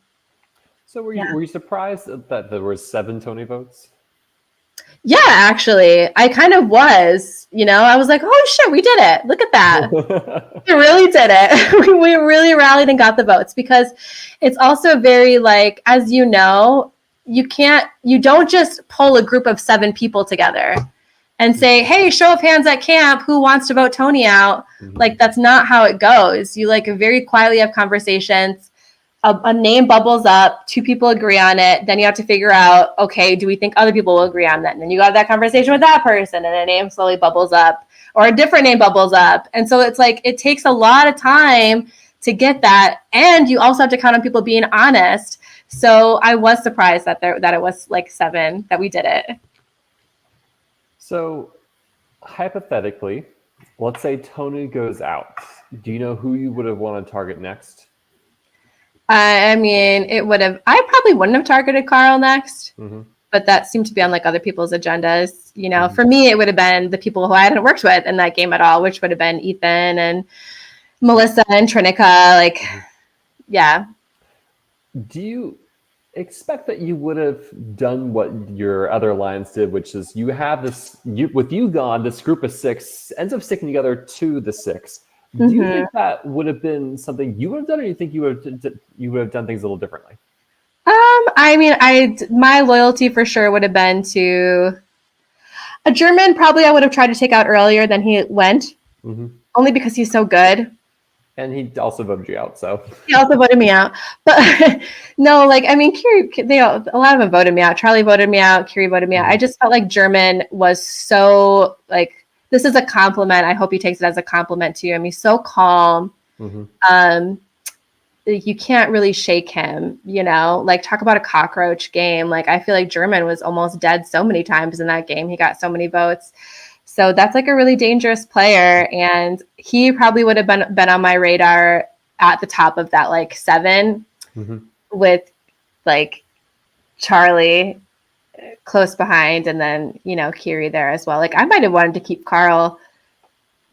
were you surprised that there were 7 Tony votes? Yeah, actually, I kind of was, I was like, oh shit, we did it. Look at that. We really did it. We really rallied and got the votes because it's also very like, as you know, you don't just pull a group of 7 people together and say, hey, show of hands at camp, who wants to vote Tony out? Like, that's not how it goes. You like very quietly have conversations. A name bubbles up, 2 people agree on it. Then you have to figure out, okay, do we think other people will agree on that? And then you have that conversation with that person, and a name slowly bubbles up, or a different name bubbles up. And so it's like, it takes a lot of time to get that. And you also have to count on people being honest. So I was surprised that it was like 7 that we did it. So hypothetically, let's say Tony goes out. Do you know who you would have wanted to target next? I mean, I probably wouldn't have targeted Carl next, but that seemed to be on like other people's agendas. For me, it would have been the people who I hadn't worked with in that game at all, which would have been Ethan and Melissa and Trinica. Like, yeah. Do you expect that you would have done what your other alliance did, which is you have with you gone, this group of 6 ends up sticking together to the 6. Do you think that would have been something you would have done, or do you think you would have done things a little differently? I mean, my loyalty for sure would have been to a German. Probably I would have tried to take out earlier than he went, only because he's so good. And he also voted you out, so. He also voted me out. But no, like, I mean, Kiri, a lot of them voted me out. Charlie voted me out. Kiri voted me out. I just felt like German was so, like, this is a compliment. I hope he takes it as a compliment to you. I mean, so calm. You can't really shake him, like, talk about a cockroach game. Like, I feel like German was almost dead so many times in that game. He got so many votes. So that's like a really dangerous player. And he probably would have been on my radar at the top of that, like 7 with like Charlie close behind, and then, Kiri there as well. Like, I might have wanted to keep Carl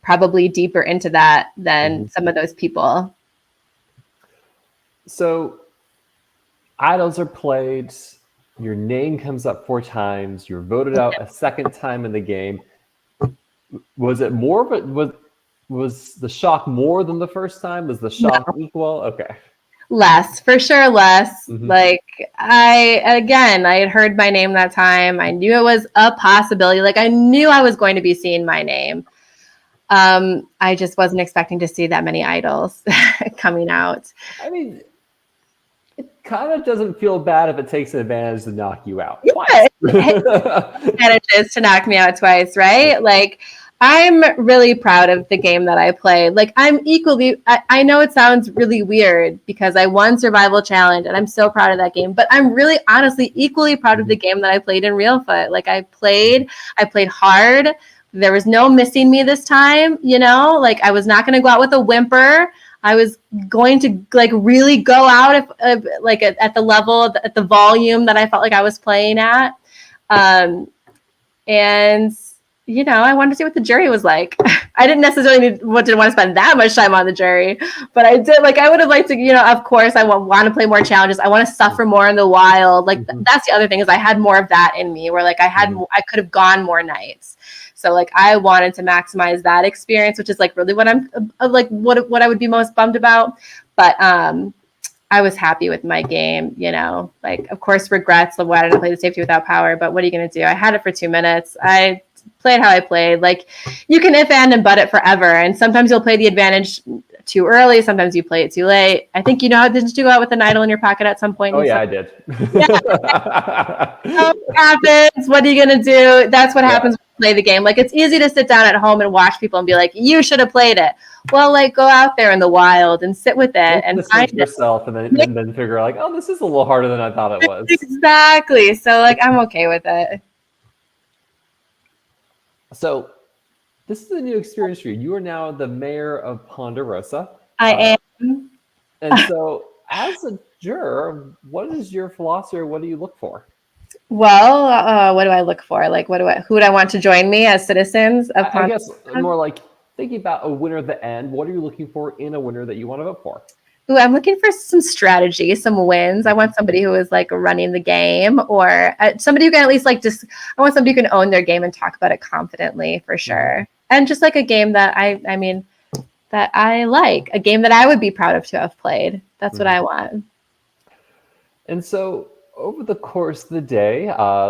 probably deeper into that than some of those people. So idols are played, your name comes up 4 times, you're voted out a second time in the game. Was it more of it? Was the shock more than the first time? Was the shock equal? Okay. Less, for sure, less. Like, I had heard my name that time. I knew it was a possibility. Like, I knew I was going to be seeing my name. I just wasn't expecting to see that many idols coming out. I mean, it kind of doesn't feel bad if it takes an advantage to knock you out twice. Advantages to knock me out twice, right? Like, I'm really proud of the game that I played. Like, I know it sounds really weird because I won Survival Challenge and I'm so proud of that game, but I'm really honestly equally proud of the game that I played in Reelfoot. Like, I played hard. There was no missing me this time, like, I was not going to go out with a whimper. I was going to like really go out at the level, at the volume that I felt like I was playing at. And I wanted to see what the jury was like. I didn't necessarily didn't want to spend that much time on the jury, but I did. Like, I would have liked to, of course, I want to play more challenges. I want to suffer more in the wild. Like, that's the other thing, is I had more of that in me, where like I could have gone more nights. So like, I wanted to maximize that experience, which is like really what I'm like, what I would be most bummed about. But I was happy with my game, like, of course, regrets of why I didn't play the safety without power, but what are you going to do? I had it for 2 minutes. I played how I played. Like, you can if and but it forever. And sometimes you'll play the advantage too early. Sometimes you play it too late. I think, didn't you go out with an idol in your pocket at some point? Oh yeah, I did. What happens? What are you going to do? That's what happens when you play the game. Like, it's easy to sit down at home and watch people and be like, you should have played it. Well, like, go out there in the wild and sit with it and find yourself, and then figure out, like, oh, this is a little harder than I thought it was. Exactly. So like, I'm okay with it. So this is a new experience for you. You are now the mayor of Ponderosa. I am. And so as a juror, what is your philosophy, or what do you look for? Well, what do I look for? Like, who would I want to join me as citizens of Ponderosa? I guess more like thinking about a winner at the end. What are you looking for in a winner that you want to vote for? Ooh, I'm looking for some strategy, some wins. I want somebody who is like running the game, or somebody who can at least like just. I want somebody who can own their game and talk about it confidently, for sure. And just like a game that I mean, that I like, a game that I would be proud of to have played. That's what I want. And so over the course of the day,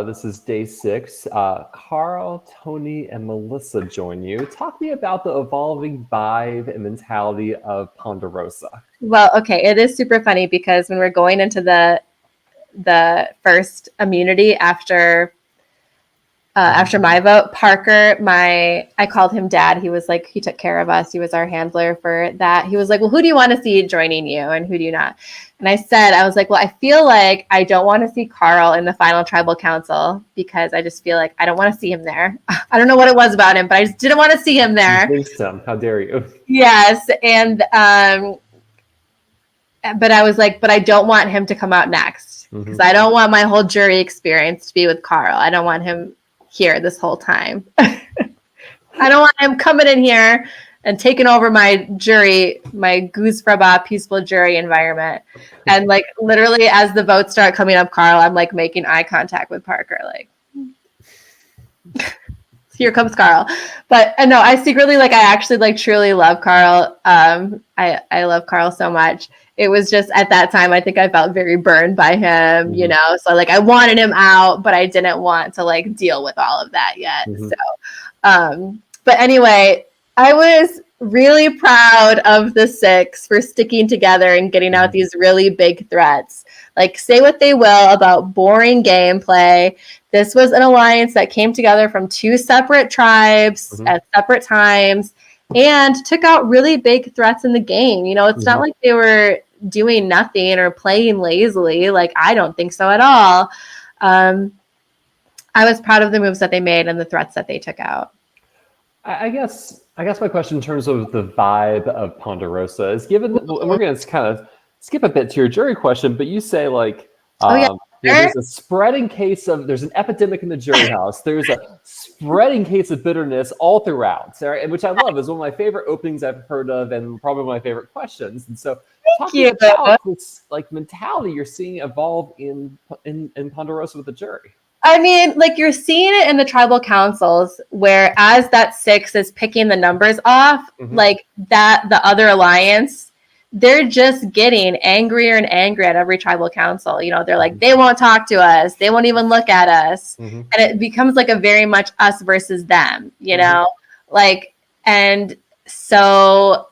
this is day 6, Carl, Tony, and Melissa join you. Talk to me about the evolving vibe and mentality of Ponderosa. Well, okay, it is super funny because when we're going into the first immunity after my vote, Parker, I called him Dad. He was like, he took care of us. He was our handler for that. He was like, well, who do you want to see joining you and who do you not? And I was like, well, I feel like I don't want to see Carl in the final tribal council because I just feel like I don't want to see him there. I don't know what it was about him, but I just didn't want to see him there. You jinxed him. How dare you? Yes. And, but I was like, but I don't want him to come out next because I don't want my whole jury experience to be with Carl. I don't want him here this whole time. I don't want him coming in here and taking over my jury, my goose fraba peaceful jury environment. And like literally as the votes start coming up, Carl, I'm like making eye contact with Parker, like here comes Carl. But no, I secretly I actually like truly love Carl. I love Carl so much. It was just at that time, I think I felt very burned by him, you know? So like I wanted him out, but I didn't want to like deal with all of that yet. So, but anyway, I was really proud of the 6 for sticking together and getting out these really big threats. Like say what they will about boring gameplay. This was an alliance that came together from 2 separate tribes at separate times and took out really big threats in the game. You know, it's not like they were doing nothing or playing lazily. Like, I don't think so at all. I was proud of the moves that they made and the threats that they took out. I guess my question in terms of the vibe of Ponderosa is given, and we're going to kind of skip a bit to your jury question, but you say like, there's a spreading case of, there's an epidemic in the jury house. There's a spreading case of bitterness all throughout, right? And which I love, is one of my favorite openings I've heard of, and probably one of my favorite questions. And so, talking about this like mentality you're seeing evolve in Ponderosa with the jury. I mean, like you're seeing it in the tribal councils, where as that 6 is picking the numbers off, like that the other alliance, they're just getting angrier and angrier at every tribal council. You know, they're like, they won't talk to us. They won't even look at us. And it becomes like a very much us versus them, you know, like, and so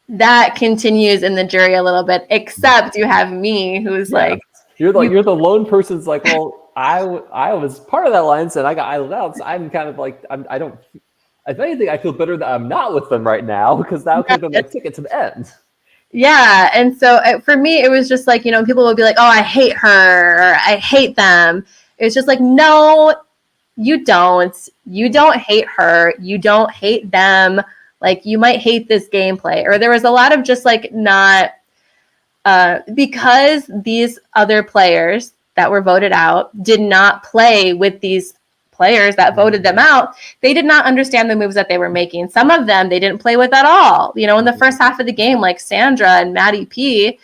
that continues in the jury a little bit, except you have me who's like, you're the lone person's like, well, I was part of that alliance and I got idled out. So I'm kind of like, I don't, if anything, I feel better that I'm not with them right now because that would have been my ticket to the end. Yeah. And so for me, it was just like, you know, people would be like, oh, I hate her or I hate them. It's just like, no, you don't. You don't hate her. You don't hate them. Like you might hate this gameplay. Or there was a lot of just like not, because these other players that were voted out did not play with these players that voted them out, they did not understand the moves that they were making. Some of them they didn't play with at all. You know, in the first half of the game, like Sandra and Maddie P,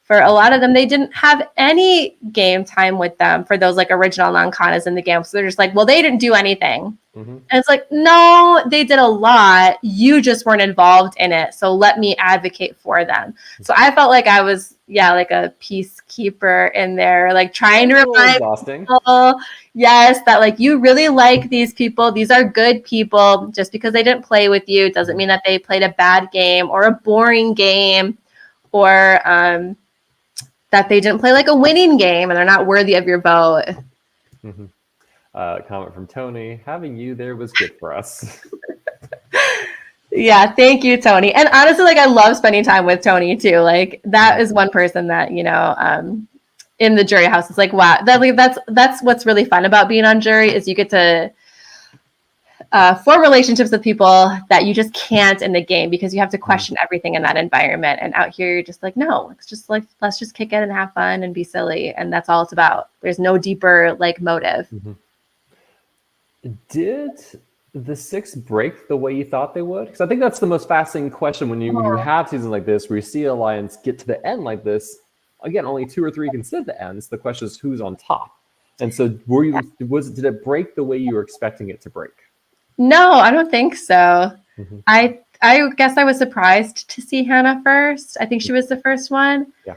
for a lot of them, they didn't have any game time with them for those like original non-kanas in the game. So they're just like, well, they didn't do anything. And it's like, no, they did a lot. You just weren't involved in it. So let me advocate for them. So I felt like I was, like a peacekeeper in there, like trying to remind people, yes, that like you really like these people. These are good people. Just because they didn't play with you doesn't mean that they played a bad game or a boring game or that they didn't play like a winning game and they're not worthy of your vote. Comment from Tony, having you there was good for us. Yeah, thank you, Tony. And honestly, like I love spending time with Tony too. Like that is one person that, you know, in the jury house, it's like, wow, that's what's really fun about being on jury is you get to form relationships with people that you just can't in the game because you have to question everything in that environment. And out here, you're just like, no, it's just like, let's just kick it and have fun and be silly. And that's all it's about. There's no deeper like motive. Did the six break the way you thought they would? Because I think that's the most fascinating question when you have seasons like this where you see alliance get to the end like this. Again, only 2 or 3 can sit at the ends. The question is who's on top. And so did it break the way you were expecting it to break? No, I don't think so. Mm-hmm. I guess I was surprised to see Hannah first. I think she was the first one. Yeah.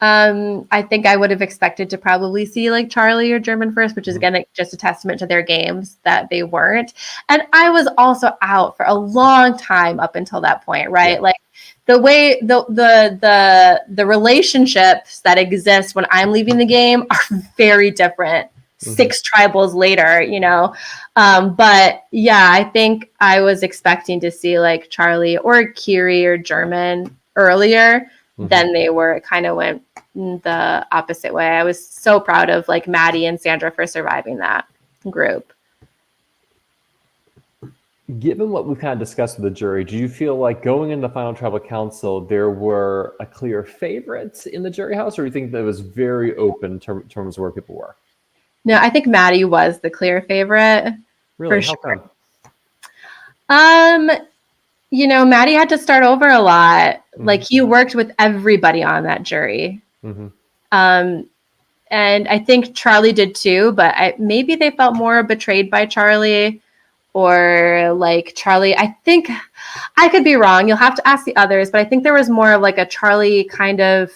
I think I would have expected to probably see like Charlie or German first, which is again like, just a testament to their games that they weren't. And I was also out for a long time up until that point, right? Yeah. Like the way the relationships that exist when I'm leaving the game are very different. 6 tribals later, you know. But yeah, I think I was expecting to see like Charlie or Kiri or German earlier than they were. It kind of went the opposite way. I was so proud of like Maddie and Sandra for surviving that group. Given what we've kind of discussed with the jury, do you feel like going into the final tribal council, there were a clear favorite in the jury house, or do you think that it was very open in terms of where people were? No, I think Maddie was the clear favorite. Really? For How sure. come? You know, Maddie had to start over a lot. Like he worked with everybody on that jury. And I think Charlie did too, but maybe they felt more betrayed by Charlie, or like Charlie. I think I could be wrong. You'll have to ask the others, but I think there was more of like a Charlie kind of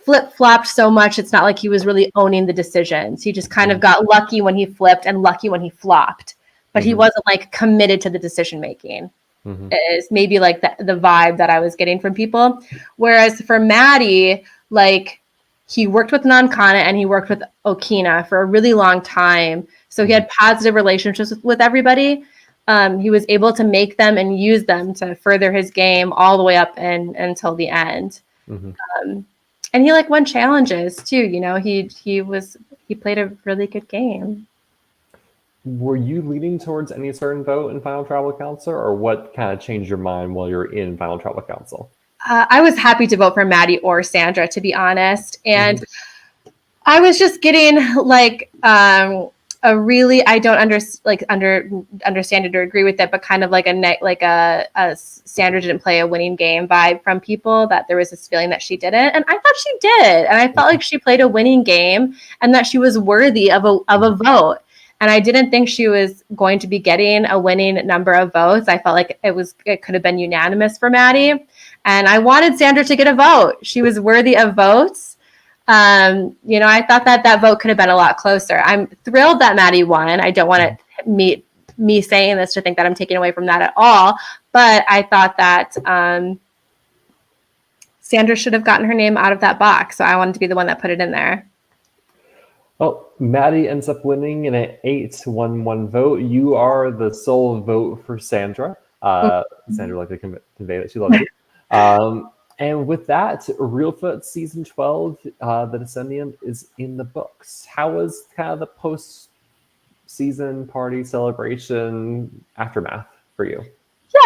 flip-flopped so much. It's not like he was really owning the decisions. He just kind of got lucky when he flipped and lucky when he flopped, but he wasn't like committed to the decision making. Is maybe like the vibe that I was getting from people. Whereas for Maddie, like he worked with Nankana and he worked with Okina for a really long time. So he had positive relationships with everybody. He was able to make them and use them to further his game all the way up and until the end. And he like won challenges too. You know, he played a really good game. Were you leaning towards any certain vote in Final Tribal Council, or what kind of changed your mind while you're in Final Tribal Council? I was happy to vote for Maddie or Sandra, to be honest. And I was just getting like a really, I don't understand it or agree with it, but kind of like a Sandra didn't play a winning game vibe from people, that there was this feeling that she didn't. And I thought she did. And I felt like she played a winning game and that she was worthy of a vote. And I didn't think she was going to be getting a winning number of votes. I felt like it could have been unanimous for Maddie. And I wanted Sandra to get a vote. She was worthy of votes. You know, I thought that vote could have been a lot closer. I'm thrilled that Maddie won. I don't want me saying this to think that I'm taking away from that at all. But I thought that Sandra should have gotten her name out of that box. So I wanted to be the one that put it in there. Well, Maddie ends up winning in an 8-1-1 vote. You are the sole vote for Sandra. Sandra liked to convey that she loves you. And with that, Reelfoot Season 12, the Decennium, is in the books. How was kind of the post-season party celebration aftermath for you?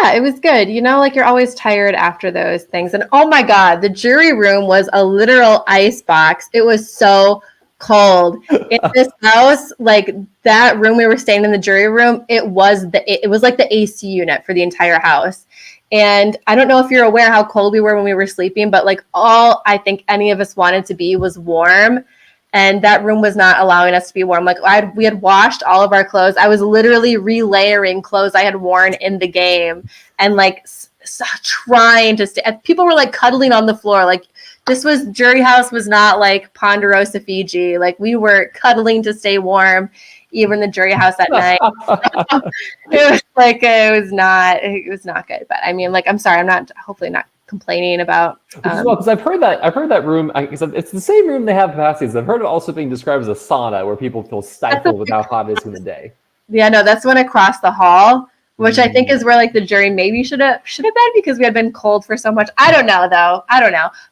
Yeah, it was good. You know, like you're always tired after those things. And oh my God, the jury room was a literal ice box. It was so cold in this house. Like that room we were staying in, the jury room, it was like the AC unit for the entire house. And I don't know if you're aware how cold we were when we were sleeping, but like all I think any of us wanted to be was warm. And that room was not allowing us to be warm. Like we had washed all of our clothes. I was literally relayering clothes I had worn in the game and like trying to stay. People were like cuddling on the floor. Like jury house was not like Ponderosa, Fiji. Like we were cuddling to stay warm, even in the jury house at night. It was not good. But I mean, like, I'm sorry, hopefully not complaining about. Because I've heard that room. It's the same room they have capacities. I've heard it also being described as a sauna where people feel stifled with how hot it is in the day. Yeah, no, that's one across the hall, which I think is where like the jury maybe should have been, because we had been cold for so much. I don't know though.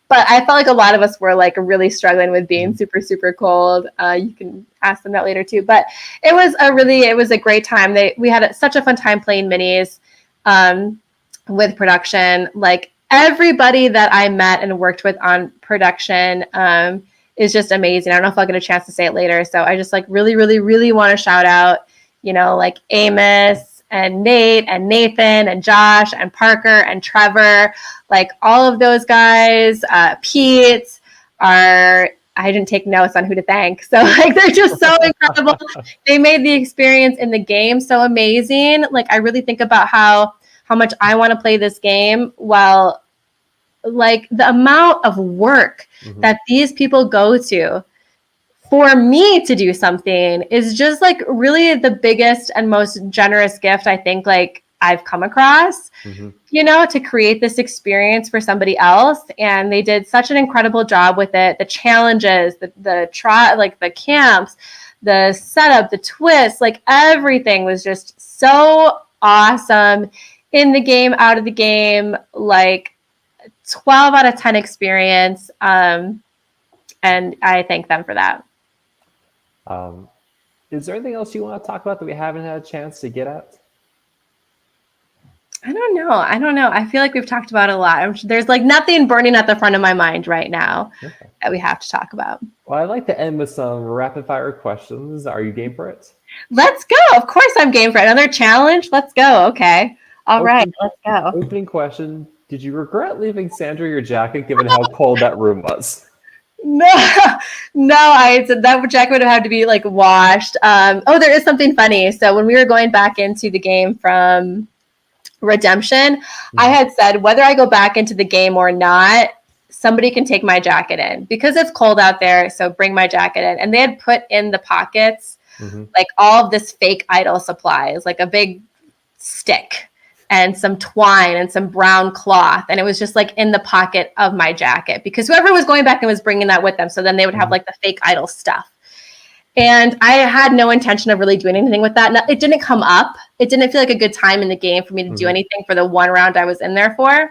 But I felt like a lot of us were like really struggling with being super, super cold. You can ask them that later too. But it was a great time. We had such a fun time playing minis with production. Like everybody that I met and worked with on production is just amazing. I don't know if I'll get a chance to say it later. So I just like really, really, really want to shout out, you know, like Amos, and Nate and Nathan and Josh and Parker and Trevor, like all of those guys, Pete are, I didn't take notes on who to thank. So like, they're just so incredible. They made the experience in the game so amazing. Like, I really think about how much I want to play this game. Well, like the amount of work that these people go to for me to do something is just like really the biggest and most generous gift I think like I've come across, you know, to create this experience for somebody else. And they did such an incredible job with it. The challenges, the camps, the setup, the twists, like everything was just so awesome in the game, out of the game, like 12 out of 10 experience. And I thank them for that. Is there anything else you want to talk about that we haven't had a chance to get at? I don't know. I feel like we've talked about a lot. There's like nothing burning at the front of my mind right now that we have to talk about. Well, I'd like to end with some rapid fire questions. Are you game for it? Let's go. Of course I'm game for it. Another challenge? Let's go. Okay. All right. Let's go. Opening question. Did you regret leaving Sandra your jacket given how cold that room was? No, I said that jacket would have had to be like washed. There is something funny. So when we were going back into the game from Redemption, I had said whether I go back into the game or not, somebody can take my jacket in because it's cold out there. So bring my jacket in. And they had put in the pockets like all of this fake idol supplies, like a big stick and some twine and some brown cloth. And it was just like in the pocket of my jacket because whoever was going back and was bringing that with them. So then they would have like the fake idol stuff. And I had no intention of really doing anything with that. It didn't come up. It didn't feel like a good time in the game for me to do anything for the one round I was in there for.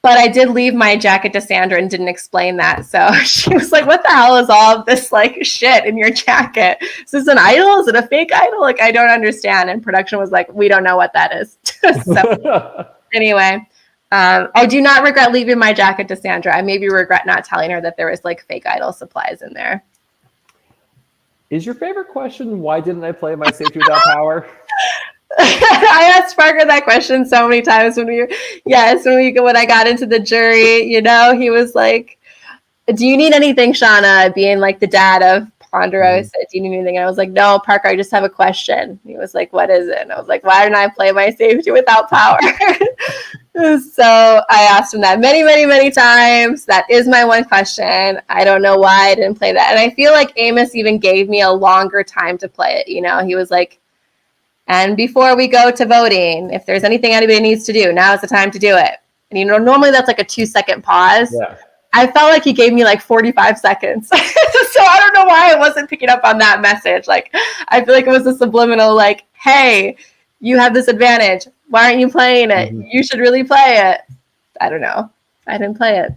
But I did leave my jacket to Sandra and didn't explain that. So she was like, what the hell is all of this like shit in your jacket? Is this an idol? Is it a fake idol? Like, I don't understand. And production was like, we don't know what that is. So anyway, I do not regret leaving my jacket to Sandra. I maybe regret not telling her that there was like fake idol supplies in there. Is your favorite question, why didn't I play my safety without power? I asked Parker that question so many times when I got into the jury, you know, he was like, do you need anything, Shawna? Being like the dad of Ponderosa, do you need anything? And I was like, no, Parker, I just have a question. He was like, what is it? And I was like, why didn't I play my safety without power? So I asked him that many, many, many times. That is my one question. I don't know why I didn't play that. And I feel like Amos even gave me a longer time to play it. You know, he was like, and before we go to voting, if there's anything anybody needs to do, now is the time to do it. And, you know, normally that's like a 2-second pause. Yeah. I felt like he gave me like 45 seconds. So I don't know why I wasn't picking up on that message. Like, I feel like it was a subliminal, like, hey, you have this advantage. Why aren't you playing it? You should really play it. I don't know. I didn't play it.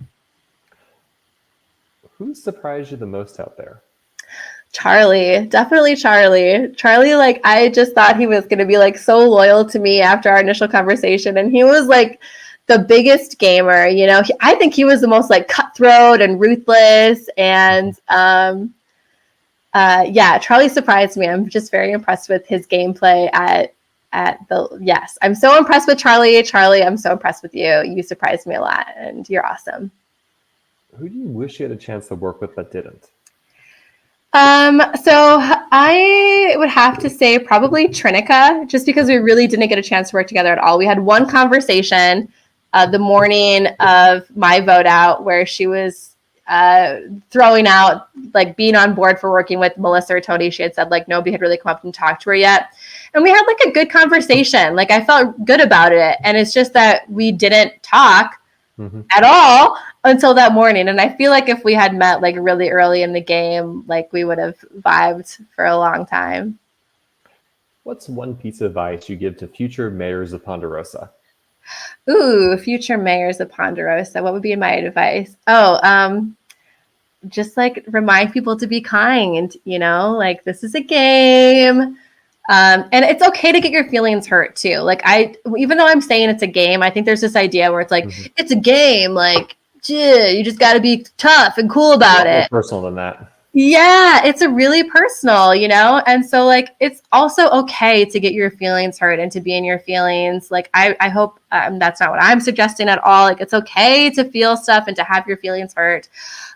Who surprised you the most out there? Charlie, definitely Charlie. Charlie, like, I just thought he was going to be like so loyal to me after our initial conversation. And he was like the biggest gamer, you know. I think he was the most like cutthroat and ruthless. And Charlie surprised me. I'm just very impressed with his gameplay I'm so impressed with Charlie. Charlie, I'm so impressed with you. You surprised me a lot and you're awesome. Who do you wish you had a chance to work with but didn't? So I would have to say probably Trinica, just because we really didn't get a chance to work together at all. We had one conversation the morning of my vote out where she was throwing out like being on board for working with Melissa or Tony. She had said like nobody had really come up and talked to her yet. And we had like a good conversation. Like I felt good about it. And it's just that we didn't talk at all until that morning. And I feel like if we had met like really early in the game, like we would have vibed for a long time. What's one piece of advice you give to future mayors of Ponderosa? Ooh, future mayors of Ponderosa. What would be my advice? Just like remind people to be kind, you know, like this is a game. And it's okay to get your feelings hurt too. Like even though I'm saying it's a game, I think there's this idea where it's like, it's a game. Like, you just got to be tough and cool about it. More personal than that. Yeah, it's a really personal, you know? And so like it's also okay to get your feelings hurt and to be in your feelings. Like I hope that's not what I'm suggesting at all. Like it's okay to feel stuff and to have your feelings hurt.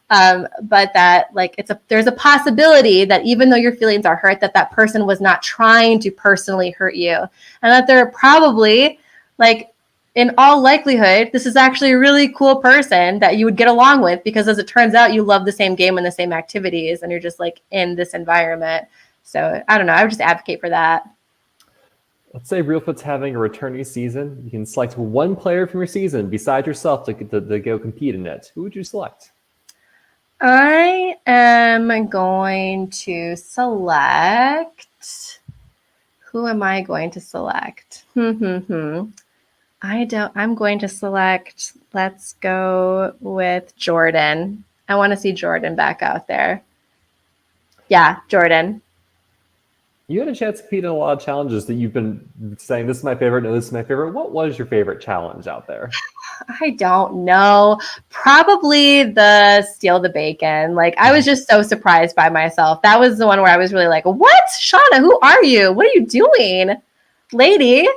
But that like there's a possibility that even though your feelings are hurt, that person was not trying to personally hurt you, and that they're probably like in all likelihood, this is actually a really cool person that you would get along with because as it turns out, you love the same game and the same activities and you're just like in this environment. So I don't know. I would just advocate for that. Let's say Reelfoot's having a returning season. You can select one player from your season besides yourself to go compete in it. Who would you select? I am going to select. Who am I going to select? I'm going to select, let's go with Jordan. I want to see Jordan back out there. Yeah, Jordan. You had a chance to compete in a lot of challenges that you've been saying, this is my favorite, no, this is my favorite. What was your favorite challenge out there? I don't know. Probably the steal the bacon. Like, I was just so surprised by myself. That was the one where I was really like, what? Shawna, who are you? What are you doing? Lady?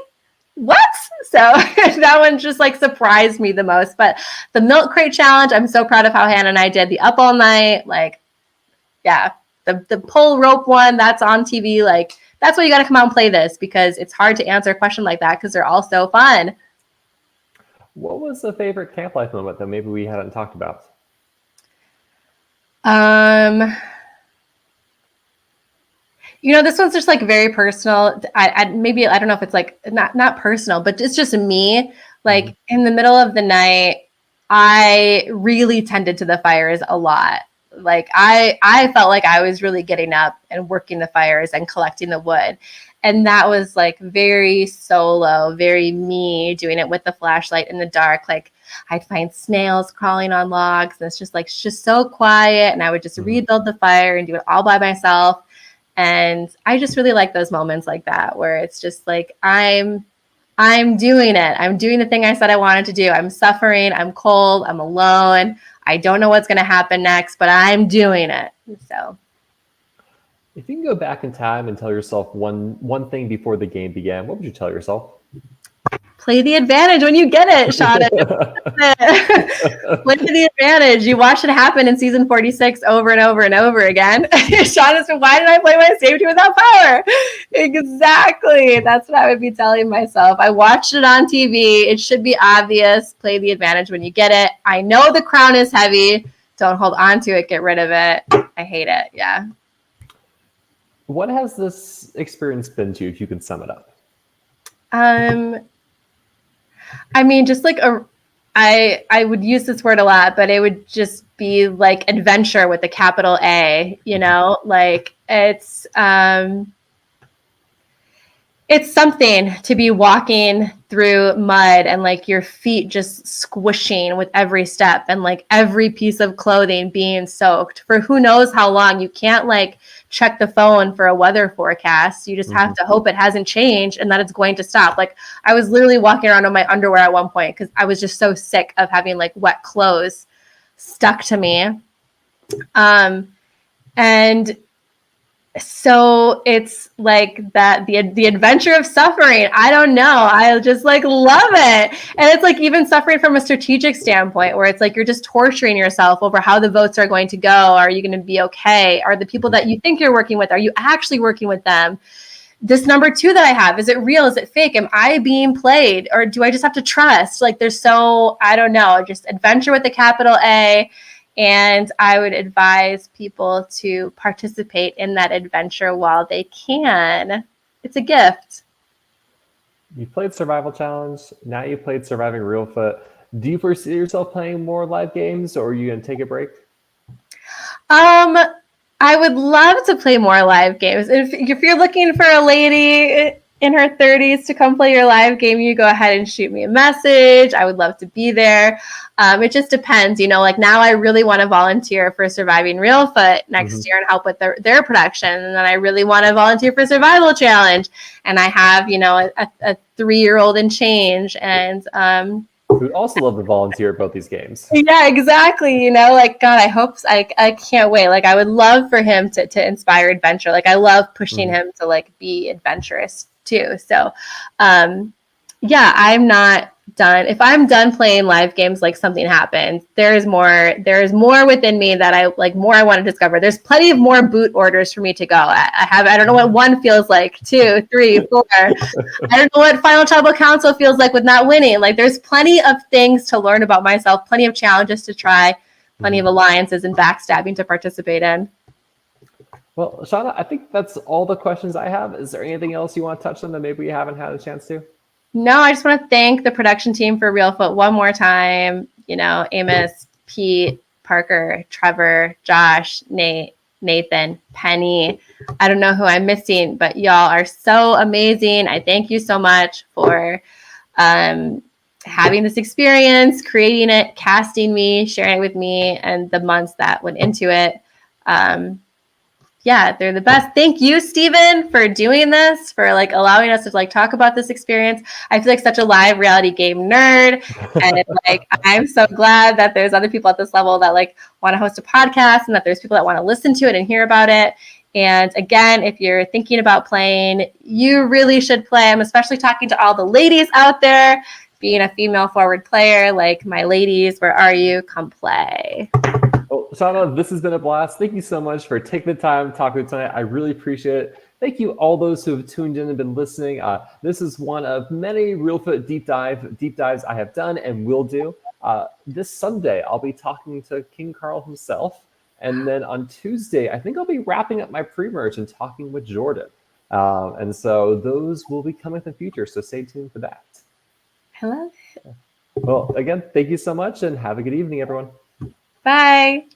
What? So that one just like surprised me the most. But the milk crate challenge, I'm so proud of how Hannah and I did. The up all night, like, yeah. The pull rope one, that's on TV. Like, that's why you got to come out and play this because it's hard to answer a question like that because they're all so fun. What was the favorite camp life moment that maybe we haven't talked about? You know, this one's just like very personal. I don't know if it's like not personal, but it's just me. Like in the middle of the night, I really tended to the fires a lot. Like I felt like I was really getting up and working the fires and collecting the wood. And that was like very solo, very me doing it with the flashlight in the dark. Like I'd find snails crawling on logs and it's just so quiet. And I would just rebuild the fire and do it all by myself. And I just really like those moments like that, where it's just like, I'm doing it. I'm doing the thing I said I wanted to do. I'm suffering. I'm cold. I'm alone. I don't know what's going to happen next, but I'm doing it. So if you can go back in time and tell yourself one thing before the game began, what would you tell yourself? Play the advantage when you get it, Shawna. Play the advantage. You watch it happen in season 46 over and over and over again. Shawna's been, why did I play my safety without power? Exactly. That's what I would be telling myself. I watched it on TV. It should be obvious. Play the advantage when you get it. I know the crown is heavy. Don't hold on to it. Get rid of it. I hate it. Yeah. What has this experience been to you, if you can sum it up? I mean, just like I would use this word a lot, but it would just be like adventure with a capital A, you know, like it's something to be walking through mud and like your feet just squishing with every step and like every piece of clothing being soaked for who knows how long. You can't like check the phone for a weather forecast. You just have to hope it hasn't changed and that it's going to stop. Like I was literally walking around in my underwear at one point because I was just so sick of having like wet clothes stuck to me. And so it's like that the adventure of suffering. I don't know. I just like love it. And it's like even suffering from a strategic standpoint where it's like you're just torturing yourself over how the votes are going to go. Are you going to be okay? Are the people that you think you're working with, are you actually working with them? This number 2 that I have, is it real? Is it fake? Am I being played? Or do I just have to trust? Like there's so, I don't know, just adventure with a capital A. And I would advise people to participate in that adventure while they can. It's a gift. You played Survival Challenge. Now you played Surviving Reelfoot. Do you foresee yourself playing more live games, or are you going to take a break? I would love to play more live games. If you're looking for a lady in her 30s to come play your live game, you go ahead and shoot me a message. I would love to be there. It just depends, you know, like now I really want to volunteer for Surviving Reelfoot next year and help with their production. And then I really want to volunteer for Survival Challenge. And I have, you know, a 3-year-old and change. And Who also love to volunteer at both these games. Yeah, exactly. You know, like God, I can't wait. Like I would love for him to inspire adventure. Like I love pushing him to like be adventurous too. So yeah, I'm not done. If I'm done playing live games, like something happens. There is more within me that I like, more I want to discover. There's plenty of more boot orders for me to go. I don't know what 1 feels like, 2, 3, 4. I don't know what Final Tribal Council feels like with not winning. Like there's plenty of things to learn about myself, plenty of challenges to try, plenty of alliances and backstabbing to participate in. Well, Shawna, I think that's all the questions I have. Is there anything else you want to touch on that maybe we haven't had a chance to? No, I just want to thank the production team for Reelfoot one more time. You know, Amos, Pete, Parker, Trevor, Josh, Nate, Nathan, Penny. I don't know who I'm missing, but y'all are so amazing. I thank you so much for having this experience, creating it, casting me, sharing it with me, and the months that went into it. Yeah, they're the best. Thank you, Steven, for doing this, for like allowing us to like talk about this experience. I feel like such a live reality game nerd. And like I'm so glad that there's other people at this level that like want to host a podcast and that there's people that want to listen to it and hear about it. And again, if you're thinking about playing, you really should play. I'm especially talking to all the ladies out there. Being a female forward player, like my ladies, where are you? Come play. Well, Shawna, this has been a blast. Thank you so much for taking the time to talk with me tonight. I really appreciate it. Thank you all those who have tuned in and been listening. This is one of many Reelfoot deep dives I have done and will do. This Sunday, I'll be talking to King Carl himself. And then on Tuesday, I think I'll be wrapping up my pre-merge and talking with Jordan. And so those will be coming in the future. So stay tuned for that. I love it. Well, again, thank you so much and have a good evening, everyone. Bye.